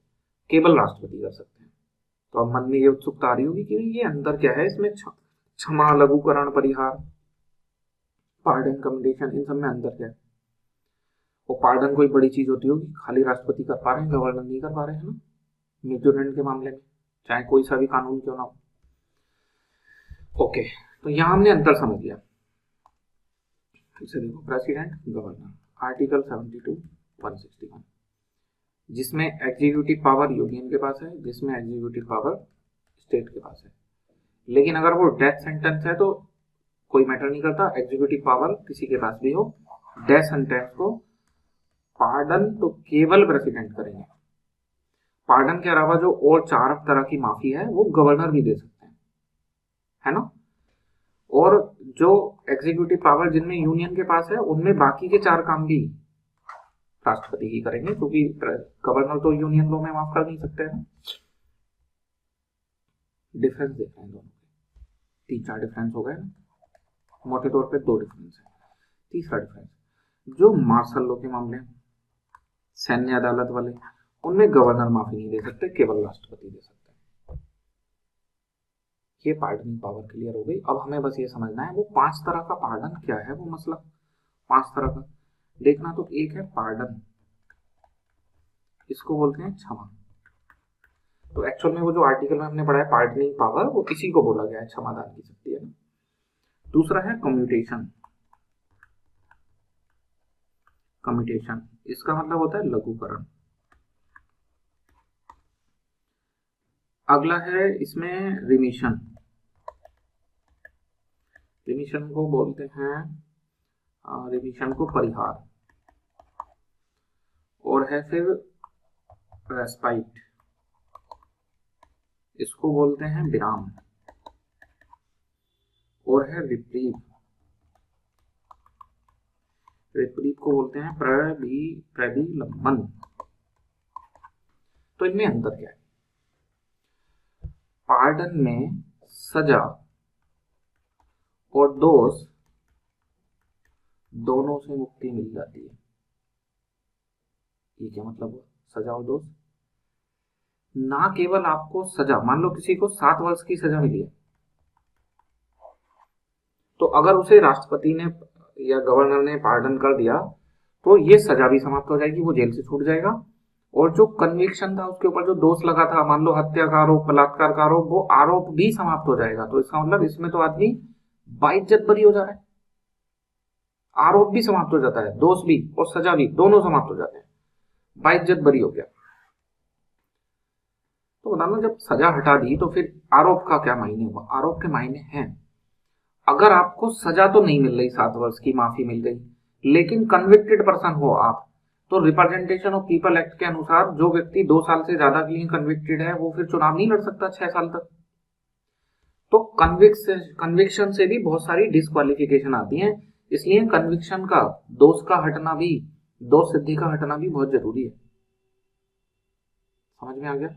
केवल राष्ट्रपति कर सकते हैं। तो अब मन में ये उत्सुकता आ रही होगी कि ये अंदर क्या है इसमें, क्षमा, लघुकरण, परिहार, पार्डन, कम्यूटेशन, इन सब में अंदर क्या है। वो पार्डन कोई बड़ी चीज होती होगी, खाली राष्ट्रपति कर पा रहे हैं, गवर्नर नहीं कर पा रहे हैं ना, मृत्युदंड के मामले में, चाहे कोई सा भी कानून क्यों ना हो। ओके, तो यहां हमने अंतर समझ लिया। इसे देखो, प्रेसिडेंट, गवर्नर, आर्टिकल 72-161, जिसमें एग्जीक्यूटिव पावर यूनियन के पास है, जिसमें एग्जीक्यूटिव पावर स्टेट के पास है। लेकिन अगर वो डेथ सेंटेंस है तो कोई मैटर नहीं करता, एग्जीक्यूटिव पावर किसी के पास भी हो, डेथ सेंटेंस को पार्डन तो केवल प्रेसिडेंट करेंगे। पार्डन के अलावा जो और 4 तरह की माफी है वो गवर्नर भी दे सकते हैं, है ना। और जो एग्जीक्यूटिव पावर जिनमें यूनियन के पास है, उनमें बाकी के 4 काम भी राष्ट्रपति ही करेंगे, क्योंकि गवर्नर तो यूनियन लॉ में माफ कर नहीं सकते हैं। डिफरेंस देख रहे हैं दोनों, 3-4 डिफरेंस हो गए ना, मोटे तौर पे 2 डिफरेंस है। तीसरा डिफरेंस, जो मार्शल लॉ के मामले, सैन्य अदालत वाले, उनमें गवर्नर माफी नहीं दे सकते, केवल राष्ट्रपति दे सकते हैं। ये पार्डनिंग पावर क्लियर हो गई। अब हमें बस ये समझना है वो 5 तरह का पार्डन क्या है, वो मसला 5 तरह का देखना। तो एक है पार्डन, इसको बोलते हैं क्षमा। तो एक्चुअल में वो जो आर्टिकल में हमने पढ़ा है पार्डनिंग पावर, वो इसी को बोला गया है, क्षमादान की शक्ति है ना। दूसरा है कम्यूटेशन, कम्यूटेशन इसका मतलब होता है लघुकरण। अगला है इसमें रिमिशन, रिमिशन को बोलते हैं, रिमिशन को परिहार। और है फिर रेस्पाइट, इसको बोलते हैं विराम। और है रिप्रीव, रिप्रीव को बोलते हैं प्रविलंबन। तो इनमें अंतर क्या है, पार्डन में सजा और दोष दोनों से मुक्ति मिल जाती है। ये क्या मतलब हुआ, सजा और दोष? ना केवल आपको सजा, मान लो किसी को 7 वर्ष की सजा मिली है, तो अगर उसे राष्ट्रपति ने या गवर्नर ने पार्डन कर दिया तो ये सजा भी समाप्त हो जाएगी, वो जेल से छूट जाएगा। और जो कन्विक्शन था, उसके ऊपर जो दोष लगा था, मान लो हत्या का आरोप, बलात्कार का आरोप, वो आरोप भी समाप्त हो जाएगा। तो इसका मतलब इसमें तो आदमी बाइज्जत बरी हो जा रहा है, आरोप भी समाप्त हो जाता है, दोष भी और सजा भी दोनों समाप्त हो जाते हैं, बाइज्जत बरी हो गया। तो बताना, जब सजा हटा दी तो फिर आरोप का क्या मायने हुआ? आरोप के मायने हैं, अगर आपको सजा तो नहीं मिल रही, 7 वर्ष की माफी मिल गई, लेकिन कन्विक्टेड पर्सन हो आप, तो रिप्रेजेंटेशन ऑफ पीपल एक्ट के अनुसार जो व्यक्ति 2 साल से ज्यादा के लिए कन्विक्टेड है वो फिर चुनाव नहीं लड़ सकता 6 साल तक। तो कन्विक्शन से भी बहुत सारी डिस्क्वालिफिकेशन आती है, इसलिए कन्विक्शन का, दोष का हटना भी, दोष सिद्धि का हटना भी बहुत जरूरी है। समझ में आ गया?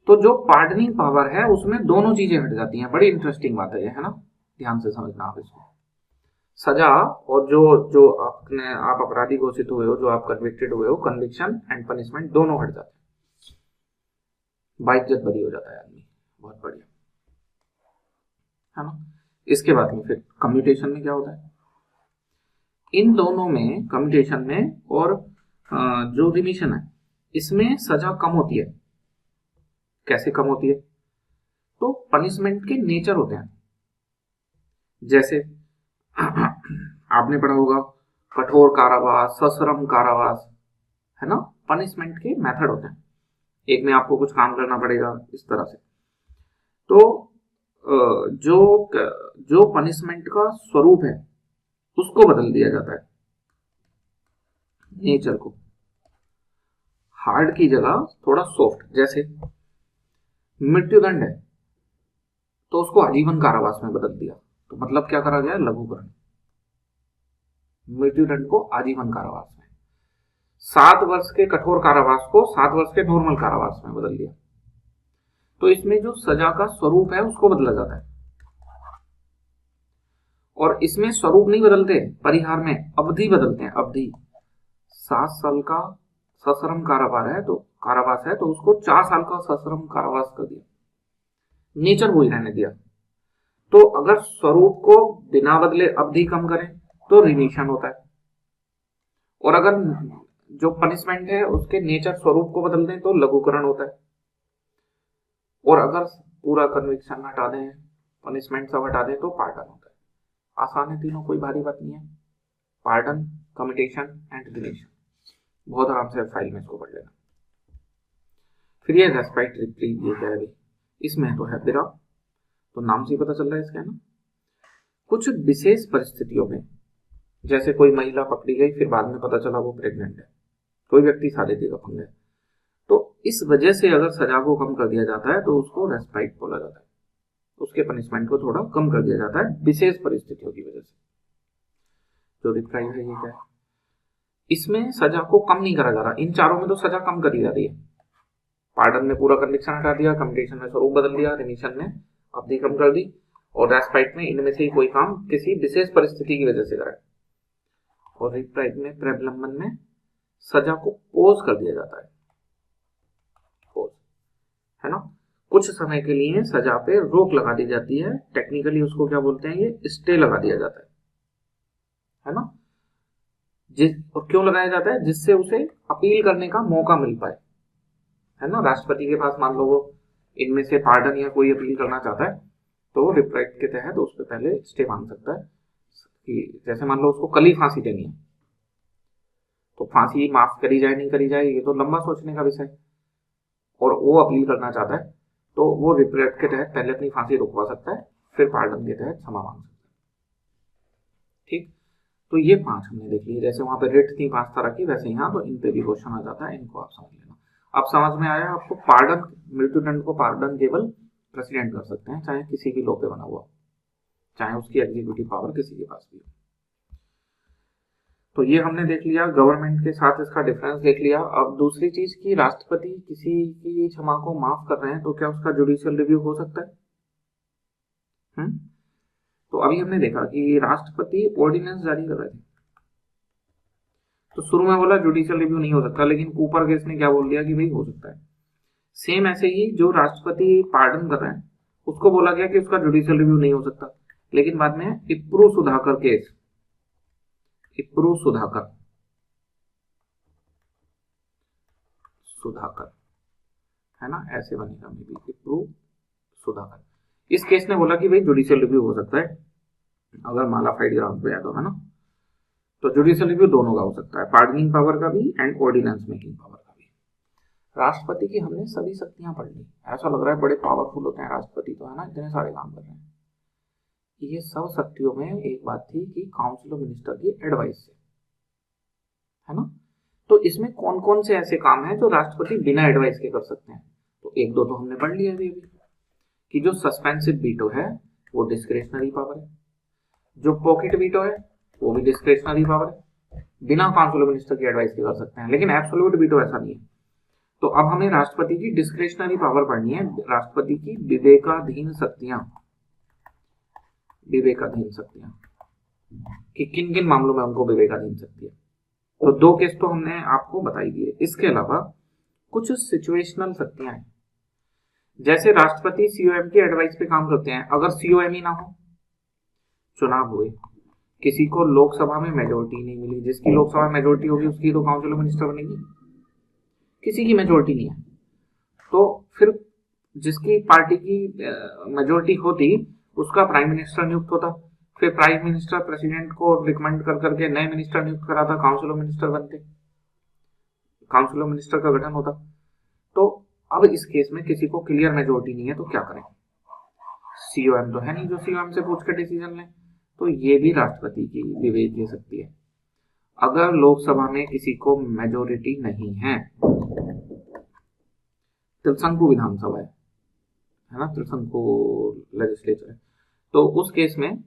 तो जो पार्डनिंग पावर है उसमें दोनों चीजें हट जाती हैं। बड़ी इंटरेस्टिंग बात है ये, है ना, ध्यान से समझना आप इसको। सजा और जो जो आप अपराधी घोषित हुए हो, जो आप कन्विक्टेड हुए हो, कन्विक्शन एंड पनिशमेंट दोनों हट जाते हैं, बाइज्जत बरी हो जाता है आदमी। बहुत बढ़िया, है ना। इसके बाद में फिर कम्यूटेशन में क्या होता है, इन दोनों में, कम्यूटेशन में और जो रिमिशन है, इसमें सजा कम होती है। कैसे कम होती है, तो पनिशमेंट के नेचर होते हैं। जैसे आपने पढ़ा होगा कठोर कारावास, सश्रम कारावास, है ना, पनिशमेंट के मेथड होते हैं। एक में आपको कुछ काम करना पड़ेगा, इस तरह से। तो जो जो पनिशमेंट का स्वरूप है उसको बदल दिया जाता है, नेचर को। हार्ड की जगह थोड़ा सॉफ्ट, जैसे मृत्युदंड है तो उसको आजीवन कारावास में बदल दिया, तो मतलब क्या करा गया, लघुकरण। मृत्युदंड को आजीवन कारावास में, 7 वर्ष के कठोर कारावास को 7 वर्ष के नॉर्मल कारावास में बदल दिया। तो इसमें जो सजा का स्वरूप है उसको बदला जाता है। और इसमें स्वरूप नहीं बदलते, परिहार में अवधि बदलते हैं, अवधि। 7 साल का सश्रम कारावास है तो उसको 4 साल का सश्रम कारावास कर दिया, नेचर वही रहने दिया। तो अगर स्वरूप को बिना बदले अवधि कम करें तो रिमिशन होता है, और अगर जो पनिशमेंट है उसके नेचर स्वरूप को बदल दें तो लघुकरण होता है, और अगर पूरा कन्विक्शन हटा दें, पनिशमेंट सब हटा दें तो पार्डन होता है। आसान है तीनों, कोई भारी बात नहीं है। पार्डन, कम्यूटेशन एंड रिमिशन, बहुत आराम से फाइल में इसको पढ़ लेना। फिर ये रेस्पाइट रिप्रीव, ये क्या है भाई, इसमें तो है बिरा, तो नाम से पता चल रहा है इसका, है ना। कुछ विशेष परिस्थितियों में, जैसे कोई महिला पकड़ी गई फिर बाद में पता चला वो प्रेग्नेंट है, कोई व्यक्ति शादी का पंग है, तो इस वजह से अगर सजा को कम कर दिया जाता है तो उसको रेस्पाइट बोला जाता है, उसके पनिशमेंट को थोड़ा कम कर दिया जाता है विशेष परिस्थितियों की वजह से। जो रिप्राइव है ये क्या है, इसमें सजा को कम नहीं करा जा रहा, इन चारों में तो सजा कम करी जा रही है। पार्डन में पूरा कन्विक्शन हटा दिया, कम्यूटेशन में स्वरूप बदल दिया, रिमिशन में अवधि कम कर दी, और रेस्पाइट में इनमें से ही कोई काम किसी विशेष परिस्थिति की वजह से करा है। और रिप्राइव में, प्रबलंबन में सजा को पोज कर दिया जाता है, पोज, है ना। कुछ समय के लिए सजा पे रोक लगा दी जाती है, टेक्निकली उसको क्या बोलते हैं, ये स्टे लगा दिया जाता है ना। और क्यों लगाया जाता है, जिससे उसे अपील करने का मौका मिल पाए, है ना। राष्ट्रपति के पास मान लो वो इनमें से पार्डन या कोई अपील करना चाहता है तो रिप्राइव के तहत तो उस पर पहले स्टे मांग सकता है, कि जैसे मान लो उसको कल ही फांसी देनी है, तो फांसी माफ करी जाए नहीं करी जाए ये तो लंबा सोचने का विषय, और वो अपील करना चाहता है तो वो रिप्राइव के तहत पहले अपनी फांसी रुकवा सकता है, फिर पार्डन के तहत क्षमा मांग सकता है। ठीक, तो ये 5 हमने देख लिए। जैसे वहां पे रिट थी 5 तरह की, वैसे यहाँ तो इन पे भी क्वेश्चन आ जाता है, इनको आप समझ लेना। अब समझ में आया आपको, पार्डन, मृत्युदंड को पार्डन केवल प्रेसिडेंट कर सकते हैं, चाहे किसी भी लॉ पे बना हुआ, चाहे उसकी एग्जीक्यूटिव पावर किसी के पास भी हो। तो ये हमने देख लिया, गवर्नमेंट के साथ इसका डिफरेंस देख लिया। अब दूसरी चीज की, राष्ट्रपति किसी की क्षमा को माफ कर रहे हैं तो क्या उसका जुडिशियल रिव्यू हो सकता है? तो अभी हमने देखा कि राष्ट्रपति ऑर्डिनेंस जारी कर रहे थे, तो शुरू में बोला जुडिशियल रिव्यू नहीं हो सकता, लेकिन कूपर केस ने क्या बोल दिया कि भाई हो सकता है। सेम ऐसे ही जो राष्ट्रपति पार्डन कर रहे हैं उसको बोला गया कि उसका जुडिशियल रिव्यू नहीं हो सकता, लेकिन बाद में इप्रू सुधाकर केस, इप्रू सुधाकर है ना, ऐसे बनेगा मे बी, इप्रू सुधाकर। इस केस ने बोला कि भाई जुडिशियल रिव्यू हो सकता है अगर मालाफाइड ग्राउंड पे है तो, है ना। तो जुडिशियल रिव्यू दोनों का हो सकता है, पार्डनिंग पावर का भी एंड ऑर्डिनेंस मेकिंग पावर का भी। राष्ट्रपति की हमने सभी शक्तियां पढ़ ली, ऐसा लग रहा है बड़े पावरफुल होते हैं राष्ट्रपति तो, है ना, इतने सारे काम कर रहे हैं। ये सब शक्तियों में एक बात थी कि काउंसिल ऑफ मिनिस्टर की एडवाइस से, है ना। तो इसमें कौन कौन से ऐसे काम हैं जो राष्ट्रपति बिना एडवाइस के कर सकते हैं, तो एक दो तो हमने पढ़ लिया अभी कि जो सस्पेंसिव वीटो है वो डिस्क्रेशनरी पावर है, जो पॉकेट वीटो है वो भी डिस्क्रेशनरी पावर है, बिना काउंसिल ऑफ मिनिस्टर की एडवाइस के कर सकते हैं, लेकिन एब्सोल्यूट वीटो ऐसा नहीं है। तो अब हमें राष्ट्रपति की डिस्क्रेशनरी पावर पढ़नी है, राष्ट्रपति की विवेकाधीन शक्तियां, विवेकाधीन शक्तियां, कि किन किन मामलों में उनको विवेकाधीन शक्ति है। तो 2 केस तो हमने आपको बताई दिए। इसके अलावा कुछ सिचुएशनल शक्तियां हैं, जैसे राष्ट्रपति सीओएम की एडवाइस पे काम करते हैं। अगर सीओएम ही ना हो, चुनाव हुए, किसी को लोकसभा में मेजोरिटी नहीं मिली, जिसकी लोकसभा में मेजोरिटी होगी उसकी तो काउंसिल ऑफ मिनिस्टर बनेगी, किसी की मेजोरिटी नहीं है, तो फिर जिसकी पार्टी की मेजोरिटी होती उसका प्राइम मिनिस्टर नियुक्त होता, फिर प्राइम मिनिस्टर प्रेसिडेंट को रिकमेंड कर करके नए मिनिस्टर नियुक्त कराता, काउंसिल ऑफ मिनिस्टर बनते, काउंसिल ऑफ मिनिस्टर का गठन होता। तो अब इस केस में किसी को क्लियर मेजोरिटी नहीं है तो क्या करें, सीओएम तो है नहीं जो सीओएम से पूछ कर डिसीजन ले, तो ये भी राष्ट्रपति की विवेकीय शक्ति है। अगर लोकसभा में किसी को मेजोरिटी नहीं है, त्रिशंकु विधानसभा है ना, त्रिशंकु लेजिस्लेचर है, तो उस केस में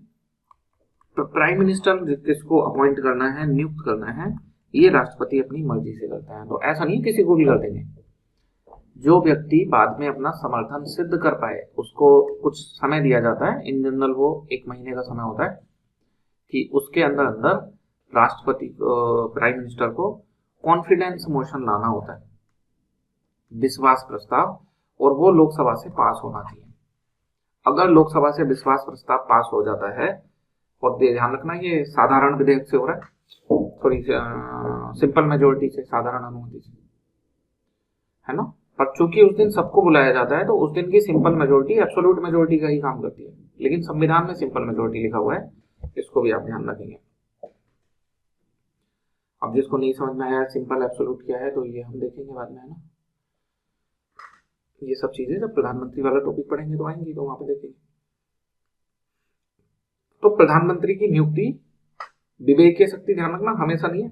प्राइम मिनिस्टर जिसको अपॉइंट करना है, नियुक्त करना है, ये राष्ट्रपति अपनी मर्जी से करता है। तो ऐसा नहीं किसी को भी कर देंगे, जो व्यक्ति बाद में अपना समर्थन सिद्ध कर पाए उसको कुछ समय दिया जाता है। इन जनरल वो 1 महीने का समय होता है कि उसके अंदर अंदर राष्ट्रपति प्राइम मिनिस्टर को कॉन्फिडेंस मोशन लाना होता है, विश्वास प्रस्ताव, और वो लोकसभा से पास होना चाहिए। अगर लोकसभा से विश्वास प्रस्ताव पास हो जाता है, और ध्यान रखना ये साधारण विधेयक से हो रहा है, थोड़ी सिंपल मेजोरिटी से, साधारण अनुमति से, है ना, पर चूंकि उस दिन सबको बुलाया जाता है तो उस दिन की सिंपल मेजोरिटी एब्सोल्यूट मेजोरिटी का ही काम करती है, लेकिन संविधान में सिंपल मेजोरिटी लिखा हुआ है, इसको भी आप ध्यान रखेंगे। अब जिसको नहीं समझ में आया सिंपल एब्सोल्यूट क्या है तो ये हम देखेंगे बाद में, है ना, ये सब चीजें जब प्रधानमंत्री वाला टॉपिक पढ़ेंगे तो आएंगी, तो वहां पे देखेंगे। तो प्रधानमंत्री की नियुक्ति विवेकीय शक्ति, ध्यान रखना, हमेशा नहीं है।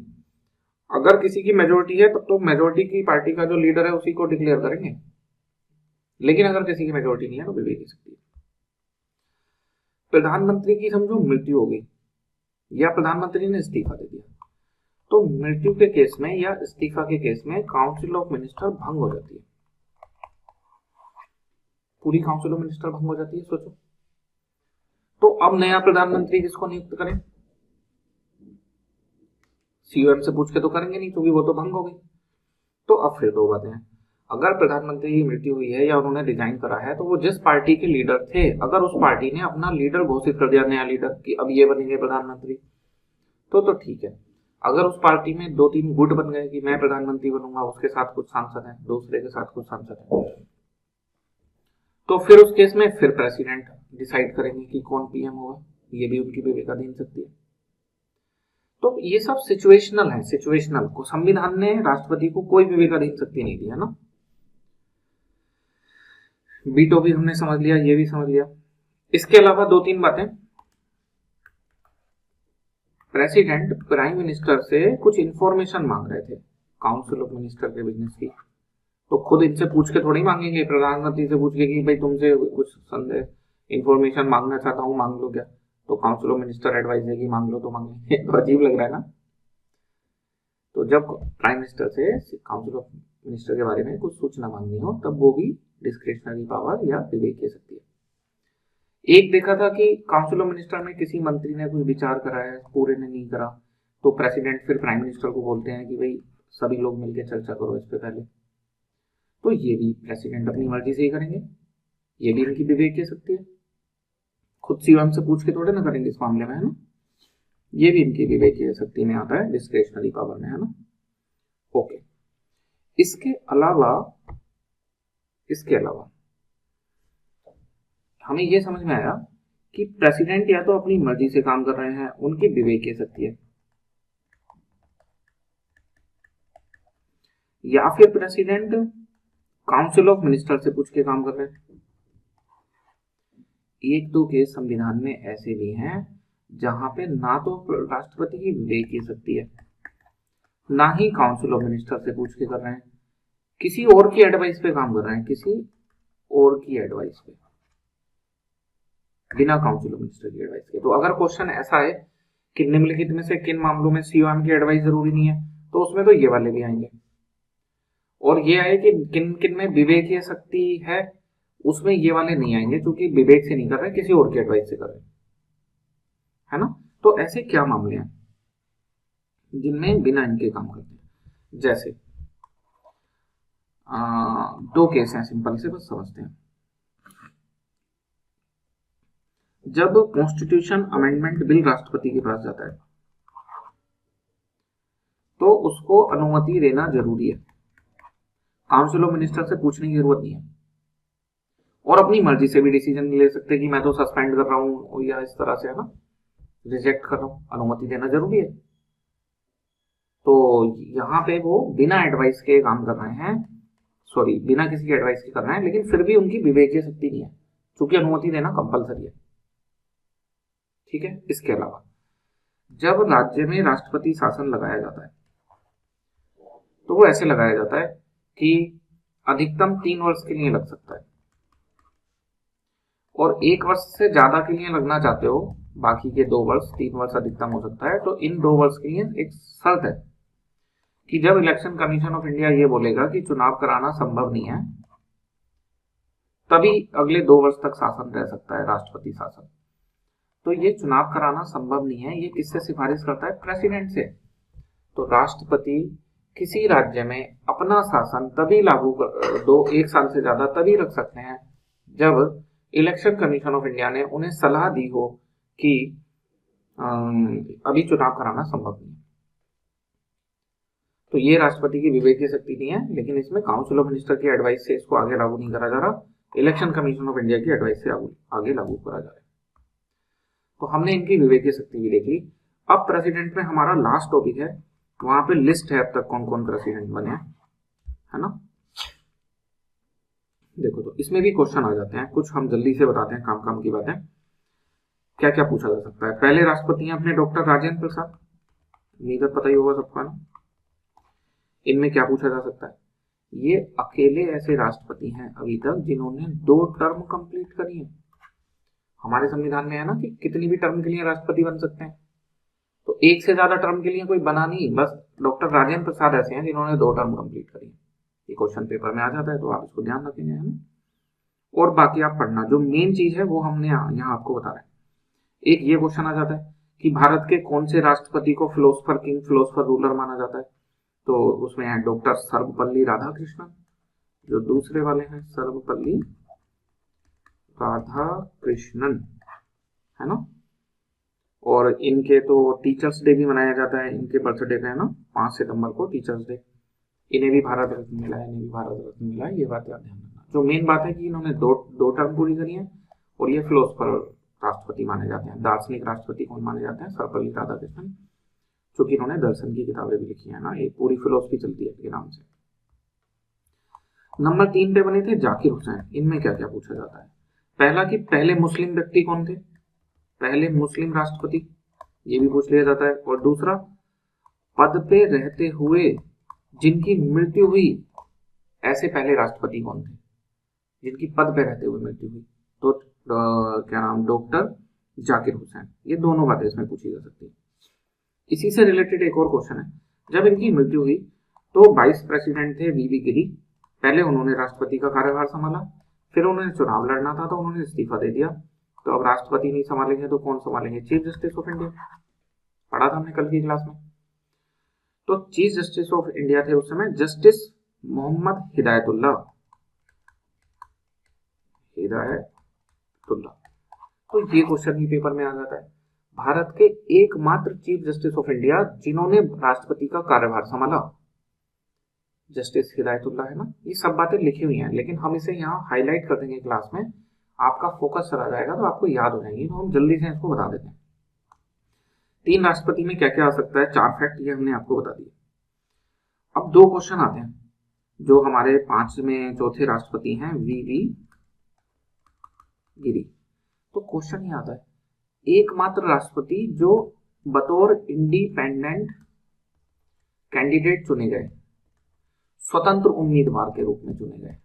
अगर किसी की मेजोरिटी है तब तो मेजोरिटी की पार्टी का जो लीडर है उसी को डिक्लेयर करेंगे, लेकिन अगर किसी की मेजोरिटी नहीं है तो विवेकीय शक्ति। प्रधानमंत्री की समझो मृत्यु हो गई या प्रधानमंत्री ने इस्तीफा दे दिया, तो मृत्यु के केस में या इस्तीफा के केस में काउंसिल ऑफ मिनिस्टर भंग हो जाती है, पूरी काउंसिल ऑफ मिनिस्टर भंग हो जाती है। सोचो, तो अब नया प्रधानमंत्री किसको नियुक्त करें, सीओएम से पूछ के तो करेंगे नहीं क्योंकि वो तो भंग हो गई। तो अब फिर 2 बातें हैं, अगर प्रधानमंत्री की मृत्यु हुई है या उन्होंने रिजाइन करा है तो वो जिस पार्टी के लीडर थे, अगर उस पार्टी ने अपना लीडर घोषित कर दिया, नया लीडर, कि अब ये बनेंगे प्रधानमंत्री, तो ठीक है। अगर उस पार्टी में 2-3 गुट बन गए कि मैं प्रधानमंत्री बनूंगा, उसके साथ कुछ सांसद हैं, दूसरे के साथ कुछ सांसद हैं, तो फिर उस केस में फिर प्रेसिडेंट डिसाइड करेंगे कि कौन पीएम होगा, ये भी उनकी विवेकाधीन शक्ति है। तो ये सब सिचुएशनल है, सिचुएशनल को संविधान ने राष्ट्रपति को कोई विवेकाधीन शक्ति नहीं दी है ना। वीटो भी हमने समझ लिया, ये भी समझ लिया। इसके अलावा 2-3 बातें, प्रेसिडेंट प्राइम मिनिस्टर से कुछ इंफॉर्मेशन मांग रहे थे काउंसिल ऑफ मिनिस्टर के बिजनेस की, तो खुद इनसे पूछ के थोड़ी मांगेंगे, प्रधानमंत्री से पूछ के कि भाई तुमसे कुछ संदेह इंफॉर्मेशन मांगना चाहता हूँ, मांग लो क्या, तो काउंसिल ऑफ मिनिस्टर एडवाइस देगी मांग लो, तो मांग लेंगे। तो अजीब लग रहा है ना। तो जब प्राइम मिनिस्टर से काउंसिल ऑफ मिनिस्टर के बारे में कुछ सूचना मांगनी हो तब वो भी डिस्क्रिशनरी पावर या विवेकीय शक्ति है। एक देखा था कि काउंसिल ऑफ मिनिस्टर में किसी मंत्री ने कुछ विचार करा है, पूरे ने नहीं करा, तो प्रेसिडेंट फिर प्राइम मिनिस्टर को बोलते हैं कि भाई सभी लोग मिलकर चर्चा करो इस पे पहले, तो ये भी प्रेसिडेंट अपनी मर्जी से ही करेंगे, ये भी इनकी विवेकीय शक्ति है, खुद सीएम से पूछ के थोड़े ना करेंगे इस मामले में, है ना, ये भी इनकी विवेकीय शक्ति में आता है, डिस्क्रिशनरी पावर में, है ना। ओके, इसके अलावा हमें ये समझ में आया कि प्रेसिडेंट या तो अपनी मर्जी से काम कर रहे हैं, उनकी विवेकीय शक्ति है, या फिर प्रेसिडेंट काउंसिल ऑफ मिनिस्टर से पूछ के काम कर रहे हैं। 1-2 केस संविधान में ऐसे भी हैं जहां पे ना तो राष्ट्रपति की विवेकीय शक्ति है, ना ही काउंसिल ऑफ मिनिस्टर से पूछ के कर रहे हैं, किसी और की एडवाइस पे काम कर रहे हैं, किसी और की एडवाइस पे, बिना काउंसिल ऑफ मिनिस्टर की एडवाइस के। तो अगर क्वेश्चन ऐसा है कि निम्नलिखित में से किन मामलों में सीओएम की एडवाइस जरूरी नहीं है, तो उसमें तो ये वाले भी आएंगे, और ये आए कि किन किन में विवेकीय शक्ति है, उसमें ये वाले नहीं आएंगे क्योंकि विवेक से नहीं कर रहे, किसी और की एडवाइस से कर रहे, है ना। तो ऐसे क्या मामले हैं जिनमें बिना इनके काम करते हैं? जैसे दो केस हैं, सिंपल से बस समझते हैं। जब कॉन्स्टिट्यूशन अमेंडमेंट बिल राष्ट्रपति के पास जाता है तो उसको अनुमति देना जरूरी है, काउंसिल ऑफ मिनिस्टर से पूछने की जरूरत नहीं है, और अपनी मर्जी से भी डिसीजन नहीं ले सकते कि मैं तो सस्पेंड कर रहा हूं या इस तरह से, है ना, रिजेक्ट कर रहा हूं। अनुमति देना जरूरी है। तो यहाँ पे वो बिना एडवाइस के काम कर रहे हैं, सॉरी बिना किसी के एडवाइस के कर रहे हैं, लेकिन फिर भी उनकी विवेकीय शक्ति नहीं है, क्योंकि अनुमति देना कंपलसरी है। ठीक है। इसके अलावा जब राज्य में राष्ट्रपति शासन लगाया जाता है तो वो ऐसे लगाया जाता है कि अधिकतम 3 वर्ष के लिए लग सकता है, और 1 वर्ष से ज्यादा के लिए लगना चाहते हो, बाकी के 2 वर्ष, 3 वर्ष अधिकतम हो सकता है। तो इन 2 वर्ष के लिए एक शर्त है कि जब इलेक्शन कमीशन ऑफ इंडिया ये बोलेगा कि चुनाव कराना संभव नहीं है, तभी अगले 2 वर्ष तक शासन रह सकता है राष्ट्रपति शासन। तो ये चुनाव कराना संभव नहीं है, ये किससे सिफारिश करता है? प्रेसिडेंट से। तो राष्ट्रपति किसी राज्य में अपना शासन तभी लागू कर 1 साल से ज्यादा तभी रख सकते हैं जब इलेक्शन कमीशन ऑफ इंडिया ने उन्हें सलाह दी हो कि अभी चुनाव कराना संभव नहीं है। तो ये राष्ट्रपति की विवेकीय शक्ति नहीं है, लेकिन इसमें काउंसिल ऑफ मिनिस्टर की एडवाइस से इसको आगे लागू नहीं करा जा रहा, इलेक्शन कमीशन ऑफ इंडिया की एडवाइस से आगे लागू करा जा रहा है। तो हमने इनकी विवेकीय शक्ति भी देख ली। अब प्रेसिडेंट में हमारा लास्ट टॉपिक है, वहां पे लिस्ट है अब तक कौन कौन प्रेसिडेंट बने हैं, है ना। देखो तो इसमें भी क्वेश्चन आ जाते हैं, कुछ हम जल्दी से बताते हैं काम की बातें। क्या क्या पूछा जा सकता है? पहले राष्ट्रपति हैं अपने डॉक्टर राजेंद्र प्रसाद, उम्मीद पता ही होगा सबका ना। इनमें क्या पूछा जा सकता है? ये अकेले ऐसे राष्ट्रपति हैं अभी तक जिन्होंने 2 टर्म कंप्लीट करी है। हमारे संविधान में है ना कि कितनी भी टर्म के लिए राष्ट्रपति बन सकते हैं, तो 1 से ज्यादा टर्म के लिए कोई बना नहीं, बस डॉक्टर राजेंद्र प्रसाद ऐसे हैं जिन्होंने 2 टर्म कंप्लीट करी है। ये क्वेश्चन पेपर में आ जाता है, तो आप इसको ध्यान रखेंगे, है ना। और बाकी आप पढ़ना, जो मेन चीज है वो हमने यहाँ आपको बता रहे हैं। एक ये क्वेश्चन आ जाता है कि भारत के कौन से राष्ट्रपति को फिलोसफर किंग, फिलोसफर रूलर माना जाता है? तो उसमें है डॉक्टर सर्वपल्ली राधाकृष्णन, जो दूसरे वाले हैं सर्वपल्ली राधाकृष्णन, है ना। और इनके तो टीचर्स डे भी मनाया जाता है, इनके बर्थडे पे, है ना, 5 सितंबर को टीचर्स डे। इन्हें भी भारत रत्न मिला है, इन्हें भी भारत रत्न मिला है, ये बात याद ध्यान रखना। जो मेन बात है कि इन्होंने दो टर्म पूरी करी है, और ये फिलोसफर राष्ट्रपति माने जाते हैं। दार्शनिक राष्ट्रपति कौन माने जाते हैं? सर्वपल्ली राधाकृष्णन, क्योंकि इन्होंने दर्शन की किताबें भी लिखी है ना, एक पूरी फिलोसफी चलती है इनके नाम से। नंबर 3 पे बने थे जाकिर हुसैन। इनमें क्या क्या पूछा जाता है? पहला कि पहले मुस्लिम व्यक्ति कौन थे, पहले मुस्लिम राष्ट्रपति, ये भी पूछ लिया जाता है। और दूसरा, पद पे रहते हुए जिनकी मृत्यु हुई, ऐसे पहले राष्ट्रपति कौन थे जिनकी पद पे रहते हुए मृत्यु हुई? तो क्या नाम, डॉक्टर जाकिर हुसैन। ये दोनों बातें इसमें पूछी जा सकती है। इसी से रिलेटेड एक और क्वेश्चन है, जब इनकी मृत्यु हुई तो वाइस प्रेसिडेंट थे वीवी गिरी। पहले उन्होंने राष्ट्रपति का कार्यभार संभाला, फिर उन्होंने चुनाव लड़ना था तो उन्होंने इस्तीफा दे दिया। तो अब राष्ट्रपति नहीं संभालेंगे तो कौन संभालेंगे? Chief justice of India. पढ़ा था हमने कल की क्लास में। तो चीफ जस्टिस ऑफ इंडिया थे उस समय जस्टिस मोहम्मद हिदायतुल्लाह। तो ये क्वेश्चन भी पेपर में आ जाता है। भारत के एकमात्र चीफ जस्टिस ऑफ इंडिया जिन्होंने राष्ट्रपति का कार्यभार संभाला, जस्टिस हिदायतुल्लाह, है ना। ये सब बातें लिखी हुई हैं, लेकिन हम इसे यहाँ हाईलाइट कर देंगे क्लास में, आपका फोकस चला जाएगा तो आपको याद हो जाएंगी। तो हम जल्दी से इसको बता देते हैं। 3 राष्ट्रपति में क्या क्या आ सकता है, 4 फैक्ट ये हमने आपको बता दिए। अब 2 क्वेश्चन आते हैं जो हमारे 5वें चौथे राष्ट्रपति हैं, वीवी गिरी। तो क्वेश्चन ये आता है, एकमात्र राष्ट्रपति जो बतौर इंडिपेंडेंट कैंडिडेट चुने गए, स्वतंत्र उम्मीदवार के रूप में चुने गए।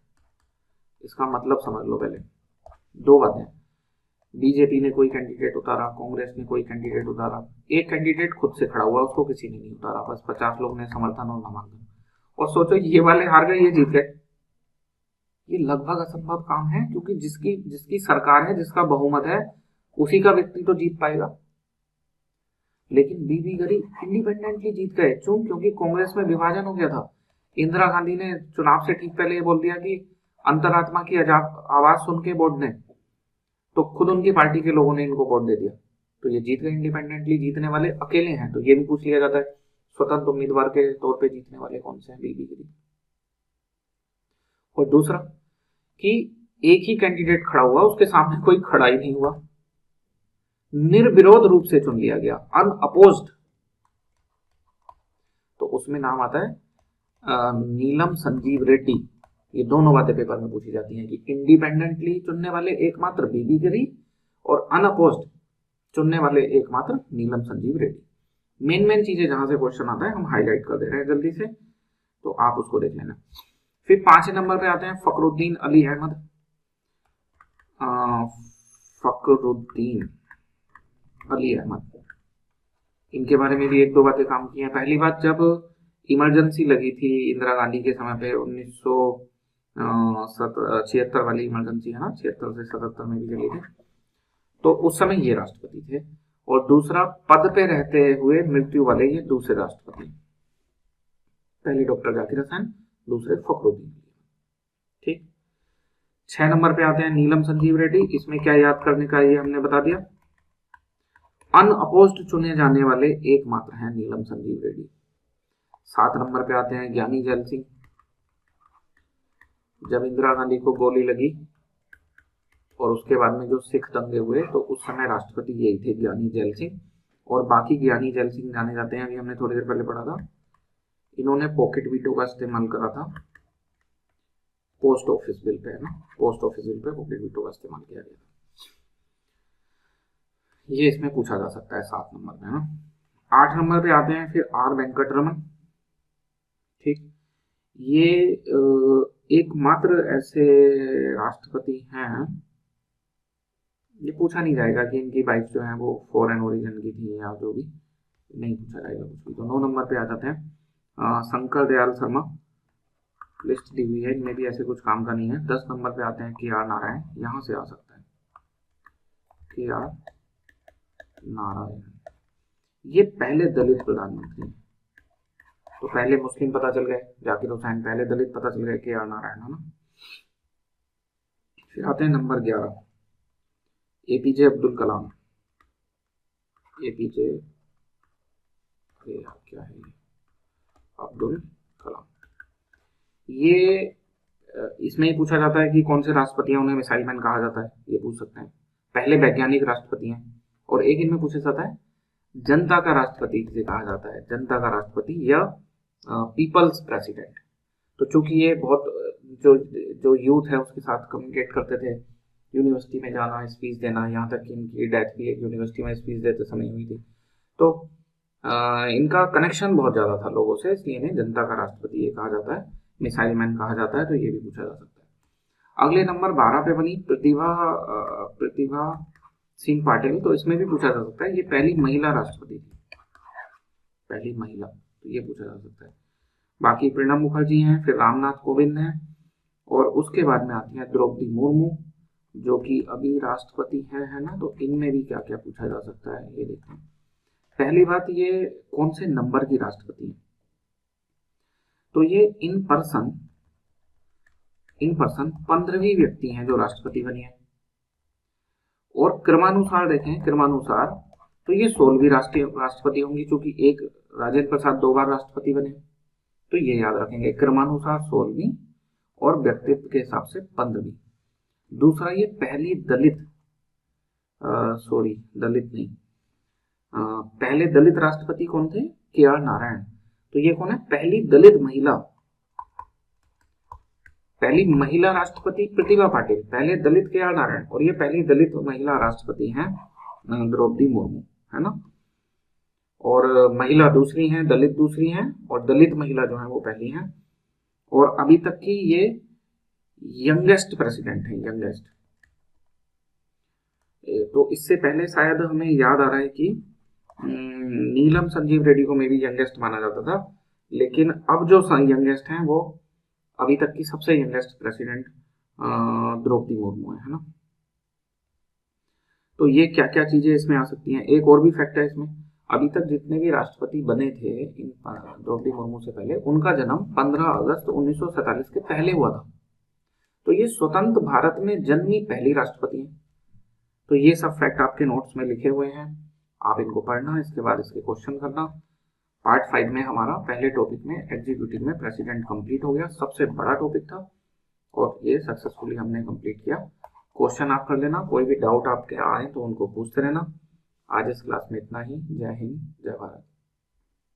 इसका मतलब समझ लो। पहले 2 बातें, बीजेपी ने कोई कैंडिडेट उतारा, कांग्रेस ने कोई कैंडिडेट उतारा, एक कैंडिडेट खुद से खड़ा हुआ, उसको किसी ने नहीं उतारा, बस 50 लोग ने समर्थन और नामांकन। और सोचो ये वाले हार गए, ये जीत गए। ये लगभग असंभव काम है, क्योंकि जिसकी सरकार है, जिसका बहुमत है, उसी का व्यक्ति तो जीत पाएगा। लेकिन बीबी गिरी इंडिपेंडेंटली जीत गए। क्यों? क्योंकि कांग्रेस में विभाजन हो गया था। इंदिरा गांधी ने चुनाव से ठीक पहले ये बोल दिया कि अंतरात्मा की आवाज सुन के वोट दें, तो खुद उनकी पार्टी के लोगों ने इनको वोट दे दिया, तो ये जीत गए। इंडिपेंडेंटली जीतने वाले अकेले हैं, तो ये भी पूछ लिया जाता है स्वतंत्र उम्मीदवार के तौर पे जीतने वाले कौन से हैं, बीबी गिरी। और दूसरा कि एक ही कैंडिडेट खड़ा हुआ, उसके सामने कोई खड़ा ही नहीं हुआ, निर्विरोध रूप से चुन लिया गया, अनअपोज्ड, तो उसमें नाम आता है नीलम संजीव रेड्डी। ये दोनों बातें पेपर में पूछी जाती हैं कि इंडिपेंडेंटली चुनने वाले एकमात्र बीबी गिरी और अनअपोज्ड चुनने वाले एकमात्र नीलम संजीव रेड्डी। मेन चीजें जहां से क्वेश्चन आता है हम हाईलाइट कर दे रहे हैं जल्दी से, तो आप उसको देख लेना। फिर 5 नंबर पे आते हैं फखरुद्दीन अली अहमद। फखरुद्दीन अली अहमद, इनके बारे में भी एक दो बातें काम की हैं। पहली बात, जब इमरजेंसी लगी थी इंदिरा गांधी के समय पे 1976 वाली इमरजेंसी है ना, 76 से 77 में भी चली थी, तो उस समय ये राष्ट्रपति थे। और दूसरा, पद पे रहते हुए मृत्यु वाले ये दूसरे राष्ट्रपति, पहले डॉक्टर जाकिर हुसैन, दूसरे फखरुद्दीन। ठीक, 6 नंबर पे आते हैं नीलम संजीव रेड्डी। इसमें क्या याद करने का, ये हमने बता दिया, अनअपोज्ड चुने जाने वाले एकमात्र हैं नीलम संजीव रेड्डी। 7 नंबर पे आते हैं ज्ञानी जैल सिंह। जब इंदिरा गांधी को गोली लगी और उसके बाद में जो सिख दंगे हुए, तो उस समय राष्ट्रपति यही थे, ज्ञानी जैल सिंह। और बाकी ज्ञानी जैल सिंह जाने जाते हैं, अभी हमने थोड़ी देर पहले पढ़ा था, इन्होंने पॉकेट वीटो का इस्तेमाल करा था पोस्ट ऑफिस बिल पे, है ना, post office bill pay pocket veto का इस्तेमाल किया गया था। ये इसमें पूछा जा सकता है 7 नंबर में, है ना। 8 नंबर पे आते हैं फिर आर वेंकटरमन। ठीक, ये एकमात्र ऐसे राष्ट्रपति हैं, ये पूछा नहीं जाएगा कि इनकी वाइफ जो है वो फॉरेन ओरिजिन की थी या जो भी, नहीं पूछा जाएगा कुछ भी। तो 9 नंबर पे आ जाते हैं शंकर दयाल शर्मा। लिस्ट दी हुई है, इनमें भी ऐसे कुछ काम का नहीं है। 10 नंबर पे आते हैं के आर नारायण, यहां से आ सकता है के आर नारायण, ये पहले दलित प्रधानमंत्री। तो पहले मुस्लिम पता चल गए जाकिर हुसैन, पहले दलित पता चल गए के आर नारायण, है ना। फिर आते हैं number 11 APJ Abdul Kalam. APJ क्या है, अब्दुल कलाम। ये इसमें ही पूछा जाता है कि कौन से राष्ट्रपति हैं, उन्हें मिसाइल मैन कहा जाता है, ये पूछ सकते हैं। पहले वैज्ञानिक राष्ट्रपति हैं। और एक इनमें पूछा जाता है जनता का राष्ट्रपति किसे कहा जाता है, जनता का राष्ट्रपति या पीपल्स प्रेसिडेंट। तो चूंकि ये बहुत जो यूथ है उसके साथ कम्युनिकेट करते थे, यूनिवर्सिटी में जाना, स्पीच देना, यहाँ तक कि इनकी डेथ भी एक यूनिवर्सिटी में स्पीच देते समय हुई थी, तो इनका कनेक्शन बहुत ज़्यादा था लोगों से, इसलिए इन्हें जनता का राष्ट्रपति ये कहा जाता है, मिसाइल मैन कहा जाता है। तो ये भी पूछा जा सकता है। अगले नंबर 12 पे बनी प्रतिभा सिंह पाटिल। तो इसमें भी पूछा जा सकता है, ये पहली महिला राष्ट्रपति थी, पहली महिला, तो ये पूछा जा सकता है। बाकी प्रणब मुखर्जी हैं, फिर रामनाथ कोविंद हैं, और उसके बाद में आती है द्रौपदी मुर्मू, जो कि अभी राष्ट्रपति है ना। तो इनमें भी क्या क्या पूछा जा सकता है, ये देखते हैं। पहली बात, ये कौन से नंबर की राष्ट्रपति है, तो ये इन पर्सन 15वीं व्यक्ति हैं जो राष्ट्रपति बनी है। और क्रमानुसार देखें, क्रमानुसार तो ये 16वीं राष्ट्रपति होंगी, क्योंकि एक राजेंद्र प्रसाद 2 बार राष्ट्रपति बने, तो ये याद रखेंगे, क्रमानुसार 16वीं और व्यक्तित्व के हिसाब से 15वीं। दूसरा, ये पहली दलित दलित नहीं, पहले दलित राष्ट्रपति कौन थे, के आर नारायण। तो ये कौन है, पहली दलित महिला, पहली महिला राष्ट्रपति प्रतिभा पाटिल, पहले दलित के आर नारायण, और ये पहली दलित महिला राष्ट्रपति हैं द्रौपदी मुर्मू, है ना। और महिला दूसरी हैं, दलित दूसरी हैं, और दलित महिला जो है वो पहली हैं। और अभी तक की ये यंगेस्ट प्रेसिडेंट है, यंगेस्ट। तो इससे पहले शायद हमें याद आ रहा है कि नीलम संजीव रेड्डी को में भी यंगेस्ट माना जाता था, लेकिन अब जो यंगेस्ट हैं वो अभी तक की सबसे यंगेस्ट प्रेसिडेंट द्रौपदी मुर्मू है ना। तो ये क्या क्या चीजें इसमें आ सकती हैं। एक और भी फैक्ट है इसमें, अभी तक जितने भी राष्ट्रपति बने थे इन द्रौपदी मुर्मू से पहले, उनका जन्म 15 अगस्त 1947 के पहले हुआ था। तो ये स्वतंत्र भारत में जन्मी पहली राष्ट्रपति हैं। तो ये सब फैक्ट आपके नोट्स में लिखे हुए हैं, आप इनको पढ़ना, इसके बाद इसके क्वेश्चन करना। पार्ट 5 में हमारा पहले टॉपिक में एग्जीक्यूटिव में प्रेसिडेंट कंप्लीट हो गया, सबसे बड़ा टॉपिक था और ये सक्सेसफुली हमने कंप्लीट किया। क्वेश्चन आप कर लेना, कोई भी डाउट आपके आए तो उनको पूछते रहना। आज इस क्लास में इतना ही। जय हिंद, जय भारत।